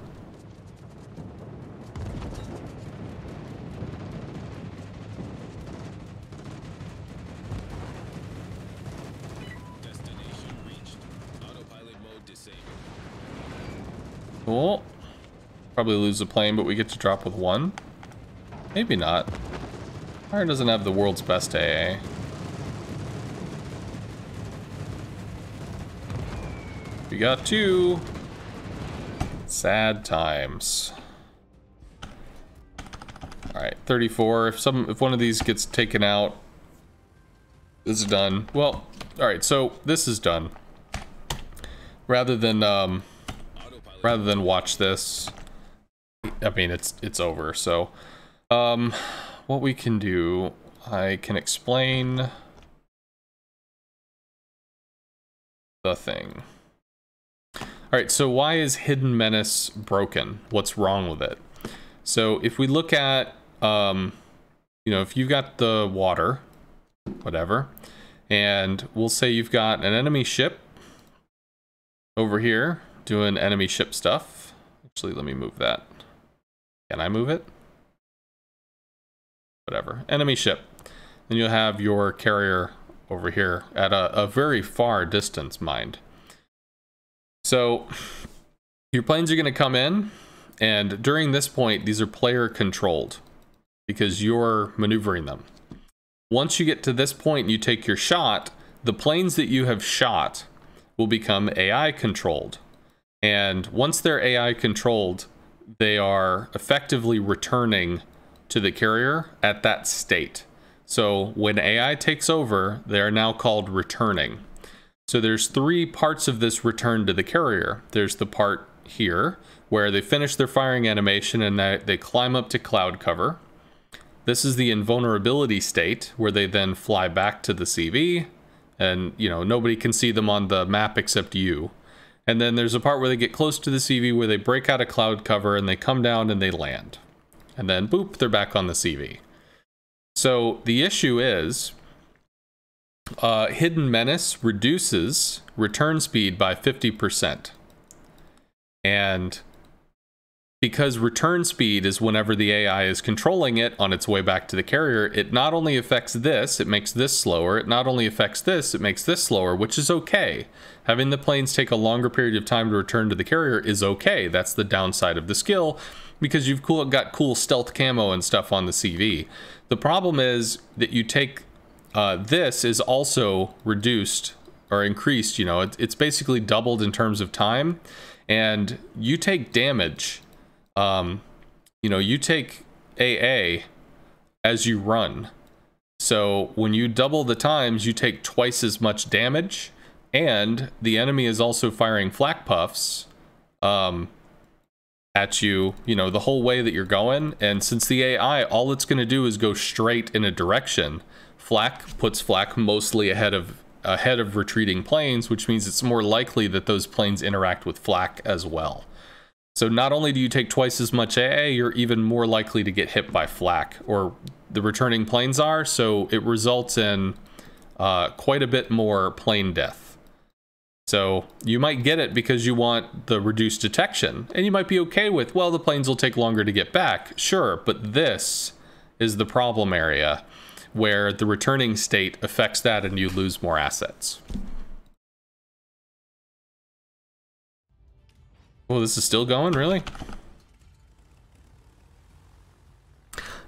Destination reached. Autopilot mode disabled. Cool. Probably lose the plane, but we get to drop with one. Maybe not. Fire doesn't have the world's best AA. We got two. Sad times. Alright, 34. If one of these gets taken out, this is done. Well, alright, so this is done. Rather than watch this, I mean, it's over. So, what we can do, I can explain the thing. Alright, so why is Hidden Menace broken? What's wrong with it? So if we look at, you know, if you've got the water, whatever, and we'll say you've got an enemy ship over here doing enemy ship stuff. Actually, let me move that. Can I move it? Whatever. Enemy ship. Then you'll have your carrier over here at a very far distance, mind. So your planes are going to come in, and during this point, these are player controlled because you're maneuvering them. Once you get to this point and you take your shot, the planes that you have shot will become AI controlled. And once they're AI controlled, they are effectively returning to the carrier at that state. So when AI takes over, they are now called returning. So there's 3 parts of this return to the carrier. There's the part here where they finish their firing animation and they climb up to cloud cover. This is the invulnerability state where they then fly back to the CV and, you know, nobody can see them on the map except you. And then there's a part where they get close to the CV where they break out of cloud cover and they come down and they land. And then boop, they're back on the CV. So the issue is Hidden Menace reduces return speed by 50%. And because return speed is whenever the AI is controlling it on its way back to the carrier, it not only affects this, it makes this slower. It not only affects this, it makes this slower, which is okay. Having the planes take a longer period of time to return to the carrier is okay. That's the downside of the skill, because you've got cool stealth camo and stuff on the CV. The problem is that you take this is also reduced or increased, you know, it's basically doubled in terms of time, and you take damage. You know, you take AA as you run. So when you double the times, you take twice as much damage, and the enemy is also firing flak puffs at you, you know, the whole way that you're going. And since the AI, all it's going to do is go straight in a direction. Flak puts flak mostly ahead of retreating planes, which means it's more likely that those planes interact with flak as well. So not only do you take twice as much AA, you're even more likely to get hit by flak, or the returning planes are, so it results in quite a bit more plane death. So you might get it because you want the reduced detection, and you might be okay with, well, the planes will take longer to get back. Sure, but this is the problem area where the returning state affects that and you lose more assets. Oh, this is still going, really?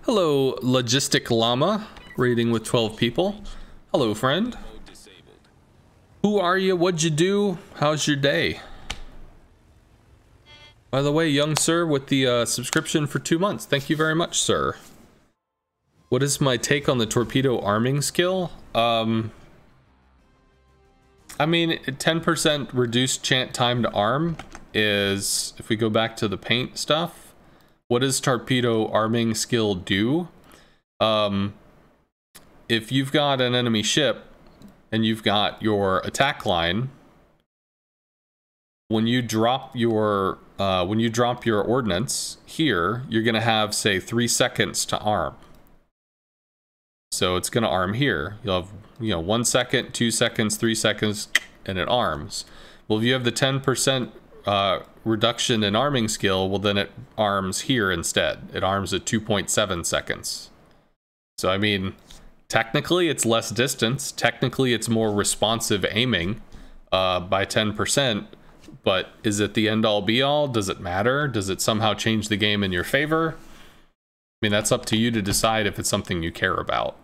Hello, Logistic Llama, raiding with 12 people. Hello, friend. Who are you? What'd you do? How's your day? By the way, young sir, with the subscription for 2 months. Thank you very much, sir. What is my take on the torpedo arming skill? I mean, 10% reduced time to arm is, if we go back to the paint stuff, what does torpedo arming skill do? If you've got an enemy ship and you've got your attack line, when you drop your ordnance here, you're gonna have, say, 3 seconds to arm. So it's gonna arm here. You'll have, you know, 1 second, 2 seconds, 3 seconds, and it arms. Well, if you have the 10% reduction in arming skill, well, then it arms here instead. It arms at 2.7 seconds. So, I mean, technically it's less distance. Technically it's more responsive aiming by 10%. But is it the end all be all? Does it matter? Does it somehow change the game in your favor? I mean, that's up to you to decide if it's something you care about.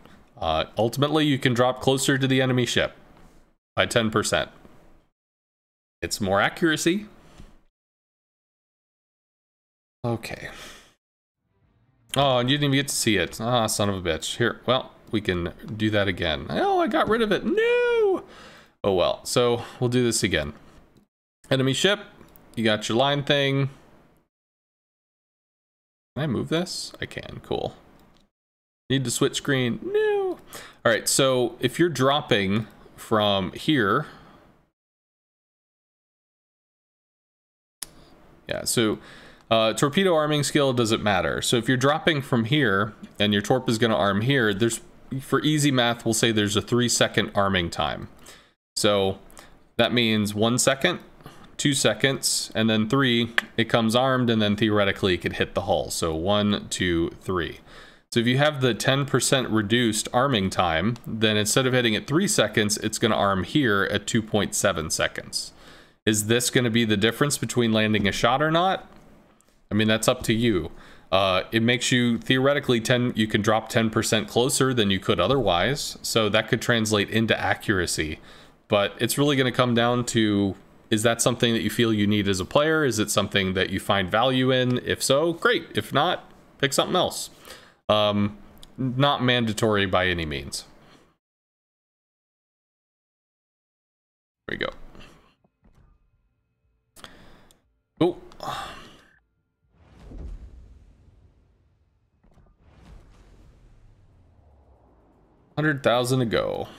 Ultimately, you can drop closer to the enemy ship by 10%. It's more accuracy. Okay. Oh, and you didn't even get to see it. Ah, son of a bitch. Here, well, we can do that again. Oh, I got rid of it. No! Oh, well. So, we'll do this again. Enemy ship. You got your line thing. Can I move this? I can. Cool. Need to switch screen. No! Alright, so if you're dropping from here... Yeah, so... torpedo arming skill doesn't matter. So if you're dropping from here and your torp is going to arm here, there's, for easy math, we'll say there's a 3-second arming time. So that means 1 second, 2 seconds, and then 3, it comes armed, and then theoretically it could hit the hull. So 1, 2, 3. So if you have the 10% reduced arming time, then instead of hitting at 3 seconds, it's going to arm here at 2.7 seconds. Is this going to be the difference between landing a shot or not? I mean, that's up to you. It makes you theoretically you can drop 10% closer than you could otherwise. So that could translate into accuracy. But it's really going to come down to, is that something that you feel you need as a player? Is it something that you find value in? If so, great. If not, pick something else. not mandatory by any means. There we go. Oh. 100,000 to go.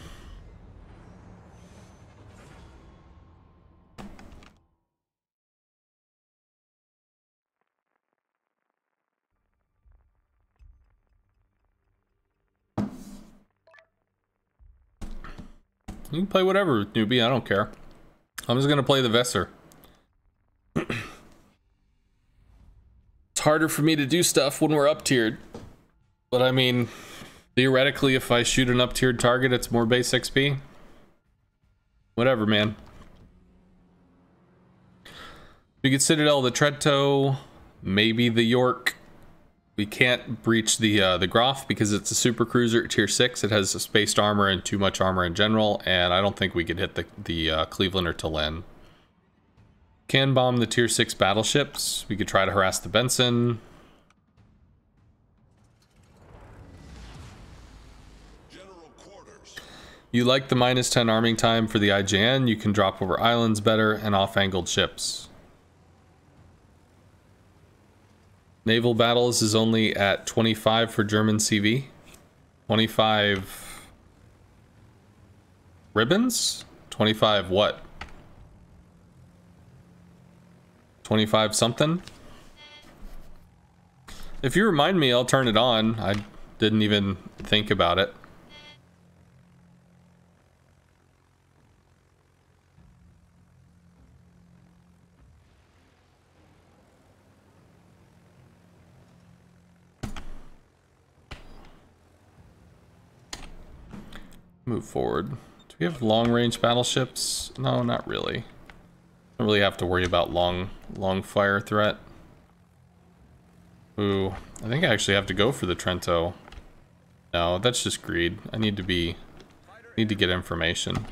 You can play whatever, newbie, I don't care. I'm just gonna play the Vesser. It's harder for me to do stuff when we're up tiered. But I mean, theoretically, if I shoot an up tiered target, it's more base XP. Whatever, man. We get Citadel, the Trento, maybe the York. We can't breach the Groff because it's a super cruiser at tier 6. It has a spaced armor and too much armor in general, and I don't think we could hit the Cleveland or Tallinn. Can bomb the tier 6 battleships. We could try to harass the Benson. General quarters. You like the -10 arming time for the IJN. You can drop over islands better and off-angled ships. Naval battles is only at 25 for German CV. 25 ribbons? 25 what? 25 something? If you remind me, I'll turn it on. I didn't even think about it. Move forward. Do we have long-range battleships? No, not really. Don't really have to worry about long fire threat. Ooh, I think I actually have to go for the Trento. No, that's just greed. I need to get information.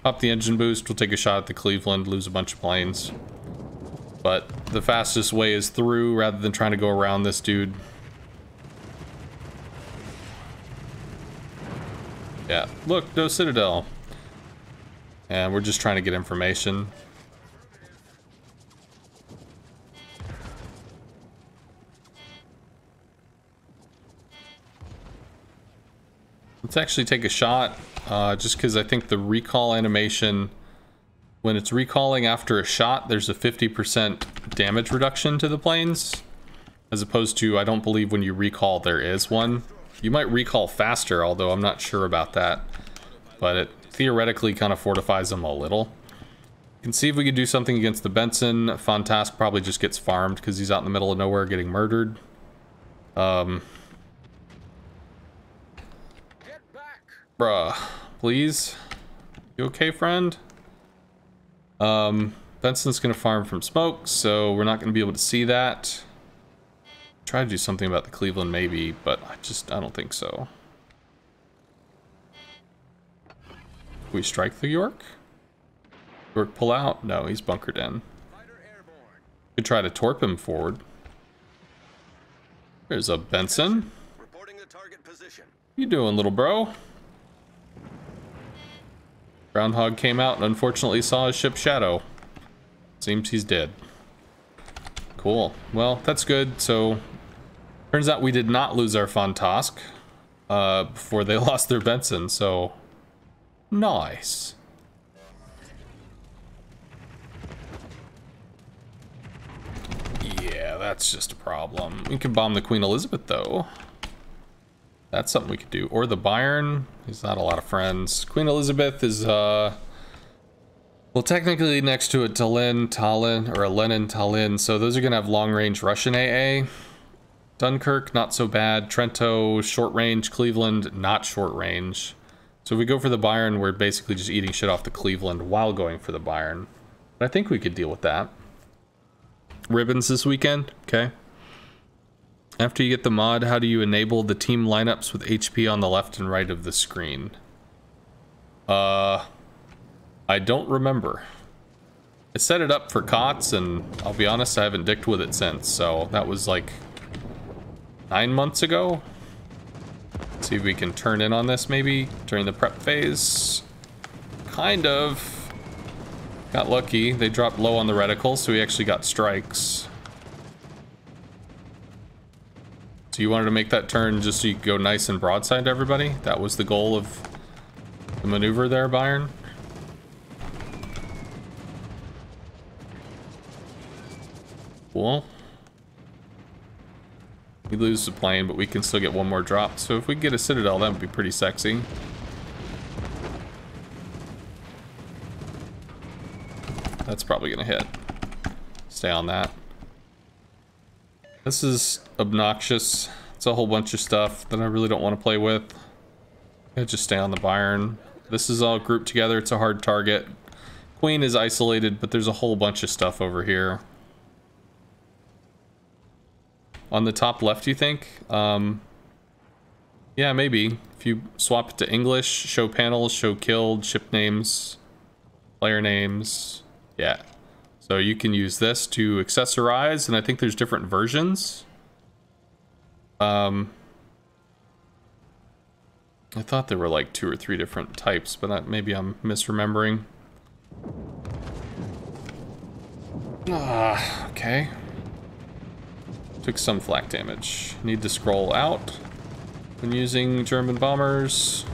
Pop the engine boost. We'll take a shot at the Cleveland, lose a bunch of planes. But the fastest way is through rather than trying to go around this dude. Yeah, look, no Citadel. And we're just trying to get information. Let's actually take a shot, just because I think the recall animation, when it's recalling after a shot, there's a 50% damage reduction to the planes. As opposed to, I don't believe when you recall there is one. You might recall faster, although I'm not sure about that. But it theoretically kind of fortifies them a little. You can see if we could do something against the Benson. Fontask probably just gets farmed because he's out in the middle of nowhere getting murdered. Bruh, please? You okay, friend? Benson's gonna farm from smoke, so we're not gonna be able to see that. Try to do something about the Cleveland, maybe, but I don't think so. We strike the York? York pull out? No, he's bunkered in. Could try to torp him forward. There's a Benson. Reporting the target position. You doing, little bro? Groundhog came out and unfortunately saw his ship's shadow. Seems he's dead. Cool. Well, that's good. So, turns out we did not lose our Fontask before they lost their Benson, so nice. Yeah, that's just a problem. We can bomb the Queen Elizabeth, though. That's something we could do. Or the Bayern. He's not a lot of friends. Queen Elizabeth is, well, technically next to a Tallinn, or a Lenin, Tallinn. So those are going to have long-range Russian AA. Dunkirk, not so bad. Trento, short-range. Cleveland, not short-range. So if we go for the Bayern, we're basically just eating shit off the Cleveland while going for the Bayern. But I think we could deal with that. Ribbons this weekend? Okay. After you get the mod, how do you enable the team lineups with HP on the left and right of the screen? I don't remember. I set it up for COTS, and I'll be honest, I haven't dicked with it since. So that was like 9 months ago. See if we can turn in on this maybe during the prep phase. Kind of. Got lucky. They dropped low on the reticle, so we actually got strikes. So you wanted to make that turn just so you could go nice and broadside to everybody? That was the goal of the maneuver there, Byron? Cool. We lose the plane, but we can still get one more drop. So if we get a Citadel, that would be pretty sexy. That's probably gonna hit. Stay on that. This is obnoxious. It's a whole bunch of stuff that I really don't want to play with. I'll just stay on the Byron. This is all grouped together. It's a hard target. Queen is isolated, but there's a whole bunch of stuff over here. On the top left, you think? Yeah, maybe. If you swap it to English, show panels, show killed, ship names, player names. Yeah. So you can use this to accessorize, and I think there's different versions. I thought there were like 2 or 3 different types, but maybe I'm misremembering. Okay. Took some flak damage. Need to scroll out when using German bombers.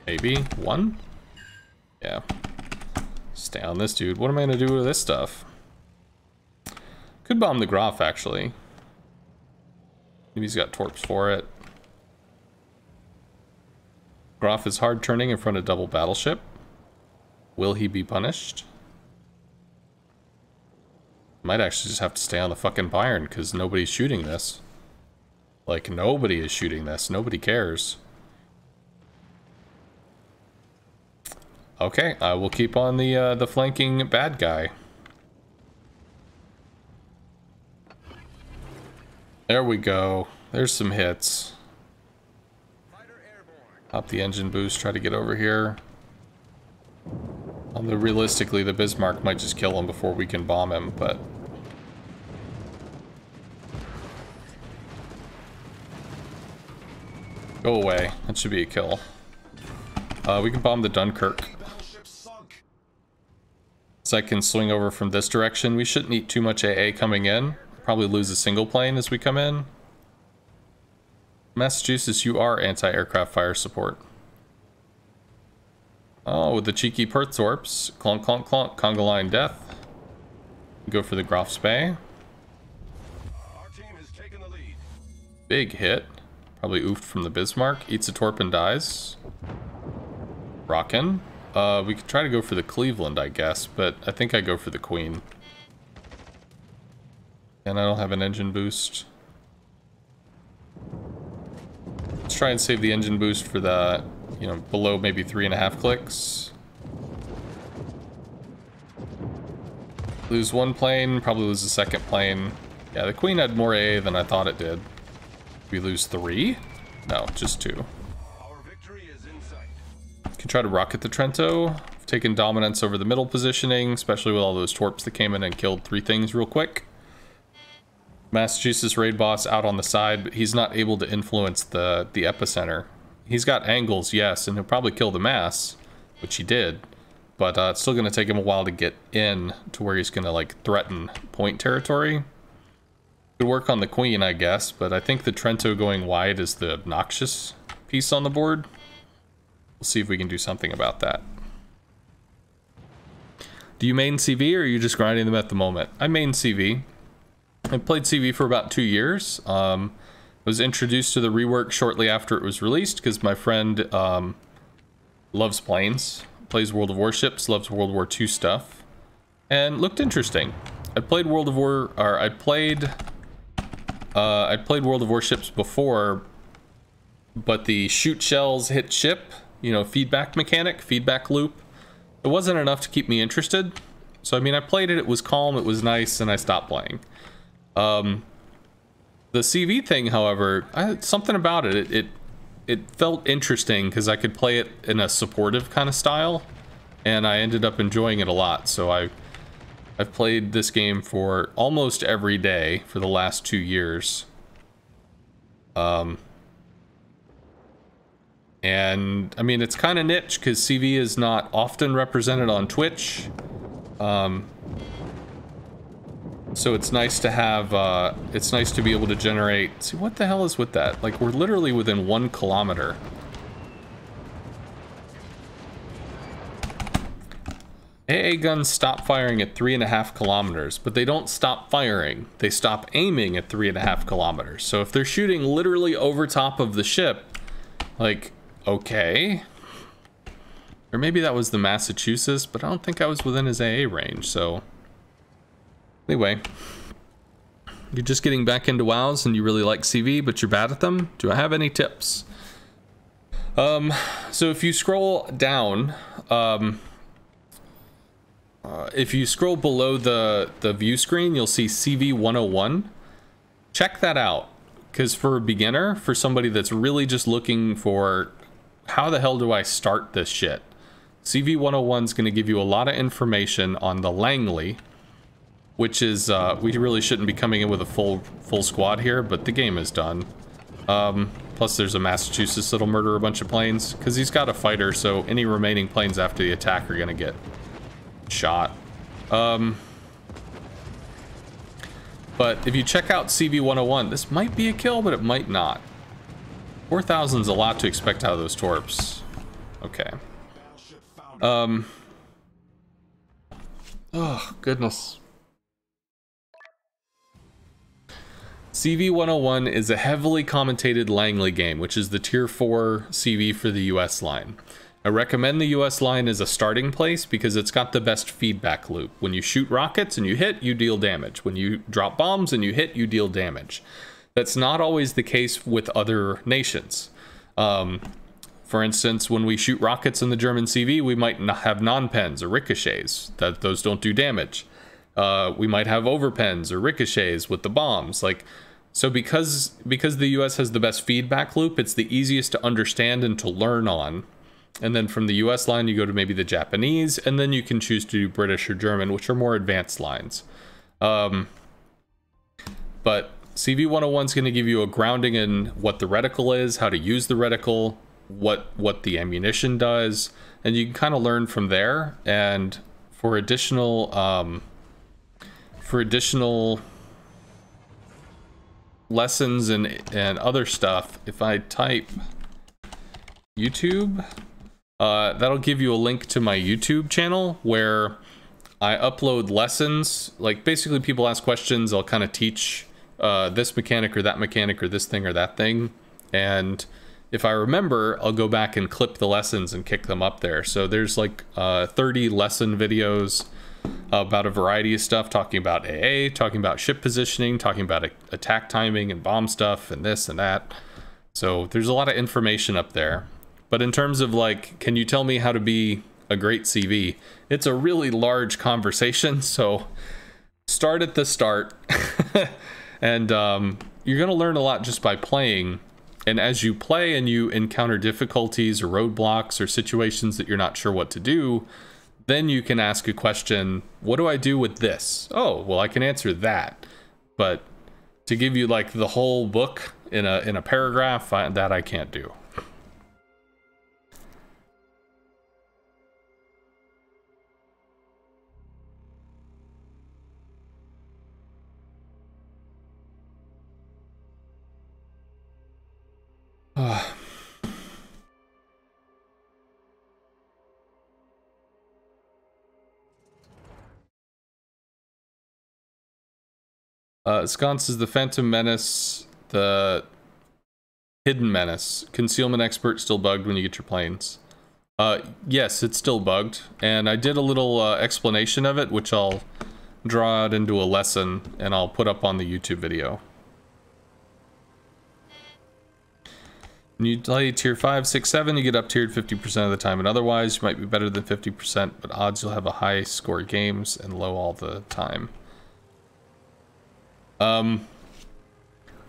Maybe 1? Yeah. Stay on this dude. What am I gonna do with this stuff? Could bomb the Graf, actually. Maybe he's got torps for it. Graf is hard turning in front of double battleship. Will he be punished? Might actually just have to stay on the fucking Byron because nobody's shooting this. Like, nobody is shooting this. Nobody cares. Okay, I will keep on the flanking bad guy. There we go. There's some hits. Pop the engine boost, try to get over here. Although realistically, the Bismarck might just kill him before we can bomb him, but... Go away. That should be a kill. We can bomb the Dunkirk. So I can swing over from this direction. We shouldn't need too much AA coming in. Probably lose a single plane as we come in. Massachusetts, you are anti-aircraft fire support. Oh, with the cheeky Perthorps. Clonk, clonk, clonk. Conga line death. Go for the Graf Spey. Our team has taken the lead. Big hit. Probably oofed from the Bismarck. Eats a torp and dies. Rockin'. We could try to go for the Cleveland, I guess, but I think I go for the Queen. And I don't have an engine boost. Let's try and save the engine boost for the, you know, below maybe 3.5 clicks. Lose 1 plane, probably lose a 2nd plane. Yeah, the Queen had more AA than I thought it did. We lose 3? No, just 2. Our victory is in sight. Can try to rocket the Trento. Taken dominance over the middle positioning, especially with all those torps that came in and killed 3 things real quick. Massachusetts raid boss out on the side, but he's not able to influence the epicenter. He's got angles, yes, and he'll probably kill the mass, which he did, but it's still going to take him a while to get in to where he's going to like threaten point territory. Could work on the Queen, I guess, but I think the Trento going wide is the obnoxious piece on the board. We'll see if we can do something about that. Do you main CV or are you just grinding them at the moment? I main CV. I played CV for about 2 years. Was introduced to the rework shortly after it was released because my friend loves planes, plays World of Warships, loves World War II stuff, and looked interesting. I played World of Warships before, but the shoot shells hit ship, you know, feedback mechanic, feedback loop, it wasn't enough to keep me interested. So I mean, I played it, it was calm, it was nice, and I stopped playing. The CV thing, however, something about it felt interesting because I could play it in a supportive kind of style, and I ended up enjoying it a lot. So I've played this game for almost every day for the last 2 years, And I mean, it's kind of niche because CV is not often represented on Twitch. So it's nice to have, it's nice to be able to generate. See, what the hell is with that? Like, we're literally within 1 kilometer. AA guns stop firing at 3.5 kilometers, but they don't stop firing. They stop aiming at 3.5 kilometers. So if they're shooting literally over top of the ship, like, okay. Or maybe that was the Massachusetts, but I don't think I was within his AA range, so. Anyway. You're just getting back into WoWs and you really like CV, but you're bad at them? Do I have any tips? So if you scroll down, if you scroll below the view screen, you'll see CV 101. Check that out, because for a beginner, for somebody that's really just looking for how the hell do I start this shit, CV 101 is going to give you a lot of information on the Langley, which is we really shouldn't be coming in with a full squad here, but the game is done. Plus there's a Massachusetts that'll murder a bunch of planes because he's got a fighter, so any remaining planes after the attack are going to get shot. But if you check out CV 101, this might be a kill, but it might not. 4,000 is a lot to expect out of those torps. Okay. Oh, goodness. CV 101 is a heavily commentated Langley game, which is the tier 4 CV for the US line. I recommend the US line as a starting place because it's got the best feedback loop. When you shoot rockets and you hit, you deal damage. When you drop bombs and you hit, you deal damage. That's not always the case with other nations. For instance, when we shoot rockets in the German CV, we might not have non-pens or ricochets. Those don't do damage. We might have overpens or ricochets with the bombs. So because the US has the best feedback loop, it's the easiest to understand and to learn on. And then from the US line, you go to maybe the Japanese, and then you can choose to do British or German, which are more advanced lines. But CV 101 is going to give you a grounding in what the reticle is, how to use the reticle, what the ammunition does, and you can kind of learn from there. And for additional lessons and other stuff, if I type YouTube, that'll give you a link to my YouTube channel where I upload lessons. Like, basically people ask questions, I'll kind of teach this mechanic or that mechanic or this thing or that thing, and if I remember, I'll go back and clip the lessons and kick them up there. So there's like 30 lesson videos about a variety of stuff, talking about AA, talking about ship positioning, talking about attack timing and bomb stuff and this and that. So there's a lot of information up there. But in terms of like, can you tell me how to be a great CV? It's a really large conversation, so start at the start. And you're going to learn a lot just by playing. And as you play and you encounter difficulties or roadblocks or situations that you're not sure what to do, then you can ask a question, what do I do with this? Oh, well, I can answer that. But to give you like the whole book in a paragraph, that I can't do. Sconce is the Phantom Menace, the Hidden Menace. Concealment Expert still bugged when you get your planes. Yes, it's still bugged, and I did a little explanation of it, which I'll draw out into a lesson, and I'll put up on the YouTube video. When you play tier 5, 6, 7, you get up tiered 50% of the time, and otherwise you might be better than 50%, but odds you'll have a high score games and low all the time.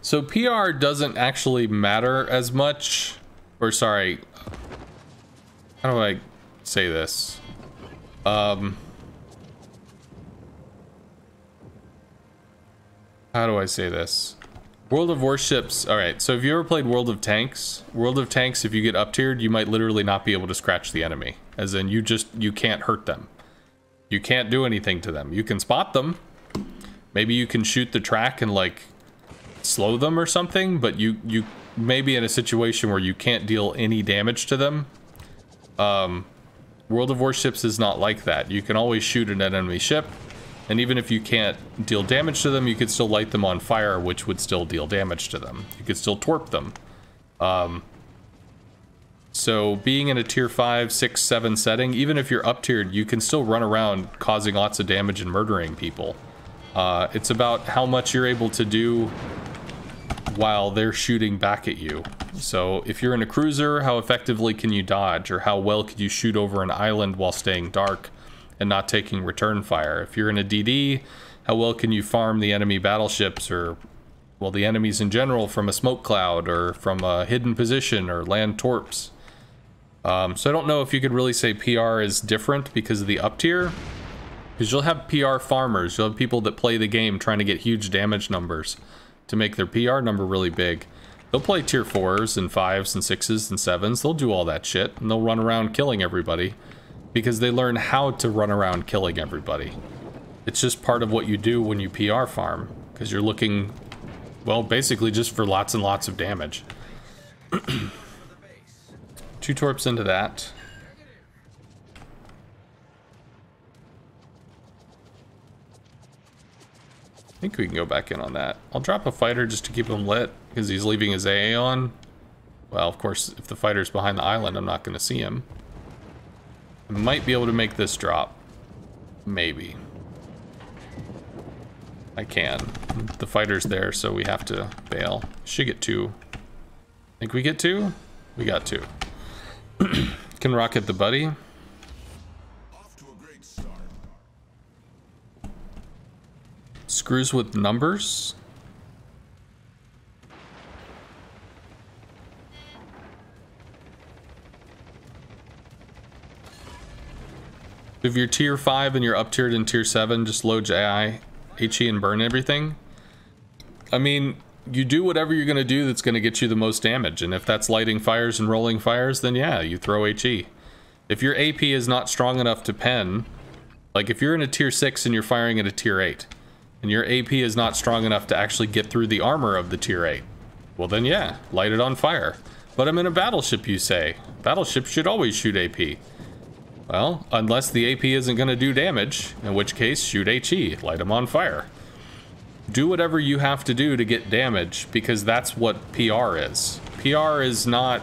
So PR doesn't actually matter as much, or sorry, how do I say this? How do I say this? World of Warships. All right, so if you ever played World of Tanks, if you get up tiered, you might literally not be able to scratch the enemy. As in, you can't hurt them. You can't do anything to them. You can spot them. Maybe you can shoot the track and like slow them or something, but you may be in a situation where you can't deal any damage to them. World of Warships is not like that. You can always shoot at an enemy ship, and even if you can't deal damage to them, you could still light them on fire, which would still deal damage to them. You could still torp them. So being in a tier 5, 6, 7 setting, even if you're up tiered, you can still run around causing lots of damage and murdering people. It's about how much you're able to do while they're shooting back at you. So if you're in a cruiser, how effectively can you dodge, or how well could you shoot over an island while staying dark and not taking return fire? If you're in a DD, how well can you farm the enemy battleships, or well, the enemies in general, from a smoke cloud or from a hidden position or land torps? So I don't know if you could really say PR is different because of the up tier, because you'll have PR farmers, you'll have people that play the game trying to get huge damage numbers to make their PR number really big. They'll play tier 4s and 5s and 6s and 7s. They'll do all that shit, and they'll run around killing everybody because they learn how to run around killing everybody. It's just part of what you do when you PR farm, because you're looking, well, basically just for lots and lots of damage. 2 torps into that. I think we can go back in on that. I'll drop a fighter just to keep him lit, because he's leaving his AA on. Well, of course, if the fighter's behind the island, I'm not going to see him. I might be able to make this drop. Maybe. I can. The fighter's there, so we have to bail. Should get 2. Think we get 2? We got 2. Can rocket the buddy. Off to a great start. Screws with numbers. If you're tier 5 and you're up tiered in tier 7, just load your AI, HE, and burn everything. I mean, you do whatever you're going to do that's going to get you the most damage, and if that's lighting fires and rolling fires, then yeah, you throw HE. If your AP is not strong enough to pen, like if you're in a tier 6 and you're firing at a tier 8, and your AP is not strong enough to actually get through the armor of the tier 8, well then yeah, light it on fire. But I'm in a battleship, you say. Battleships should always shoot AP. Well, unless the AP isn't going to do damage, in which case shoot HE, light them on fire. Do whatever you have to do to get damage, because that's what PR is. PR is not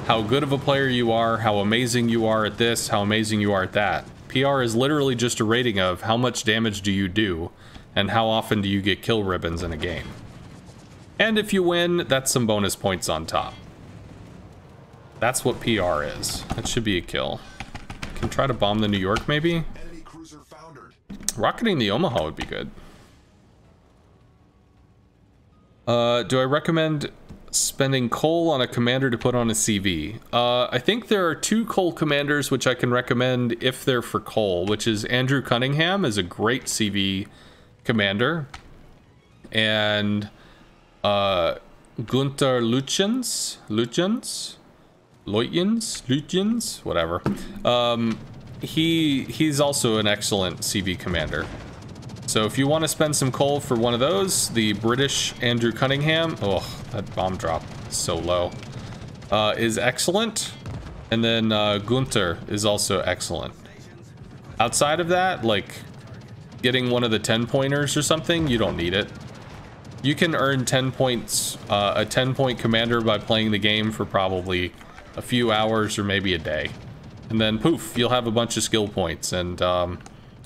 how good of a player you are, how amazing you are at this, how amazing you are at that. PR is literally just a rating of how much damage do you do, and how often do you get kill ribbons in a game. And if you win, that's some bonus points on top. That's what PR is. That should be a kill. Can try to bomb the New York, maybe? Enemy cruiser foundered. Rocketing the Omaha would be good. Do I recommend spending coal on a commander to put on a CV? I think there are 2 coal commanders which I can recommend if they're for coal, which is Andrew Cunningham is a great CV commander, and Gunther Lutjens, whatever. He's also an excellent CV commander. So if you want to spend some coal for one of those, the British Andrew Cunningham, oh, that bomb drop is so low, is excellent. And then Gunther is also excellent. Outside of that, like getting one of the 10 pointers or something, you don't need it. You can earn 10 points, a 10-point commander by playing the game for probably a few hours or maybe a day. And then poof, you'll have a bunch of skill points, and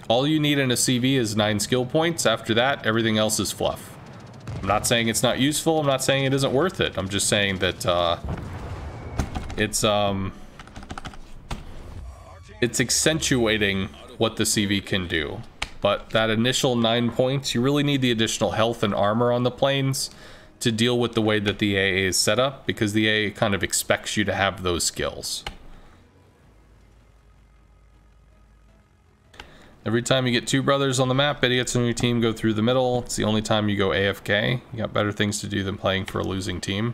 all you need in a CV is 9 skill points. After that, everything else is fluff. I'm not saying it's not useful, I'm not saying it isn't worth it. I'm just saying that it's accentuating what the CV can do. But that initial 9 points, you really need the additional health and armor on the planes to deal with the way that the AA is set up, because the AA kind of expects you to have those skills. Every time you get two brothers on the map, idiots on your team go through the middle. It's the only time you go AFK. You got better things to do than playing for a losing team.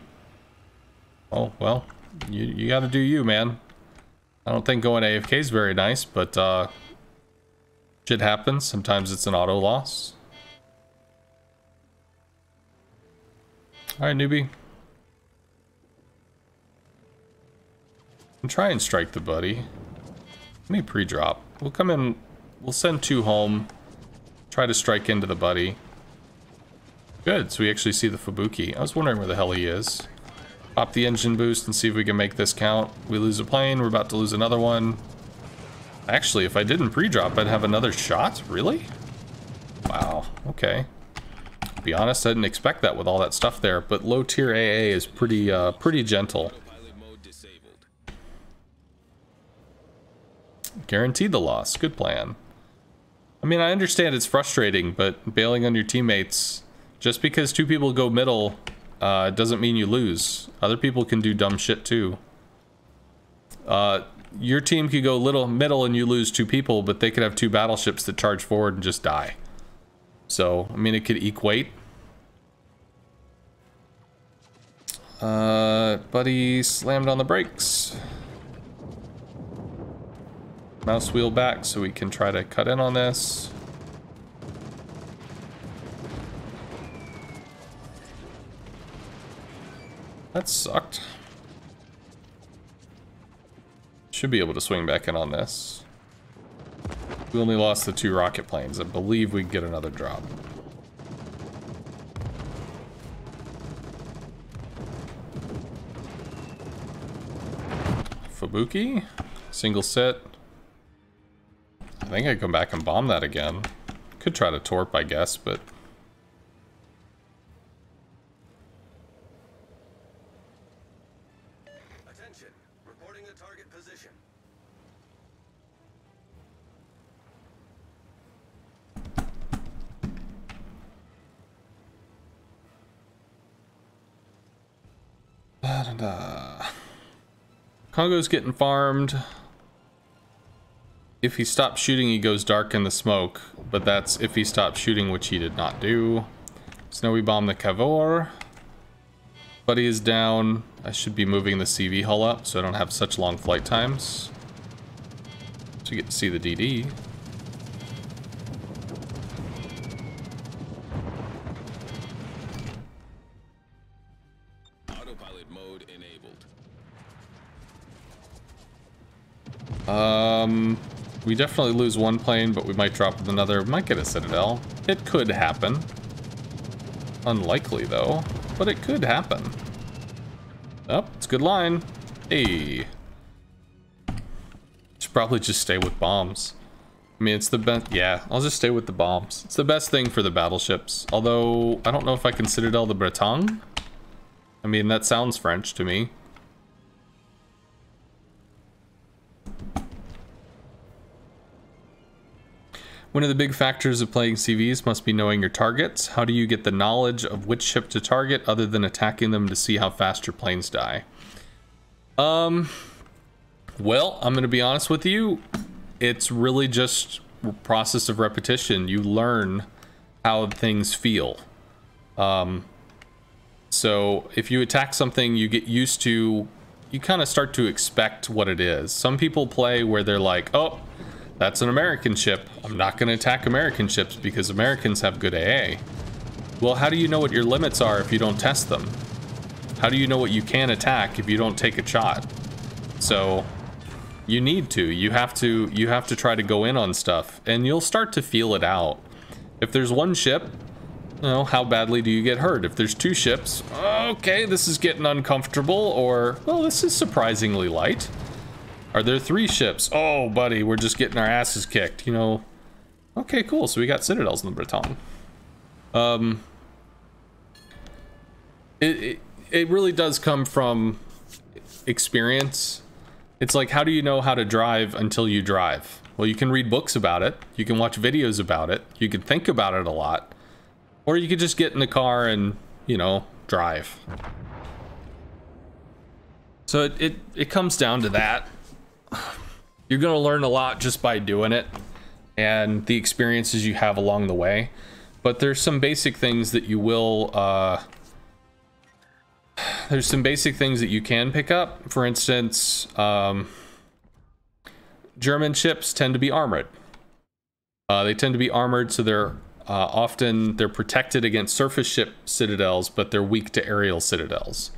Oh, well, you gotta do you, man. I don't think going AFK is very nice, but shit happens. Sometimes it's an auto loss. Alright, newbie. And try and strike the buddy. Let me pre-drop. We'll come in, we'll send two home. Try to strike into the buddy. Good, so we actually see the Fubuki. I was wondering where the hell he is. Pop the engine boost and see if we can make this count. We lose a plane, we're about to lose another one. Actually, if I didn't pre-drop, I'd have another shot? Really? Wow, okay. To be honest, I didn't expect that with all that stuff there, but low tier AA is pretty gentle. Autopilot mode disabled. Guaranteed the loss. Good plan. I mean, I understand it's frustrating, but bailing on your teammates, just because two people go middle, doesn't mean you lose. Other people can do dumb shit too. Your team could go middle and you lose two people, but they could have two battleships that charge forward and just die. So, I mean, it could equate. Buddy slammed on the brakes. Mouse wheel back so we can try to cut in on this. That sucked. Should be able to swing back in on this. We only lost the two rocket planes. I believe we can get another drop. Fubuki. Single sit. I think I come back and bomb that again. Could try to torp, I guess, but... Attention. Reporting the target position. Congo's getting farmed. If he stops shooting, he goes dark in the smoke, but that's if he stops shooting, which he did not do. Snowy bomb the Cavor. Buddy is down. I should be moving the CV hull up so I don't have such long flight times. So you get to see the DD. Autopilot mode enabled. We definitely lose one plane, but we might drop with another. Might get a Citadel. It could happen. Unlikely, though. But it could happen. Oh, it's a good line. Hey. Should probably just stay with bombs. I mean, it's the best. Yeah, I'll just stay with the bombs. It's the best thing for the battleships. Although, I don't know if I can Citadel the Bretagne. I mean, that sounds French to me. One of the big factors of playing CVs must be knowing your targets. How do you get the knowledge of which ship to target other than attacking them to see how fast your planes die? Well, I'm going to be honest with you. It's really just a process of repetition. You learn how things feel. So if you attack something, you get used to, you kind of start to expect what it is. Some people play where they're like, oh, that's an American ship. I'm not going to attack American ships because Americans have good AA. Well, how do you know what your limits are if you don't test them? How do you know what you can attack if you don't take a shot? So you need to. You have to try to go in on stuff, and you'll start to feel it out. If there's one ship, you know, how badly do you get hurt? If there's two ships, okay, this is getting uncomfortable, or, well, this is surprisingly light. Are there three ships? Oh, buddy, we're just getting our asses kicked, you know. Okay, cool, so we got Citadels in the Bretagne. It really does come from experience. It's like, how do you know how to drive until you drive? Well, you can read books about it. You can watch videos about it. You can think about it a lot. Or you could just get in the car and, you know, drive. So it comes down to that. You're going to learn a lot just by doing it. and the experiences you have along the way. But there's some basic things that you will, there's some basic things that you can pick up. For instance, German ships tend to be armored. They tend to be armored, so they're they're protected against surface ship citadels, but they're weak to aerial citadels.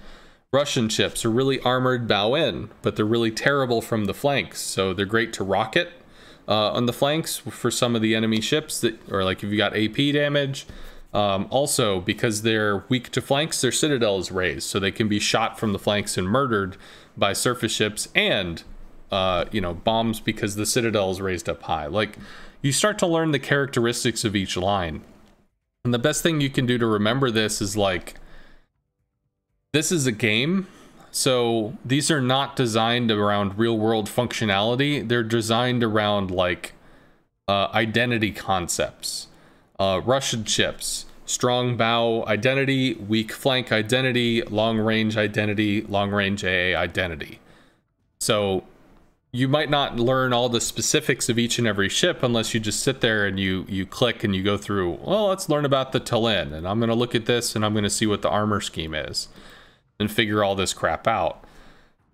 Russian ships are really armored bow in, but they're really terrible from the flanks. So they're great to rocket on the flanks for some of the enemy ships that, or like if you got AP damage. Also, because they're weak to flanks, their citadel is raised, so they can be shot from the flanks and murdered by surface ships and, you know, bombs because the citadel is raised up high. Like, you start to learn the characteristics of each line. And the best thing you can do to remember this is, like, this is a game, so these are not designed around real-world functionality. They're designed around, like, identity concepts. Russian ships, strong bow identity, weak flank identity, long range identity, long range AA identity. So you might not learn all the specifics of each and every ship unless you just sit there and you click and you go through, well, let's learn about the Talin, and I'm going to look at this and I'm going to see what the armor scheme is and figure all this crap out.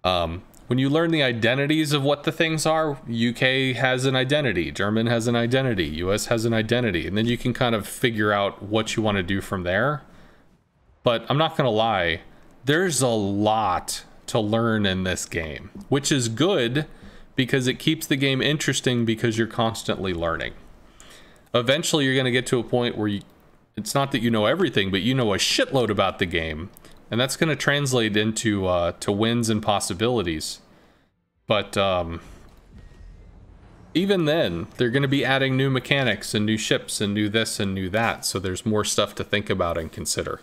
When you learn the identities of what the things are, UK has an identity, German has an identity, US has an identity, and then you can kind of figure out what you want to do from there. But I'm not going to lie, there's a lot to learn in this game, which is good because it keeps the game interesting because you're constantly learning. Eventually, you're going to get to a point where it's not that you know everything, but you know a shitload about the game. And that's going to translate into to wins and possibilities. But even then, they're going to be adding new mechanics and new ships and new this and new that. So there's more stuff to think about and consider.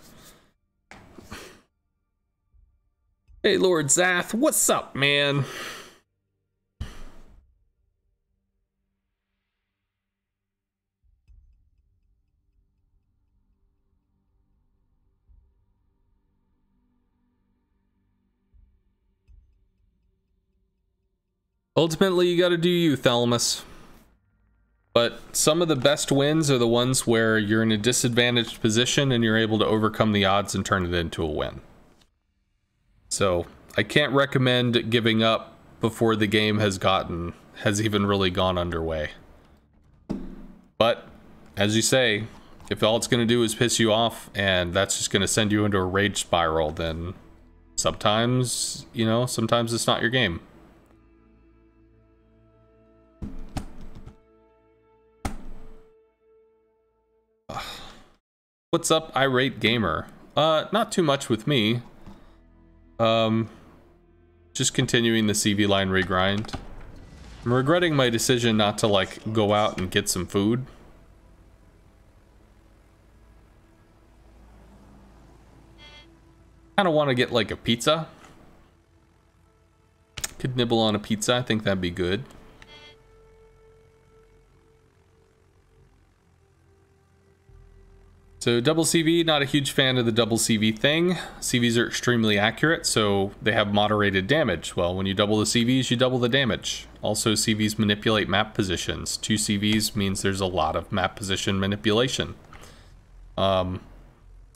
Hey, Lord Zath, what's up, man? Ultimately, you gotta do you, Thalamus. But some of the best wins are the ones where you're in a disadvantaged position and you're able to overcome the odds and turn it into a win. So, I can't recommend giving up before the game has even really gone underway. But, as you say, if all it's gonna do is piss you off and that's just gonna send you into a rage spiral, then sometimes, you know, sometimes it's not your game. What's up, Irate Gamer? Not too much with me. Just continuing the CV line regrind. I'm regretting my decision not to, like, go out and get some food. Kinda want to get, like, a pizza. Could nibble on a pizza, I think that'd be good. So double CV, not a huge fan of the double CV thing. CVs are extremely accurate, so they have moderated damage. Well, when you double the CVs, you double the damage. Also, CVs manipulate map positions. 2 CVs means there's a lot of map position manipulation. I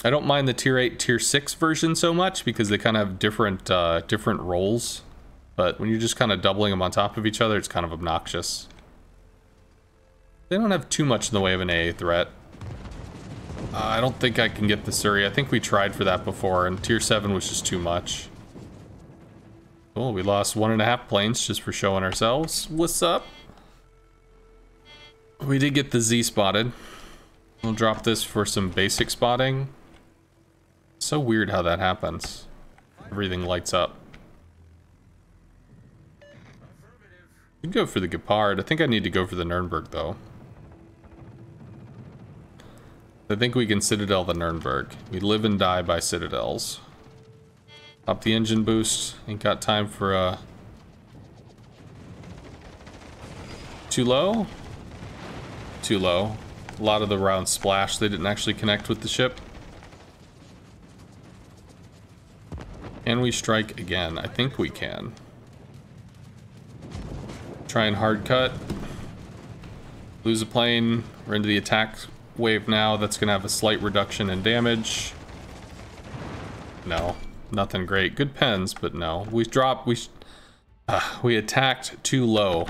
don't mind the tier 8, tier 6 version so much because they kind of have different roles. But when you're just kind of doubling them on top of each other, it's kind of obnoxious. They don't have too much in the way of an AA threat. I don't think I can get the Surrey. I think we tried for that before, and tier 7 was just too much. Cool, we lost 1.5 planes just for showing ourselves. What's up? We did get the Z spotted. We'll drop this for some basic spotting. So weird how that happens. Everything lights up. You can go for the Gepard. I think I need to go for the Nuremberg, though. I think we can Citadel the Nuremberg. We live and die by Citadels. Up the engine boost. Ain't got time for a... Too low? Too low. A lot of the rounds splashed. They didn't actually connect with the ship. Can we strike again? I think we can. Try and hard cut. Lose a plane. We're into the attack wave now. That's going to have a slight reduction in damage. No, nothing great. Good pens, but no. We attacked too low.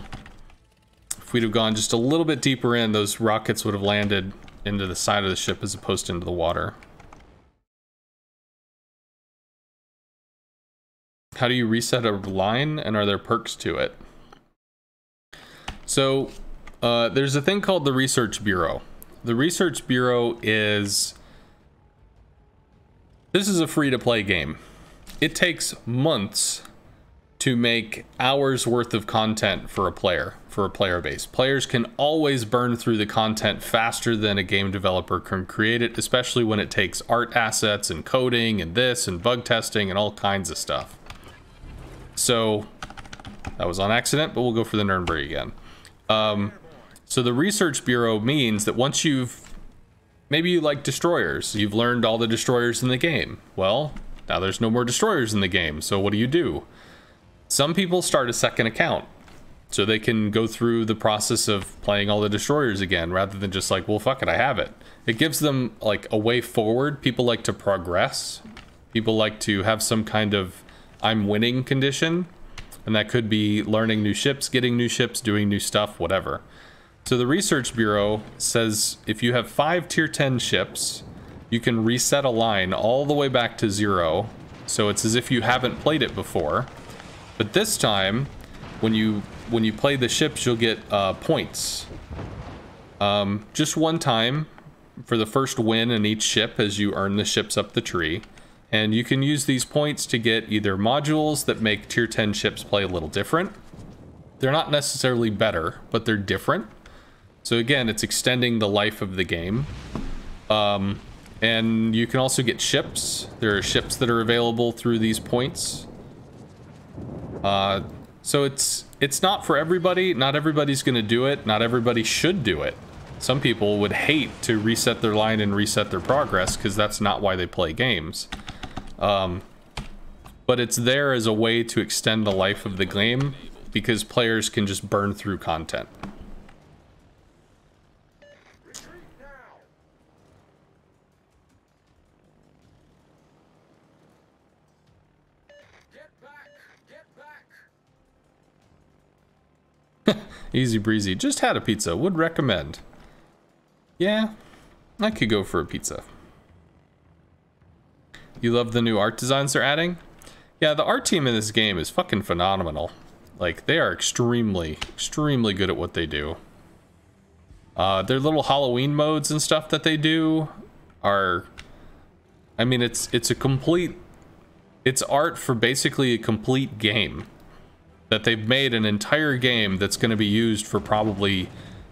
If we'd have gone just a little bit deeper in, those rockets would have landed into the side of the ship as opposed to into the water. How do you reset a line, and are there perks to it? So, there's a thing called the Research Bureau. The Research Bureau is... This is a free-to-play game. It takes months to make hours worth of content for a player base. Players can always burn through the content faster than a game developer can create it, especially when it takes art assets and coding and this and bug testing and all kinds of stuff. So, that was on accident, but we'll go for the Nuremberg again. So the Research Bureau means that once maybe you like destroyers, you've learned all the destroyers in the game. Well, now there's no more destroyers in the game, so what do? Some people start a second account, so they can go through the process of playing all the destroyers again, rather than just like, well, fuck it, I have it. It gives them, like, a way forward. People like to progress. People like to have some kind of I'm winning condition, and that could be learning new ships, getting new ships, doing new stuff, whatever. So the Research Bureau says if you have 5 tier 10 ships, you can reset a line all the way back to 0. So it's as if you haven't played it before. But this time, when you play the ships, you'll get points. Just one time for the first win in each ship as you earn the ships up the tree. And you can use these points to get either modules that make tier 10 ships play a little different. They're not necessarily better, but they're different. So again, it's extending the life of the game. And you can also get ships. There are ships that are available through these points. So it's not for everybody. Not everybody's going to do it. Not everybody should do it. Some people would hate to reset their line and reset their progress because that's not why they play games. But it's there as a way to extend the life of the game because players can just burn through content. Easy breezy. Just had a pizza. Would recommend. Yeah, I could go for a pizza. You love the new art designs they're adding? Yeah, the art team in this game is fucking phenomenal. Like, they are extremely good at what they do. Their little Halloween modes and stuff that they do are... I mean, it's a complete... It's art for basically a complete game. That they've made an entire game that's going to be used for probably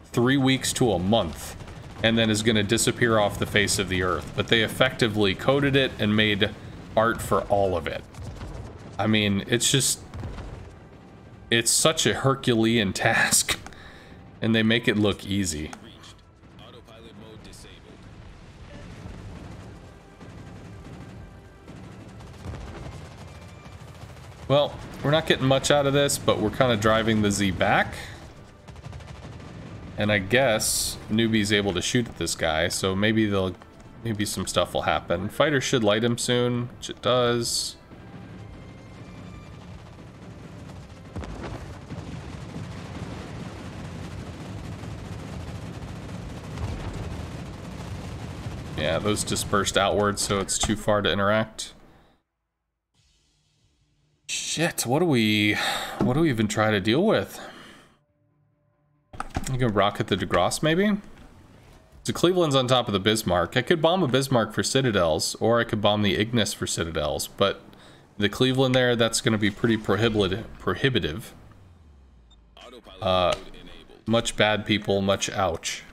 3 weeks to a month. And then is going to disappear off the face of the earth. But they effectively coded it and made art for all of it. I mean, it's just... It's such a Herculean task. And they make it look easy. Autopilot mode disabled. Well, we're not getting much out of this, but we're kind of driving the Z back. And I guess newbie's able to shoot at this guy, so maybe some stuff will happen. Fighter should light him soon, which it does. Yeah, those dispersed outwards, so it's too far to interact. Shit, what do we even try to deal with? You can rocket the DeGrosse, maybe? So Cleveland's on top of the Bismarck. I could bomb a Bismarck for Citadels, or I could bomb the Ignis for Citadels, but the Cleveland there, that's going to be pretty prohibitive. Autopilot mode enabled. Much bad people, much ouch.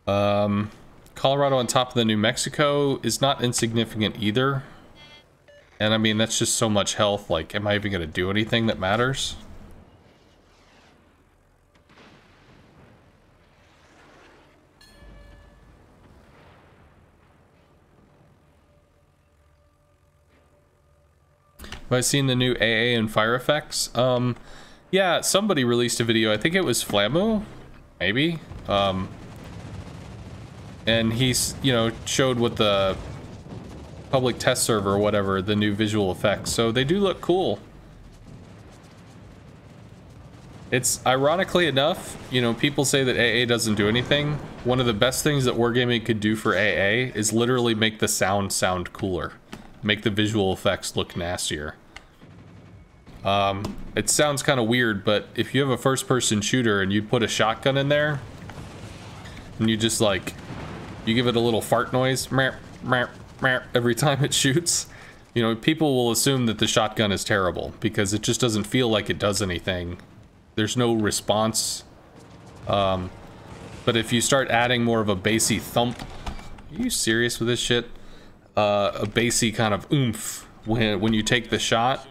Colorado on top of the New Mexico is not insignificant either. And I mean, that's just so much health, like, am I even going to do anything that matters? Have I seen the new AA and fire effects? Yeah, somebody released a video. I think it was Flamu, maybe. And he's, you know, showed what the public test server or whatever, the new visual effects. So they do look cool. It's ironically enough, you know, people say that AA doesn't do anything. One of the best things that Wargaming could do for AA is literally make the sound cooler. Make the visual effects look nastier. It sounds kind of weird, but if you have a first-person shooter and you put a shotgun in there, and you just like, you give it a little fart noise, every time it shoots, you know, people will assume that the shotgun is terrible because it just doesn't feel like it does anything. There's no response. But if you start adding more of a bassy thump, are you serious with this shit? A bassy kind of oomph when you take the shot.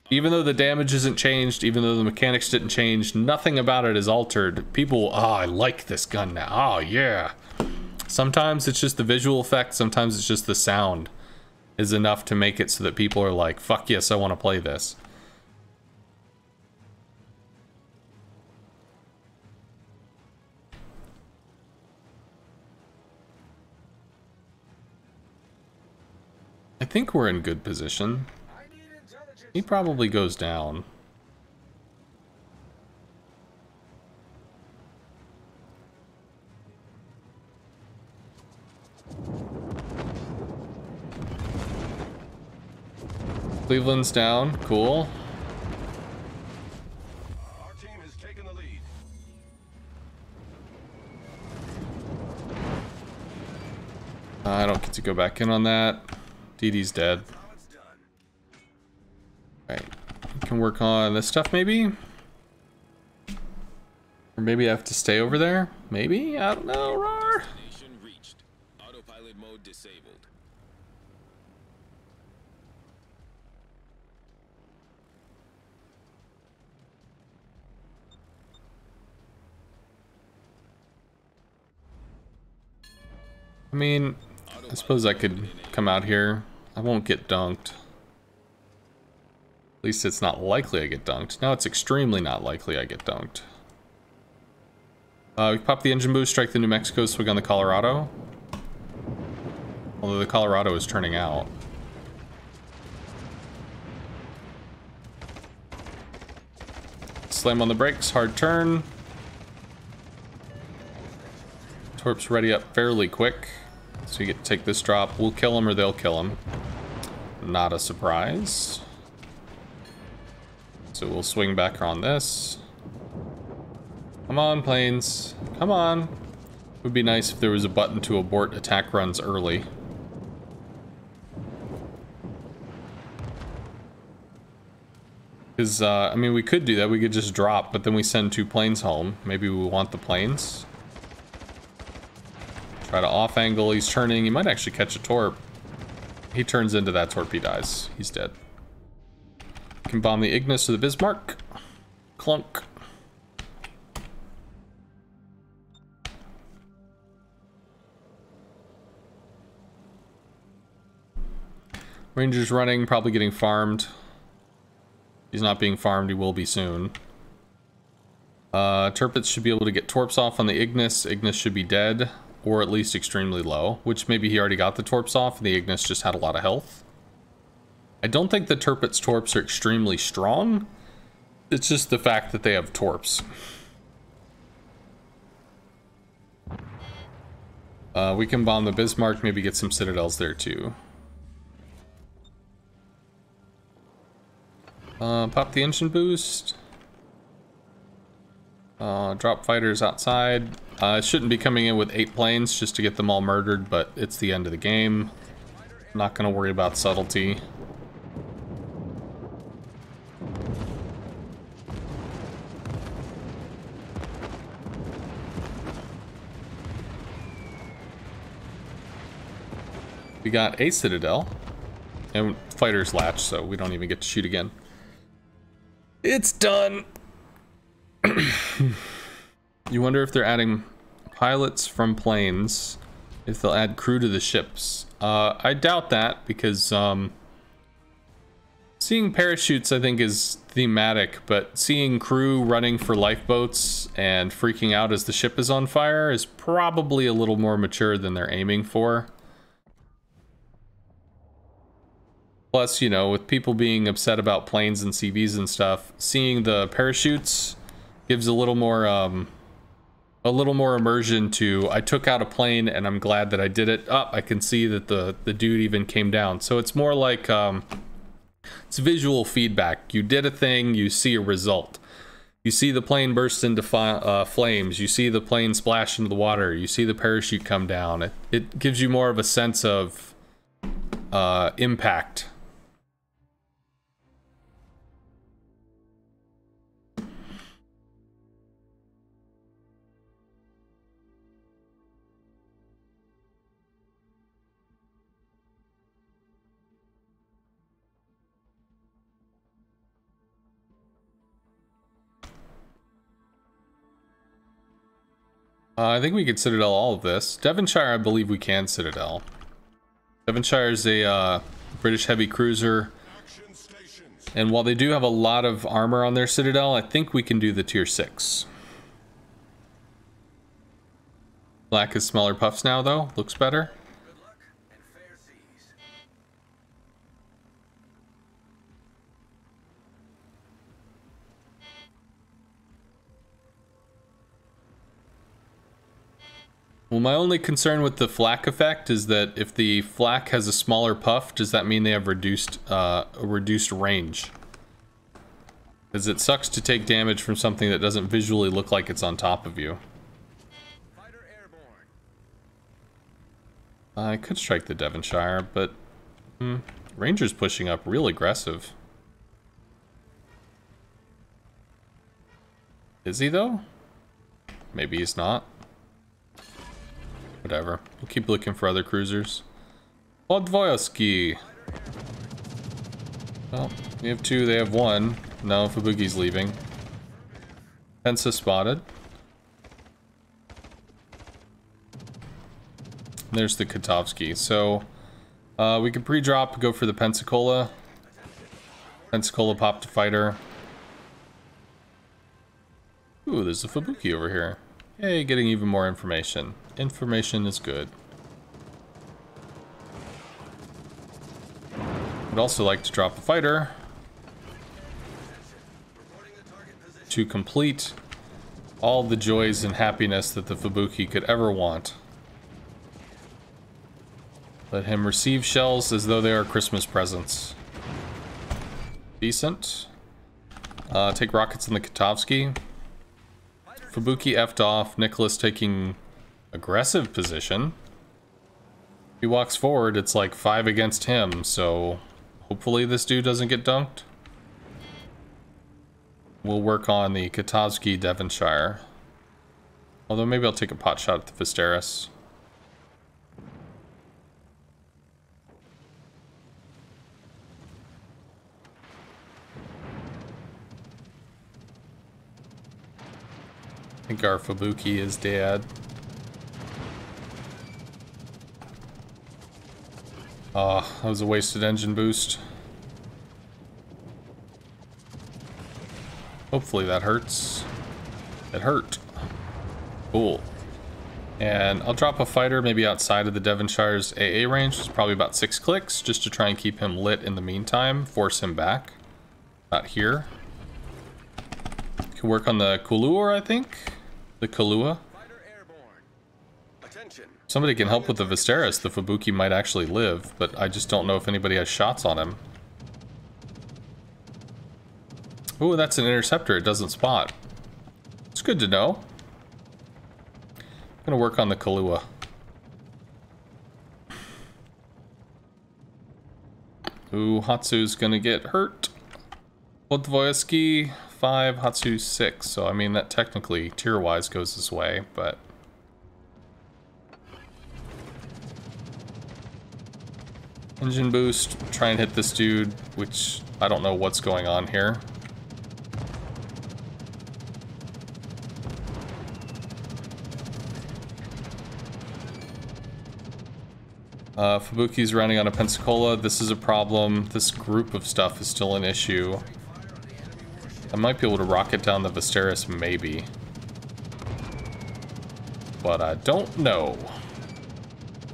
Even though the damage isn't changed, even though the mechanics didn't change, nothing about it is altered. People, oh, I like this gun now. Oh, yeah. Sometimes it's just the visual effect. Sometimes it's just the sound is enough to make it so that people are like, fuck yes, I want to play this. I think we're in good position. He probably goes down. Cleveland's down. Cool. Our team has taken the lead. I don't get to go back in on that. DD's dead. Right. We can work on this stuff maybe? Or maybe I have to stay over there? Maybe? I don't know. Rawr. Destination reached. Autopilot mode disabled. I mean, I suppose I could come out here. I won't get dunked. At least it's not likely I get dunked. Now it's extremely not likely I get dunked. We pop the engine boost, strike the New Mexico, swing on the Colorado. Although the Colorado is turning out. Slam on the brakes, hard turn. Torp's ready up fairly quick. So you get to take this drop. We'll kill him or they'll kill him. Not a surprise. So we'll swing back on this. Come on, planes. Come on. It would be nice if there was a button to abort attack runs early. Because, I mean, we could do that. We could just drop, but then we send 2 planes home. Maybe we want the planes. Try to off angle. He's turning. He might actually catch a torp. He turns into that torp. He dies. He's dead. Can bomb the Ignis or the Bismarck. Clunk. Ranger's running, probably getting farmed. He's not being farmed, he will be soon. Turpits should be able to get torps off on the Ignis. Ignis should be dead, or at least extremely low, which maybe he already got the torps off and the Ignis just had a lot of health. I don't think the Turpit's torps are extremely strong. It's just the fact that they have torps. We can bomb the Bismarck, maybe get some citadels there too. Pop the engine boost. Drop fighters outside. Shouldn't be coming in with 8 planes just to get them all murdered, but it's the end of the game. Not gonna worry about subtlety. We got a citadel. And fighters latch, so we don't even get to shoot again. It's done! You wonder if they're adding pilots from planes, if they'll add crew to the ships. I doubt that, because Seeing parachutes, I think, is thematic, but seeing crew running for lifeboats and freaking out as the ship is on fire is probably a little more mature than they're aiming for. Plus, you know, with people being upset about planes and CVs and stuff, seeing the parachutes gives a little more immersion to, I took out a plane and I'm glad that I did it. Oh, I can see that the dude even came down. So it's more like, it's visual feedback. You did a thing, you see a result. You see the plane burst into flames. You see the plane splash into the water. You see the parachute come down. It gives you more of a sense of impact. I think we could Citadel all of this. Devonshire, I believe we can Citadel. Devonshire is a British heavy cruiser. And while they do have a lot of armor on their Citadel, I think we can do the tier 6. Black is smaller puffs now, though. Looks better. Well, my only concern with the flak effect is that if the flak has a smaller puff, does that mean they have reduced range? Because it sucks to take damage from something that doesn't visually look like it's on top of you. Fighter airborne. I could strike the Devonshire, but Ranger's pushing up real aggressive. Is he though? Maybe he's not. Whatever. We'll keep looking for other cruisers. Podvoyevsky. Well, we have 2, they have 1. No, Fubuki's leaving. Pensa spotted. There's the Kotovsky. So, we can pre-drop, go for the Pensacola. Pensacola popped a fighter. Ooh, there's a Fubuki over here. Hey, getting even more information. Information is good. Would also like to drop a fighter to complete all the joys and happiness that the Fubuki could ever want. Let him receive shells as though they are Christmas presents. Decent. Take rockets in the Kotovsky. Fubuki effed off. Nicholas taking aggressive position. If he walks forward, it's like 5 against him, so hopefully this dude doesn't get dunked. We'll work on the Kotovsky Devonshire. Although maybe I'll take a pot shot at the Visteris. I think our Fubuki is dead. That was a wasted engine boost. Hopefully that hurts. It hurt. Cool. And I'll drop a fighter maybe outside of the Devonshire's AA range. It's probably about 6 clicks, just to try and keep him lit in the meantime. Force him back. Not here. Can work on the Kulur, I think. The Kalua. Somebody can help with the Visteris. The Fubuki might actually live, but I just don't know if anybody has shots on him. Ooh, that's an interceptor. It doesn't spot. It's good to know. I'm gonna work on the Kalua. Ooh, Hatsu's gonna get hurt. Podvoyevsky 5, Hatsu 6. So I mean that technically tier-wise goes this way, but engine boost, try and hit this dude, which I don't know what's going on here. Fubuki's running on a Pensacola. This is a problem. This group of stuff is still an issue. I might be able to rocket down the Visteris, maybe. But I don't know.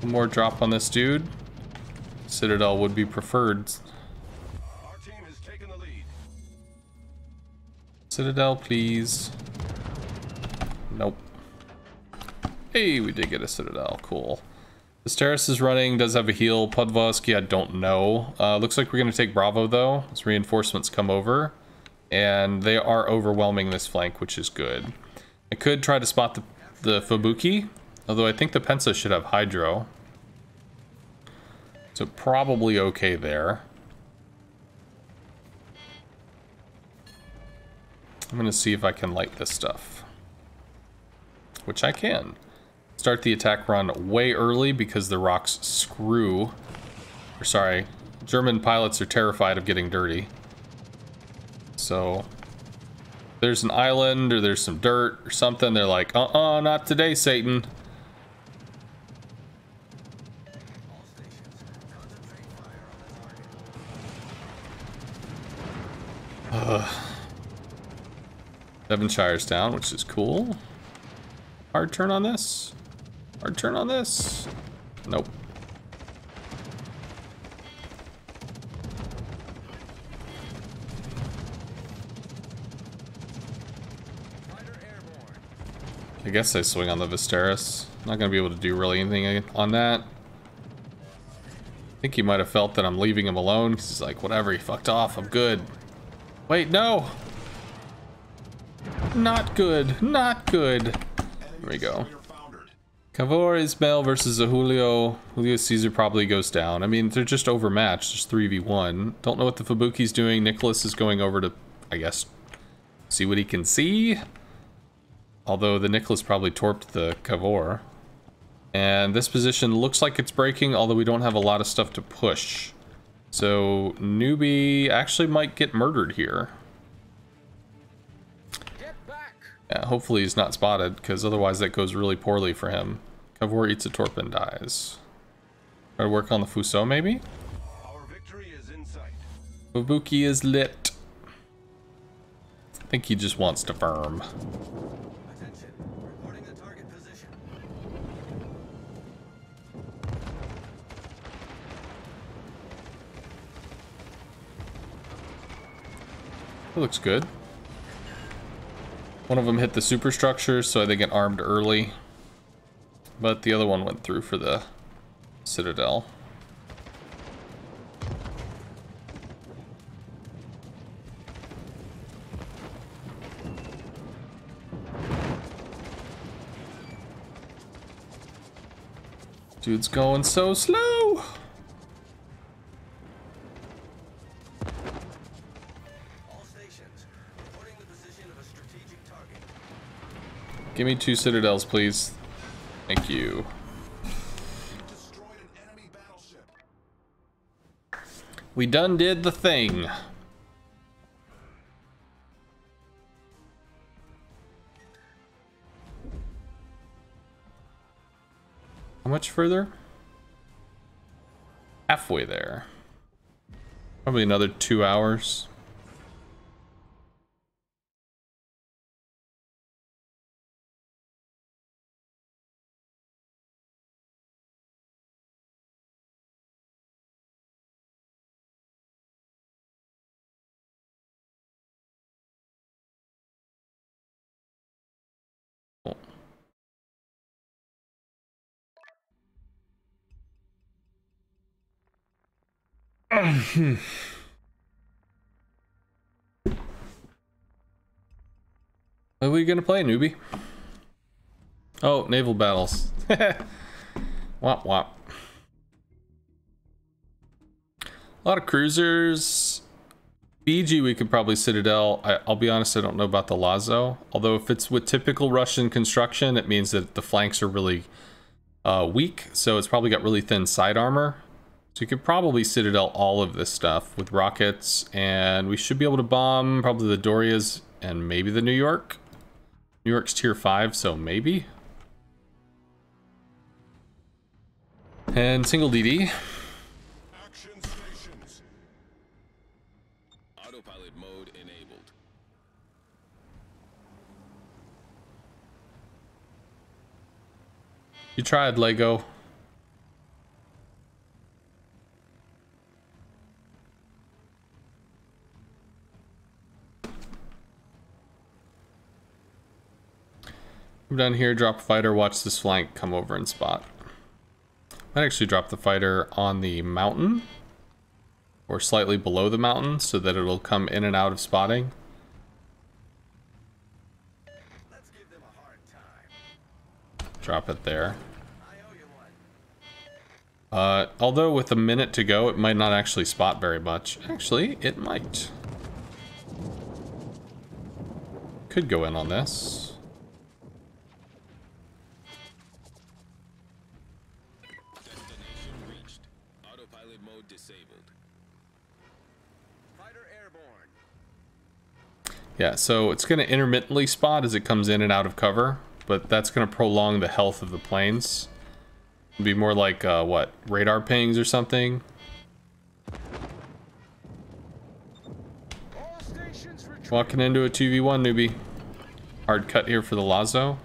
One more drop on this dude. Citadel would be preferred. Our team has taken the lead. Citadel, please. Nope. Hey, we did get a Citadel. Cool. Visteris is running, does have a heal. Podvoski, I don't know. Looks like we're going to take Bravo, though, as reinforcements come over. And they are overwhelming this flank, which is good. I could try to spot the Fubuki, although I think the Pensa should have Hydro. So probably okay there. I'm going to see if I can light this stuff. Which I can. Start the attack run way early because the rocks screw. Or sorry, German pilots are terrified of getting dirty. So, there's an island or there's some dirt or something. They're like, not today, Satan. All stations, concentrate fire on the target. Devonshire's down, which is cool. Hard turn on this. Hard turn on this. Nope. I guess I swing on the Visteris. Not gonna be able to do really anything on that. I think he might have felt that I'm leaving him alone because he's like, whatever, he fucked off, I'm good. Wait, no! Not good, not good. There we go. Cavour Ismail versus a Julio. Julio Caesar probably goes down. I mean, they're just overmatched, just 3v1. Don't know what the Fubuki's doing. Nicholas is going over to, I guess, see what he can see. Although the Nicholas probably torped the Cavour. And this position looks like it's breaking, although we don't have a lot of stuff to push. So, Newbie actually might get murdered here. Yeah, hopefully he's not spotted, because otherwise that goes really poorly for him. Cavour eats a torp and dies. Try to work on the Fuso, maybe? Our victory is in sight. Fubuki is lit. I think he just wants to firm. Attention, reporting the target position. It looks good. One of them hit the superstructure, so they get armed early. But the other one went through for the Citadel. Dude's going so slow. All stations, reporting the position of a strategic target. Give me 2 Citadels, please. Thank you. Destroyed an enemy battleship. We done did the thing. How much further? Halfway there. Probably another 2 hours. What are we gonna play, newbie? Oh, naval battles. Wop wop. A lot of cruisers. Fiji, we could probably Citadel. I'll be honest, I don't know about the Lazo. Although if it's with typical Russian construction, it means that the flanks are really weak. So it's probably got really thin side armor. So you could probably Citadel all of this stuff with rockets. And we should be able to bomb probably the Dorias and maybe the New York. New York's tier 5, so maybe. And single DD. Action stations. Autopilot mode enabled. You tried, Lego. Come down here, drop a fighter, watch this flank, come over and spot. Might actually drop the fighter on the mountain or slightly below the mountain so that it'll come in and out of spotting. Let's give them a hard time. Drop it there. I owe you one. Although with a minute to go, it might not actually spot very much. Actually, it might. Could go in on this. Destination reached. Autopilot mode disabled. Fighter airborne. Yeah, so it's going to intermittently spot as it comes in and out of cover, but that's going to prolong the health of the planes. It'd be more like, what, radar pings or something? All stations retreat. Walking into a 2v1, newbie. Hard cut here for the Lazo.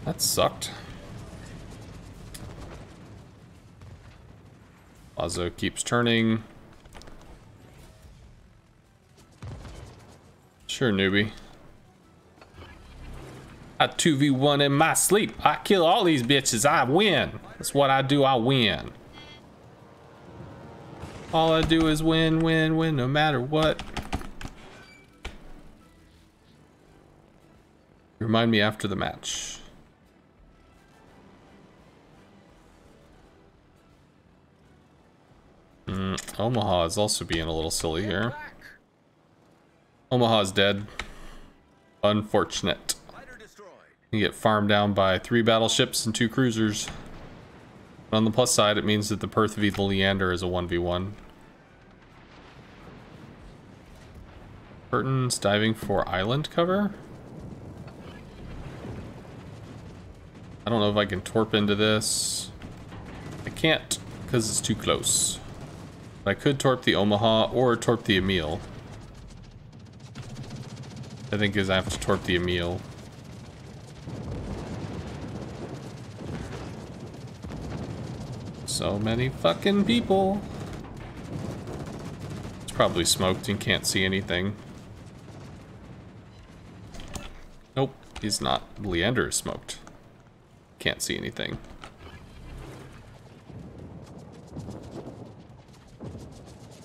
That sucked. Lazo keeps turning. Sure, newbie. I 2v1 in my sleep. I kill all these bitches. I win. That's what I do. I win. All I do is win, win, win, no matter what. Remind me after the match. Omaha is also being a little silly here. Back. Omaha's dead. Unfortunate. Fighter destroyed. You get farmed down by 3 battleships and 2 cruisers. But on the plus side, it means that the Perth v. the Leander is a 1v1. Burton's diving for island cover. I don't know if I can torp into this. I can't because it's too close. But I could torp the Omaha or torp the Emil. I think is I have to torp the Emil. So many fucking people. It's probably smoked and can't see anything. Nope, he's not. Leander is smoked. Can't see anything.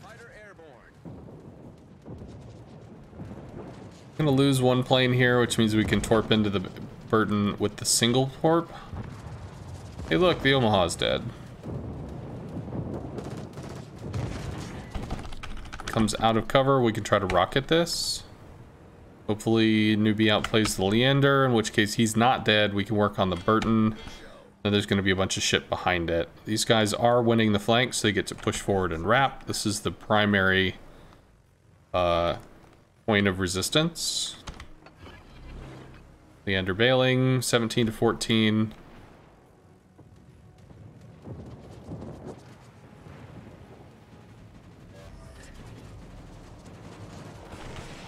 Fighter airborne. Gonna lose 1 plane here, which means we can torp into the Burton with the single torp. Hey look, the Omaha's dead. Comes out of cover, we can try to rocket this. Hopefully newbie outplays the Leander, in which case he's not dead. We can work on the Burton. Then there's going to be a bunch of shit behind it. These guys are winning the flank, so they get to push forward and wrap. This is the primary point of resistance. Leander bailing, 17 to 14.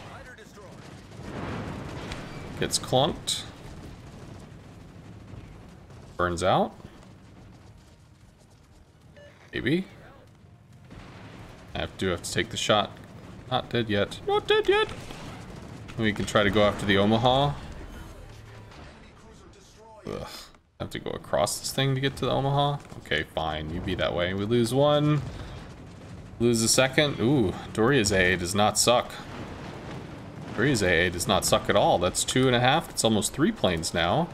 Fighter destroyed. Gets clunked. Burns out. Maybe. I do have to take the shot. Not dead yet. Not dead yet. We can try to go after the Omaha. Ugh. Have to go across this thing to get to the Omaha? Okay, fine. You be that way. We lose 1. Lose a second. Ooh, Doria's AA does not suck. Doria's AA does not suck at all. That's 2.5. It's almost 3 planes now.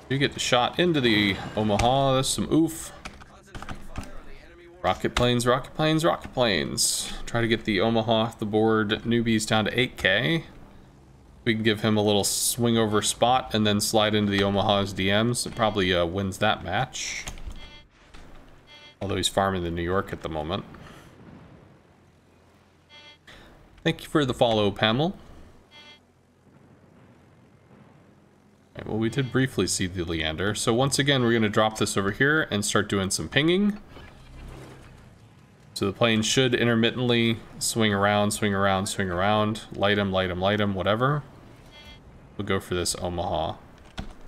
You get the shot into the Omaha. That's some oof. Concentrate fire on the enemy war. Rocket planes, rocket planes, rocket planes. Try to get the Omaha off the board. Newbies down to 8k. We can give him a little swing over spot and then slide into the Omaha's DMs. It probably wins that match. Although he's farming the New York at the moment. Thank you for the follow, Pamela. well, we did briefly see the Leander. So once again, we're going to drop this over here and start doing some pinging. So the plane should intermittently swing around, swing around, swing around. Light him, light him, light him, whatever. We'll go for this Omaha.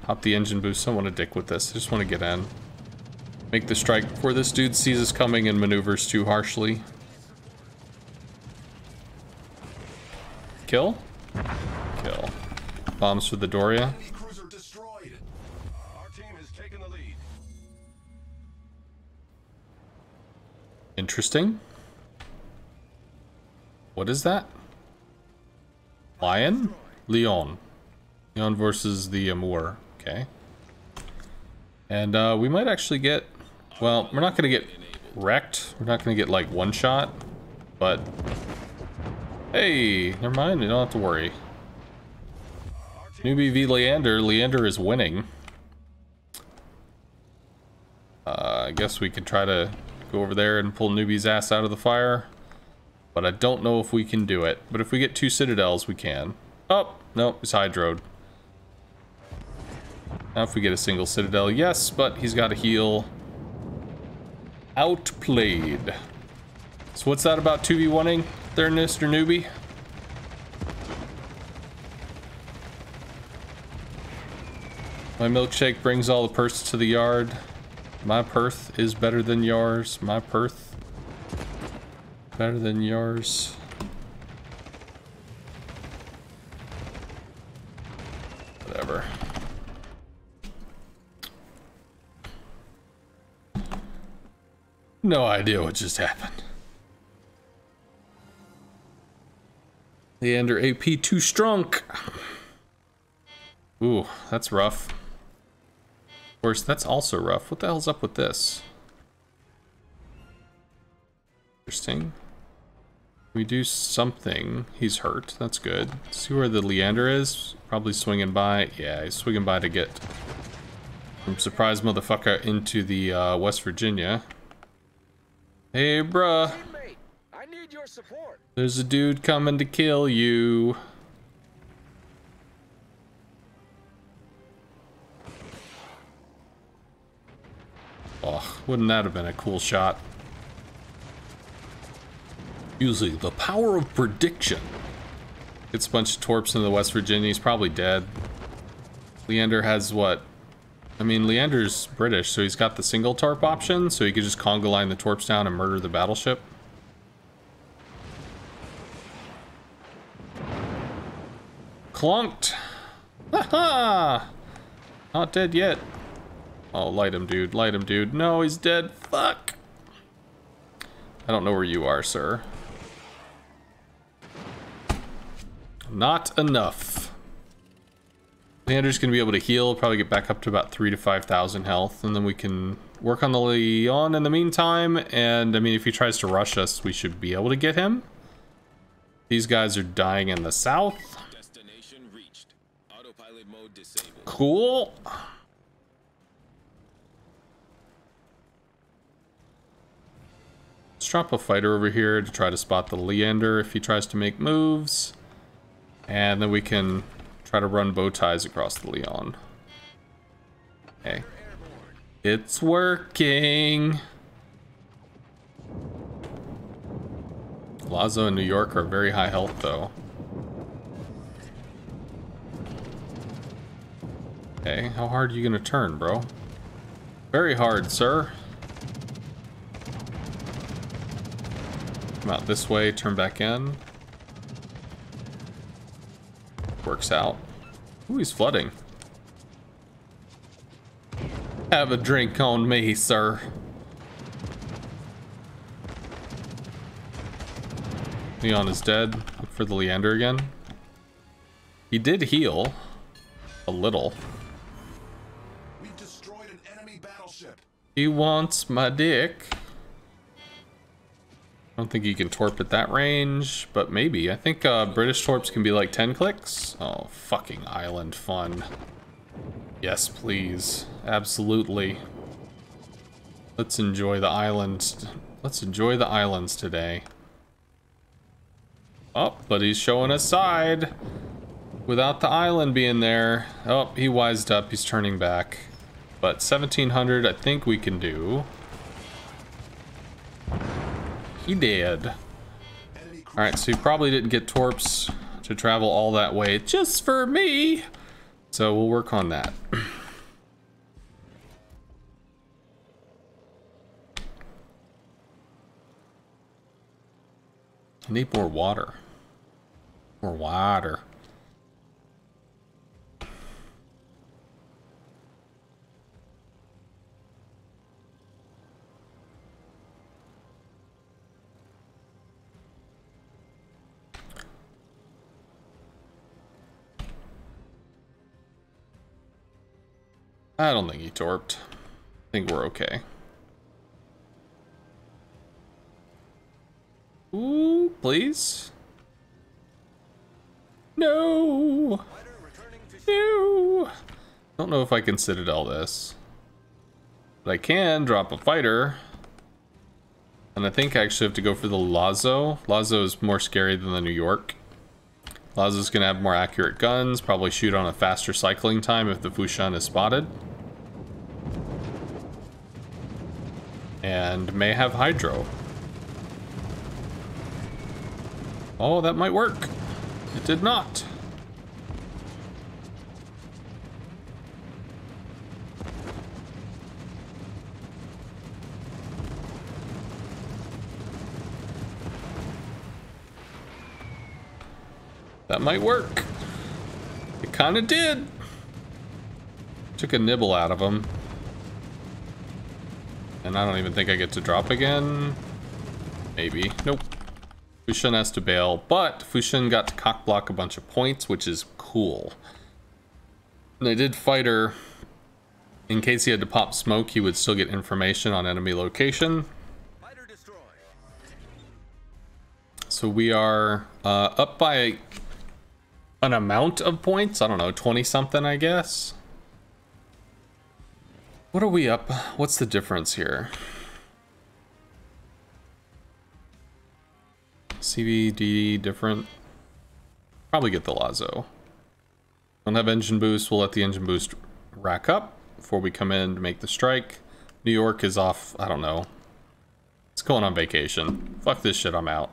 Hop the engine boost. Don't want to dick with this. I just want to get in. Make the strike before this dude sees us coming and maneuvers too harshly. Kill? Kill. Bombs for the Doria. Cruiser destroyed. Our team has taken the lead. Interesting. What is that? Lion? Leon. Leon versus the Amour. Okay. And we might actually get... Well, we're not going to get wrecked. We're not going to get, like, one shot. But... Hey, never mind. You don't have to worry. Newbie v Leander. Leander is winning. I guess we could try to go over there and pull Newbie's ass out of the fire. But I don't know if we can do it. But if we get 2 citadels, we can. Oh, no, it's hydroed. Now if we get a single citadel, yes, but he's got to heal. Outplayed. So what's that about 2v1ing there, Mr. Newbie? My milkshake brings all the purse to the yard. My Perth is better than yours. My Perth better than yours. Whatever. No idea what just happened. Leander AP too strong. Ooh, that's rough. Of course, that's also rough. What the hell's up with this? Interesting. We do something. He's hurt. That's good. See where the Leander is? Probably swinging by. Yeah, he's swinging by to get from surprise motherfucker into the West Virginia. Hey, bruh. Teammate, I need your support. There's a dude coming to kill you. Oh, wouldn't that have been a cool shot? Using the power of prediction. Gets a bunch of torps into the West Virginia. He's probably dead. Leander has what? I mean, Leander's British, so he's got the single torp option, so he could just conga line the torps down and murder the battleship. Clunked! Haha! Not dead yet. Oh, light him, dude. Light him, dude. No, he's dead. Fuck! I don't know where you are, sir. Not enough. Leander's gonna be able to heal, probably get back up to about 3,000 to 5,000 health, and then we can work on the Leon in the meantime. And I mean, if he tries to rush us, we should be able to get him. These guys are dying in the south. Destination reached. Autopilot mode disabled. Cool. Let's drop a fighter over here to try to spot the Leander if he tries to make moves. And then we can try to run bow ties across the Leon. Okay. It's working. Lazo and New York are very high health, though. Okay, how hard are you gonna turn, bro? Very hard, sir. Come out this way, turn back in. Works out. Ooh, he's flooding. Have a drink on me, sir. Leon is dead. Look for the Leander again. He did heal. A little. We've destroyed an enemy battleship. He wants my dick. I don't think he can torp at that range, but maybe. I think British torps can be like 10 clicks. Oh, fucking island fun. Yes, please. Absolutely. Let's enjoy the islands. Let's enjoy the islands today. Oh, but he's showing us side. without the island being there. Oh, he wised up. He's turning back. But 1700, I think we can do. He did. Alright, so he probably didn't get torps to travel all that way just for me. So we'll work on that. I need more water. More water. I don't think he torped. I think we're okay. Ooh, please. No. No. Don't know if I can Citadel this. But I can drop a fighter. And I think I actually have to go for the Lazo. Lazo is more scary than the New York. Lazo's gonna have more accurate guns, probably shoot on a faster cycling time if the Fushan is spotted. And may have Hydro. Oh, that might work. It did not. That might work. It kind of did. Took a nibble out of him. And I don't even think I get to drop again. Maybe. Nope. Fushan has to bail, but Fushan got to cock block a bunch of points, which is cool. And I did fighter. In case he had to pop smoke, he would still get information on enemy location. So we are up by an amount of points. I don't know, 20 something, I guess. What are we up? What's the difference here? CVD different. Probably get the Lazo. Don't have engine boost. We'll let the engine boost rack up before we come in to make the strike. New York is off. I don't know. It's going on vacation. Fuck this shit. I'm out.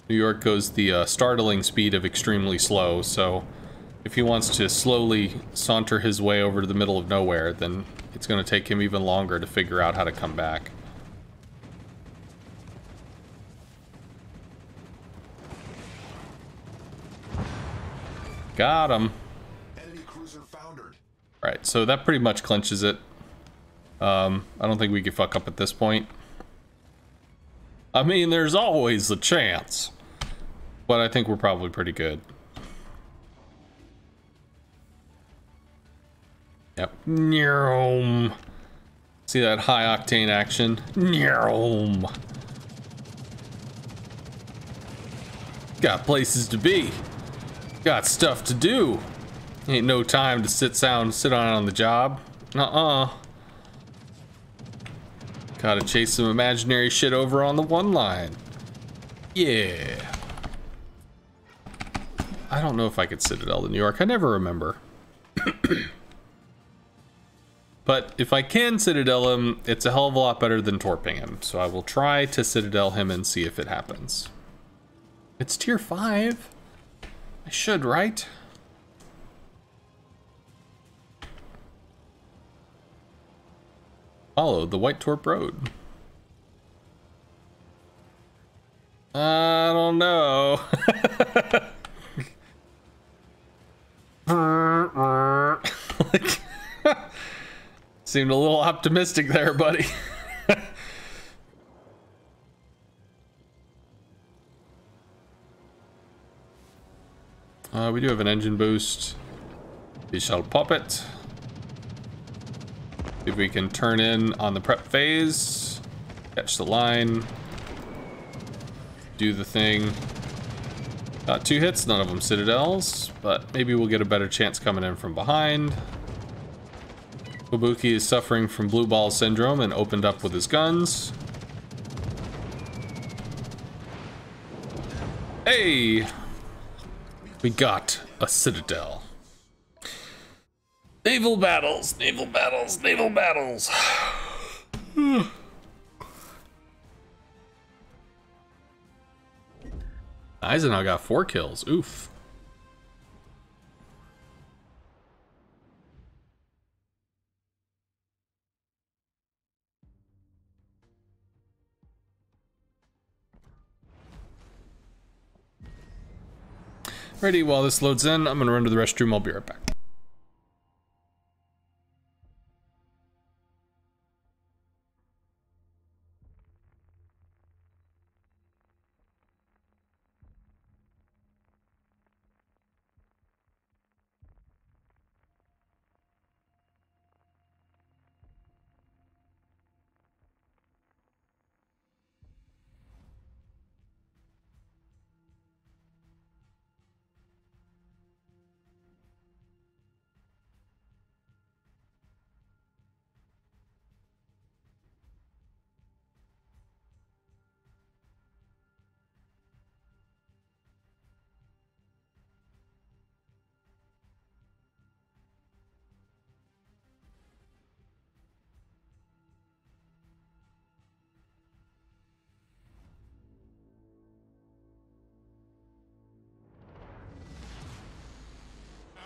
New York goes the startling speed of extremely slow, so if he wants to slowly saunter his way over to the middle of nowhere, then it's going to take him even longer to figure out how to come back. Got him. Enemy cruiser foundered. Right, so that pretty much clinches it. I don't think we can fuck up at this point. I mean, there's always a chance. But I think we're probably pretty good. Yep. Nyom. See that high octane action? Nyom. Got places to be. Got stuff to do. Ain't no time to sit on the job. Gotta chase some imaginary shit over on the one line. Yeah. I don't know if I could Citadel to New York. I never remember. But if I can Citadel him, it's a hell of a lot better than torping him. So I will try to Citadel him and see if it happens. It's tier 5. I should, right? Follow the White Torp Road. I don't know. Seemed a little optimistic there, buddy. We do have an engine boost. We shall pop it. If we can turn in on the prep phase, catch the line, do the thing. Got 2 hits, none of them Citadels, but maybe we'll get a better chance coming in from behind. Kobuki is suffering from blue ball syndrome and opened up with his guns. Hey! We got a citadel. Naval battles, naval battles, naval battles. Eisenhower got 4 kills. Oof. Ready, while this loads in, I'm gonna run to the restroom. I'll be right back.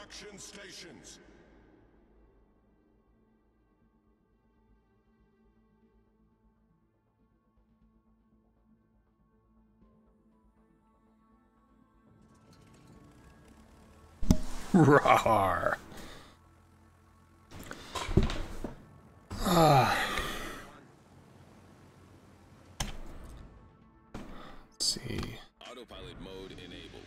Action stations. Rawr. Let's see. Autopilot mode enabled.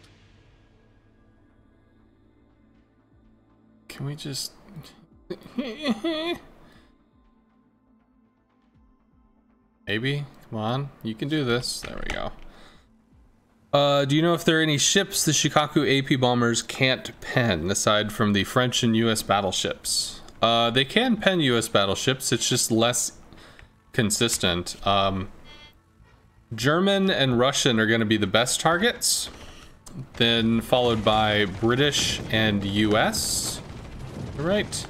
Can we just... Maybe? Come on. You can do this. There we go. Do you know if there are any ships the Shikaku AP bombers can't pen, aside from the French and US battleships? They can pen US battleships, it's just less consistent. German and Russian are going to be the best targets, then followed by British and US. Right?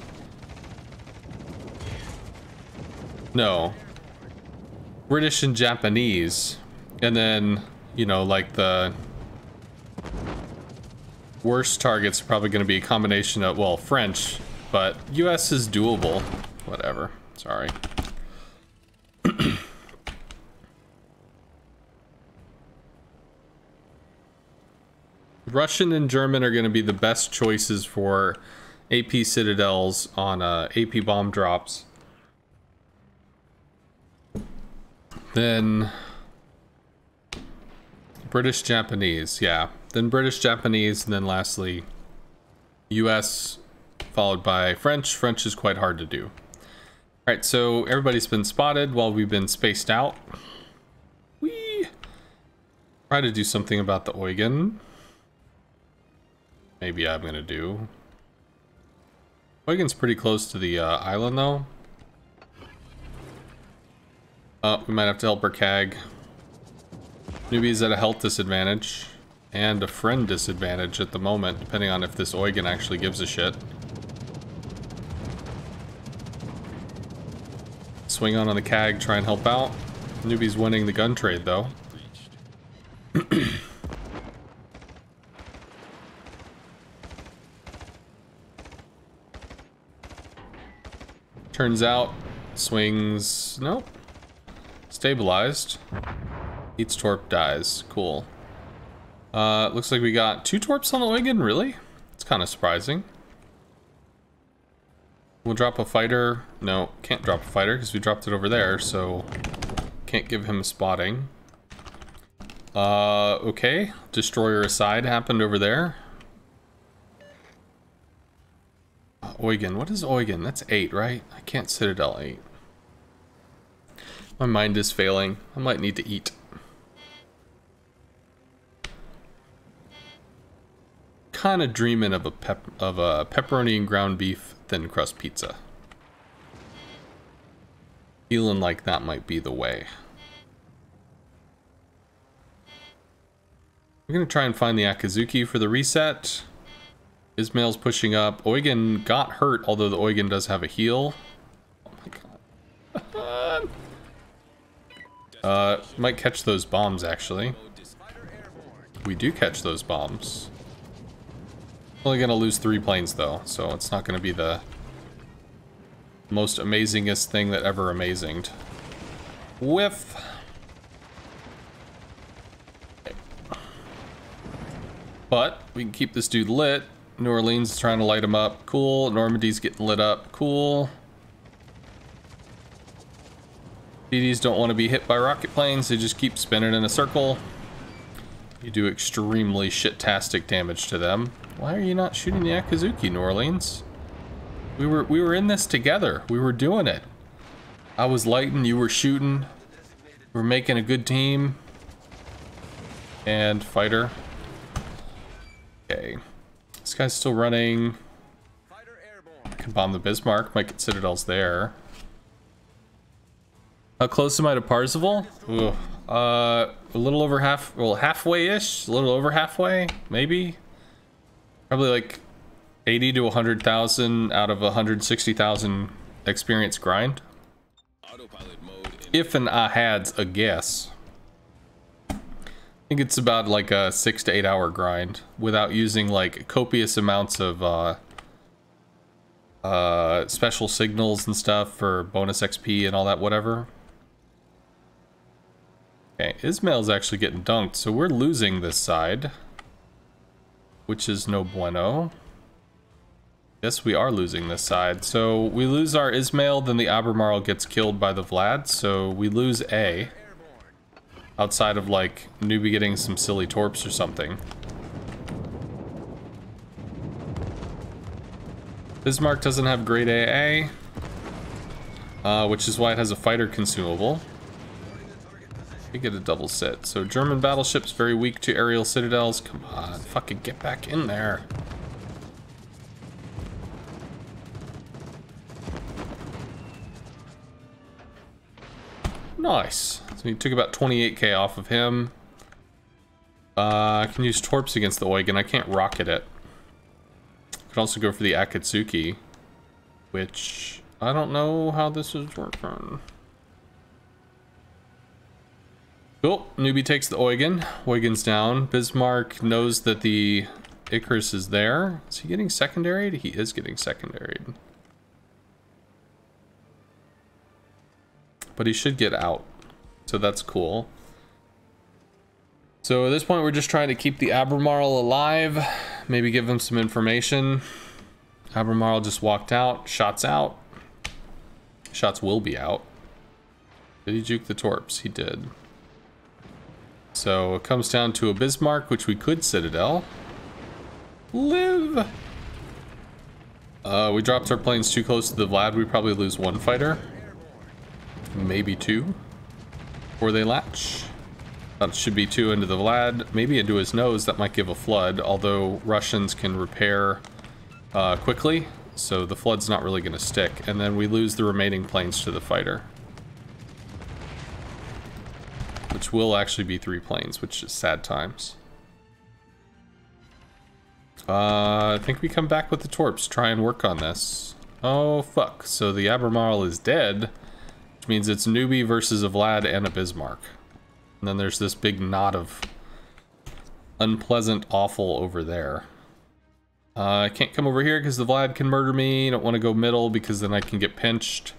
No. British and Japanese. And then, you know, like the worst targets are probably going to be a combination of, well, French, but US is doable. Whatever. Sorry. Russian and German are going to be the best choices for AP citadels on AP bomb drops. Then British Japanese, yeah. Then British Japanese, and then lastly US, followed by French. French is quite hard to do. Alright, so everybody's been spotted while we've been spaced out. We try to do something about the Eugen. Maybe I'm gonna do. Eugen's pretty close to the island though. We might have to help our CAG. Newbie's at a health disadvantage and a friend disadvantage at the moment, depending on if this Eugen actually gives a shit. Swing on the CAG, try and help out. Newbie's winning the gun trade though. Turns out, swings, nope. Stabilized. Eats torp, dies. Cool. Looks like we got 2 torps on the Eugen, really? It's kind of surprising. We'll drop a fighter. No, can't drop a fighter because we dropped it over there, so can't give him a spotting. Okay. Destroyer aside happened over there. Eugen, what is Eugen? That's 8, right? I can't Citadel 8. My mind is failing. I might need to eat. Kind of dreaming of a pepperoni and ground beef thin crust pizza. Feeling like that might be the way. We're gonna try and find the Akazuki for the reset. Ismail's pushing up. Eugen got hurt, although the Eugen does have a heal. Oh my god. Might catch those bombs, actually. We do catch those bombs. Only gonna lose 3 planes, though, so it's not gonna be the most amazingest thing that ever amazinged. Whiff! But we can keep this dude lit. New Orleans is trying to light him up. Cool. Normandy's getting lit up. Cool. DDs don't want to be hit by rocket planes. They just keep spinning in a circle. You do extremely shit-tastic damage to them. Why are you not shooting the Akazuki, New Orleans? We were in this together. We were doing it. I was lighting, you were shooting. We're making a good team. And fighter. Okay. This guy's still running. Can bomb the Bismarck. Might get Citadels there. How close am I to Parzival? Ooh. A little over halfway-ish. A little over halfway, maybe. Probably like 80 to 100,000 out of 160,000 experience grind. Autopilot mode If and I had a guess. I think it's about like a 6 to 8 hour grind without using like copious amounts of special signals and stuff for bonus XP and all that whatever. Okay, Ismail's actually getting dunked, so we're losing this side, which is no bueno. Yes, we are losing this side. So we lose our Ismail, then the Albemarle gets killed by the Vlad, so we lose A. Outside of like newbie getting some silly torps or something. Bismarck doesn't have great AA, which is why it has a fighter consumable. We get a double sit. So German battleships very weak to aerial citadels. Come on, fucking get back in there. Nice. So he took about 28k off of him. I can use torps against the Eugen. I can't rocket it. I could also go for the Akatsuki, which I don't know how this is working. Cool. Newbie takes the Eugen. Eugen's down. Bismarck knows that the Icarus is there. Is he getting secondaried? He is getting secondaried. But he should get out. So that's cool. So at this point, we're just trying to keep the Albemarle alive. Maybe give him some information. Albemarle just walked out. Shots out. Shots will be out. Did he juke the torps? He did. So it comes down to a Bismarck, which we could Citadel. Live! We dropped our planes too close to the Vlad. We probably lose 1 fighter. Maybe 2. Or they latch. That should be 2 into the Vlad. Maybe into his nose. That might give a flood. Although Russians can repair quickly. So the flood's not really going to stick. And then we lose the remaining planes to the fighter. Which will actually be 3 planes, which is sad times. I think we come back with the torps. Try and work on this. Oh, fuck. So the Albemarle is dead. Which means it's newbie versus a Vlad and a Bismarck. And then there's this big knot of unpleasant awful over there. I can't come over here because the Vlad can murder me. Don't want to go middle because then I can get pinched.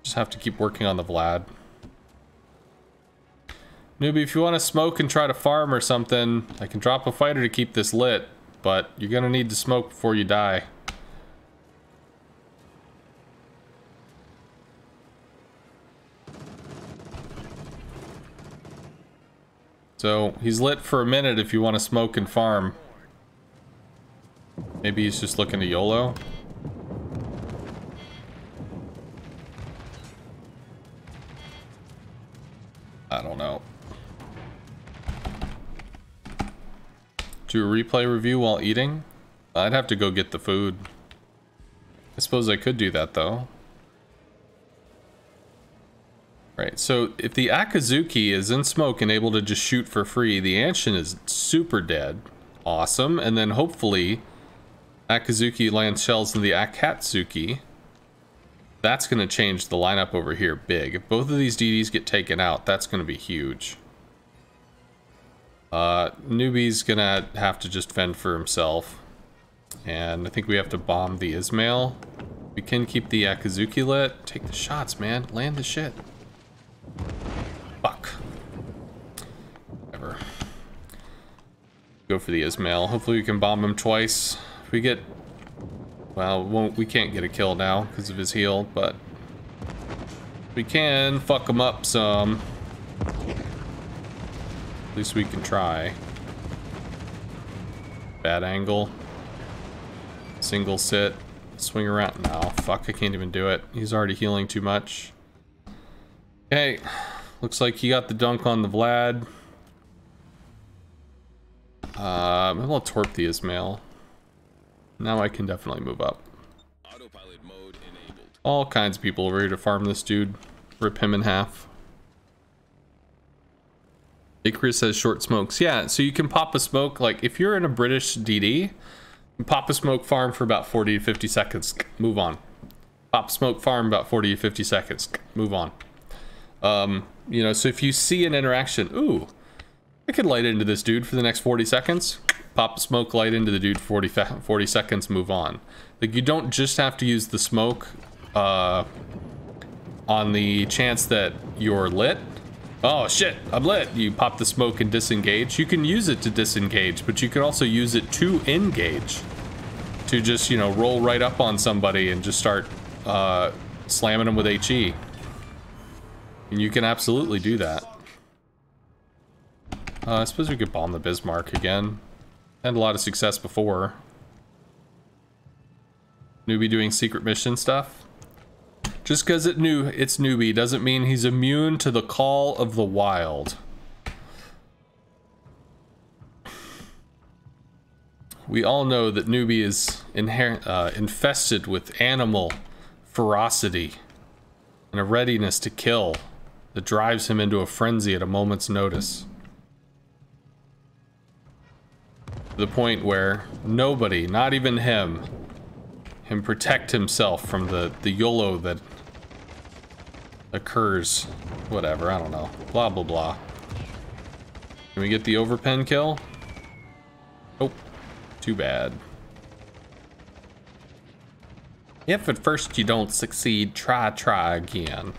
Just have to keep working on the Vlad. Newbie, if you want to smoke and try to farm or something, I can drop a fighter to keep this lit, but you're gonna need to smoke before you die. So, he's lit for a minute if you want to smoke and farm. Maybe he's just looking to YOLO. I don't know. Do a replay review while eating? I'd have to go get the food. I suppose I could do that though. Right, so if the Akazuki is in smoke and able to just shoot for free, the Anshin is super dead. Awesome. And then hopefully Akazuki lands shells in the Akatsuki. That's going to change the lineup over here big. If both of these DDs get taken out, that's going to be huge. Newbie's going to have to just fend for himself. And I think we have to bomb the Ismail. We can keep the Akazuki lit. Take the shots, man. Land the shit. Fuck. Whatever. Go for the Ismail. Hopefully we can bomb him twice. If we get... Well, we can't get a kill now because of his heal, but... we can fuck him up some. At least we can try. Bad angle. Single sit. Swing around. No, fuck, I can't even do it. He's already healing too much. Okay. Looks like he got the dunk on the Vlad. Maybe I'll torp the Ismail. Now I can definitely move up. Autopilot mode enabled. All kinds of people ready to farm this dude. Rip him in half. Icarus says short smokes. Yeah, so you can pop a smoke. Like, if you're in a British DD, pop a smoke farm for about 40 to 50 seconds. Move on. Pop smoke farm about 40 to 50 seconds. Move on. You know, so if you see an interaction, ooh, I could light into this dude for the next 40 seconds. Pop a smoke, light into the dude for 40 seconds, move on. Like, you don't just have to use the smoke on the chance that you're lit. Oh shit, I'm lit. You pop the smoke and disengage. You can use it to disengage, but you can also use it to engage. To just, you know, roll right up on somebody and just start slamming them with HE. And you can absolutely do that. I suppose we could bomb the Bismarck again. Had a lot of success before. Newbie doing secret mission stuff. Just because it's Newbie doesn't mean he's immune to the call of the wild. We all know that Newbie is infested with animal ferocity and a readiness to kill that drives him into a frenzy at a moment's notice. To the point where nobody, not even him, can protect himself from the YOLO that occurs. Whatever, I don't know. Blah, blah, blah. Can we get the overpen kill? Nope. Too bad. If at first you don't succeed, try again.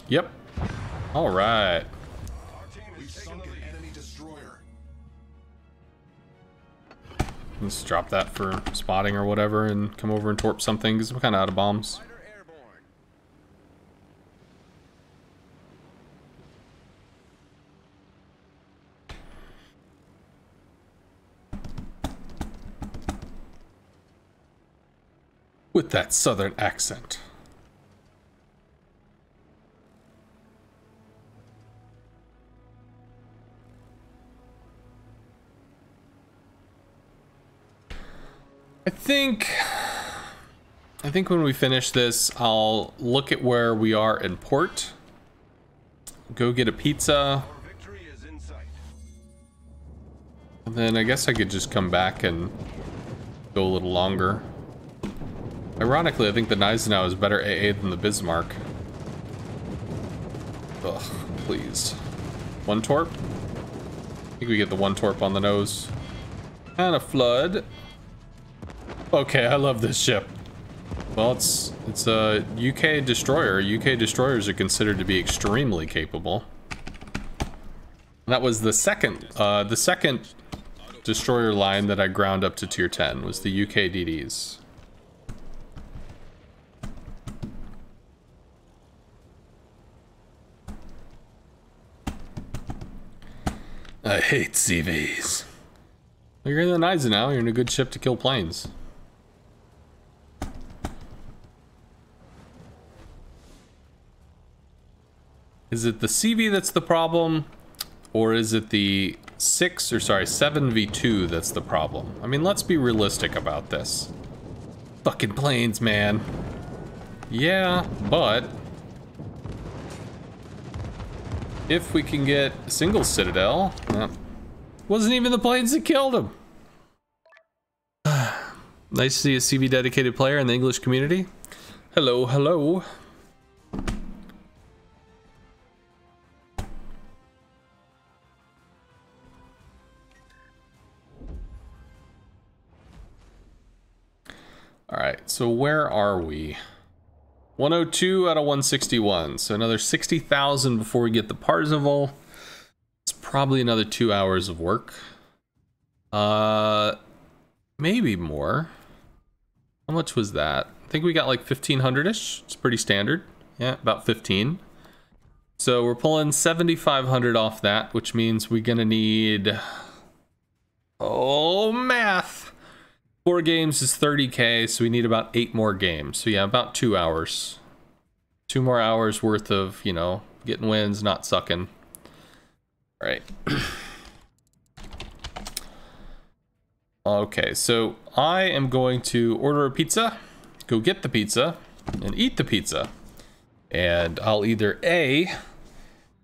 Yep. All right. Let's drop that for spotting or whatever and come over and torp something because I'm kind of out of bombs. With that southern accent. I think when we finish this, I'll look at where we are in port. Go get a pizza. And then I guess I could just come back and go a little longer. Ironically, I think the Gneisenau is better AA than the Bismarck. Ugh, please. One torp? I think we get the one torp on the nose. And a flood. Okay, I love this ship. Well, it's a UK destroyer. UK destroyers are considered to be extremely capable. That was the second destroyer line that I ground up to tier 10 was the UK DDs. I hate CVs. Well, you're in the Gneisenau, you're in a good ship to kill planes. Is it the CV that's the problem? Or is it the 7v2 that's the problem. I mean, let's be realistic about this. Fucking planes, man. Yeah, but if we can get a single citadel, wasn't even the planes that killed him. Nice to see a CB dedicated player in the English community. Hello, hello. All right, so where are we? 102 out of 161, so another 60,000 before we get the Parzival. It's probably another 2 hours of work. Maybe more. How much was that? I think we got like 1,500-ish. It's pretty standard. Yeah, about 15. So we're pulling 7,500 off that, which means we're gonna need... Oh, math! 4 games is 30k, so we need about 8 more games. So yeah, about 2 hours. 2 more hours worth of, you know, getting wins, not sucking. All right. Okay, so I am going to order a pizza, go get the pizza, and eat the pizza. And I'll either A,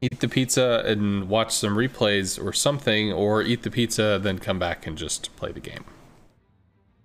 eat the pizza and watch some replays or something, or eat the pizza, then come back and just play the game.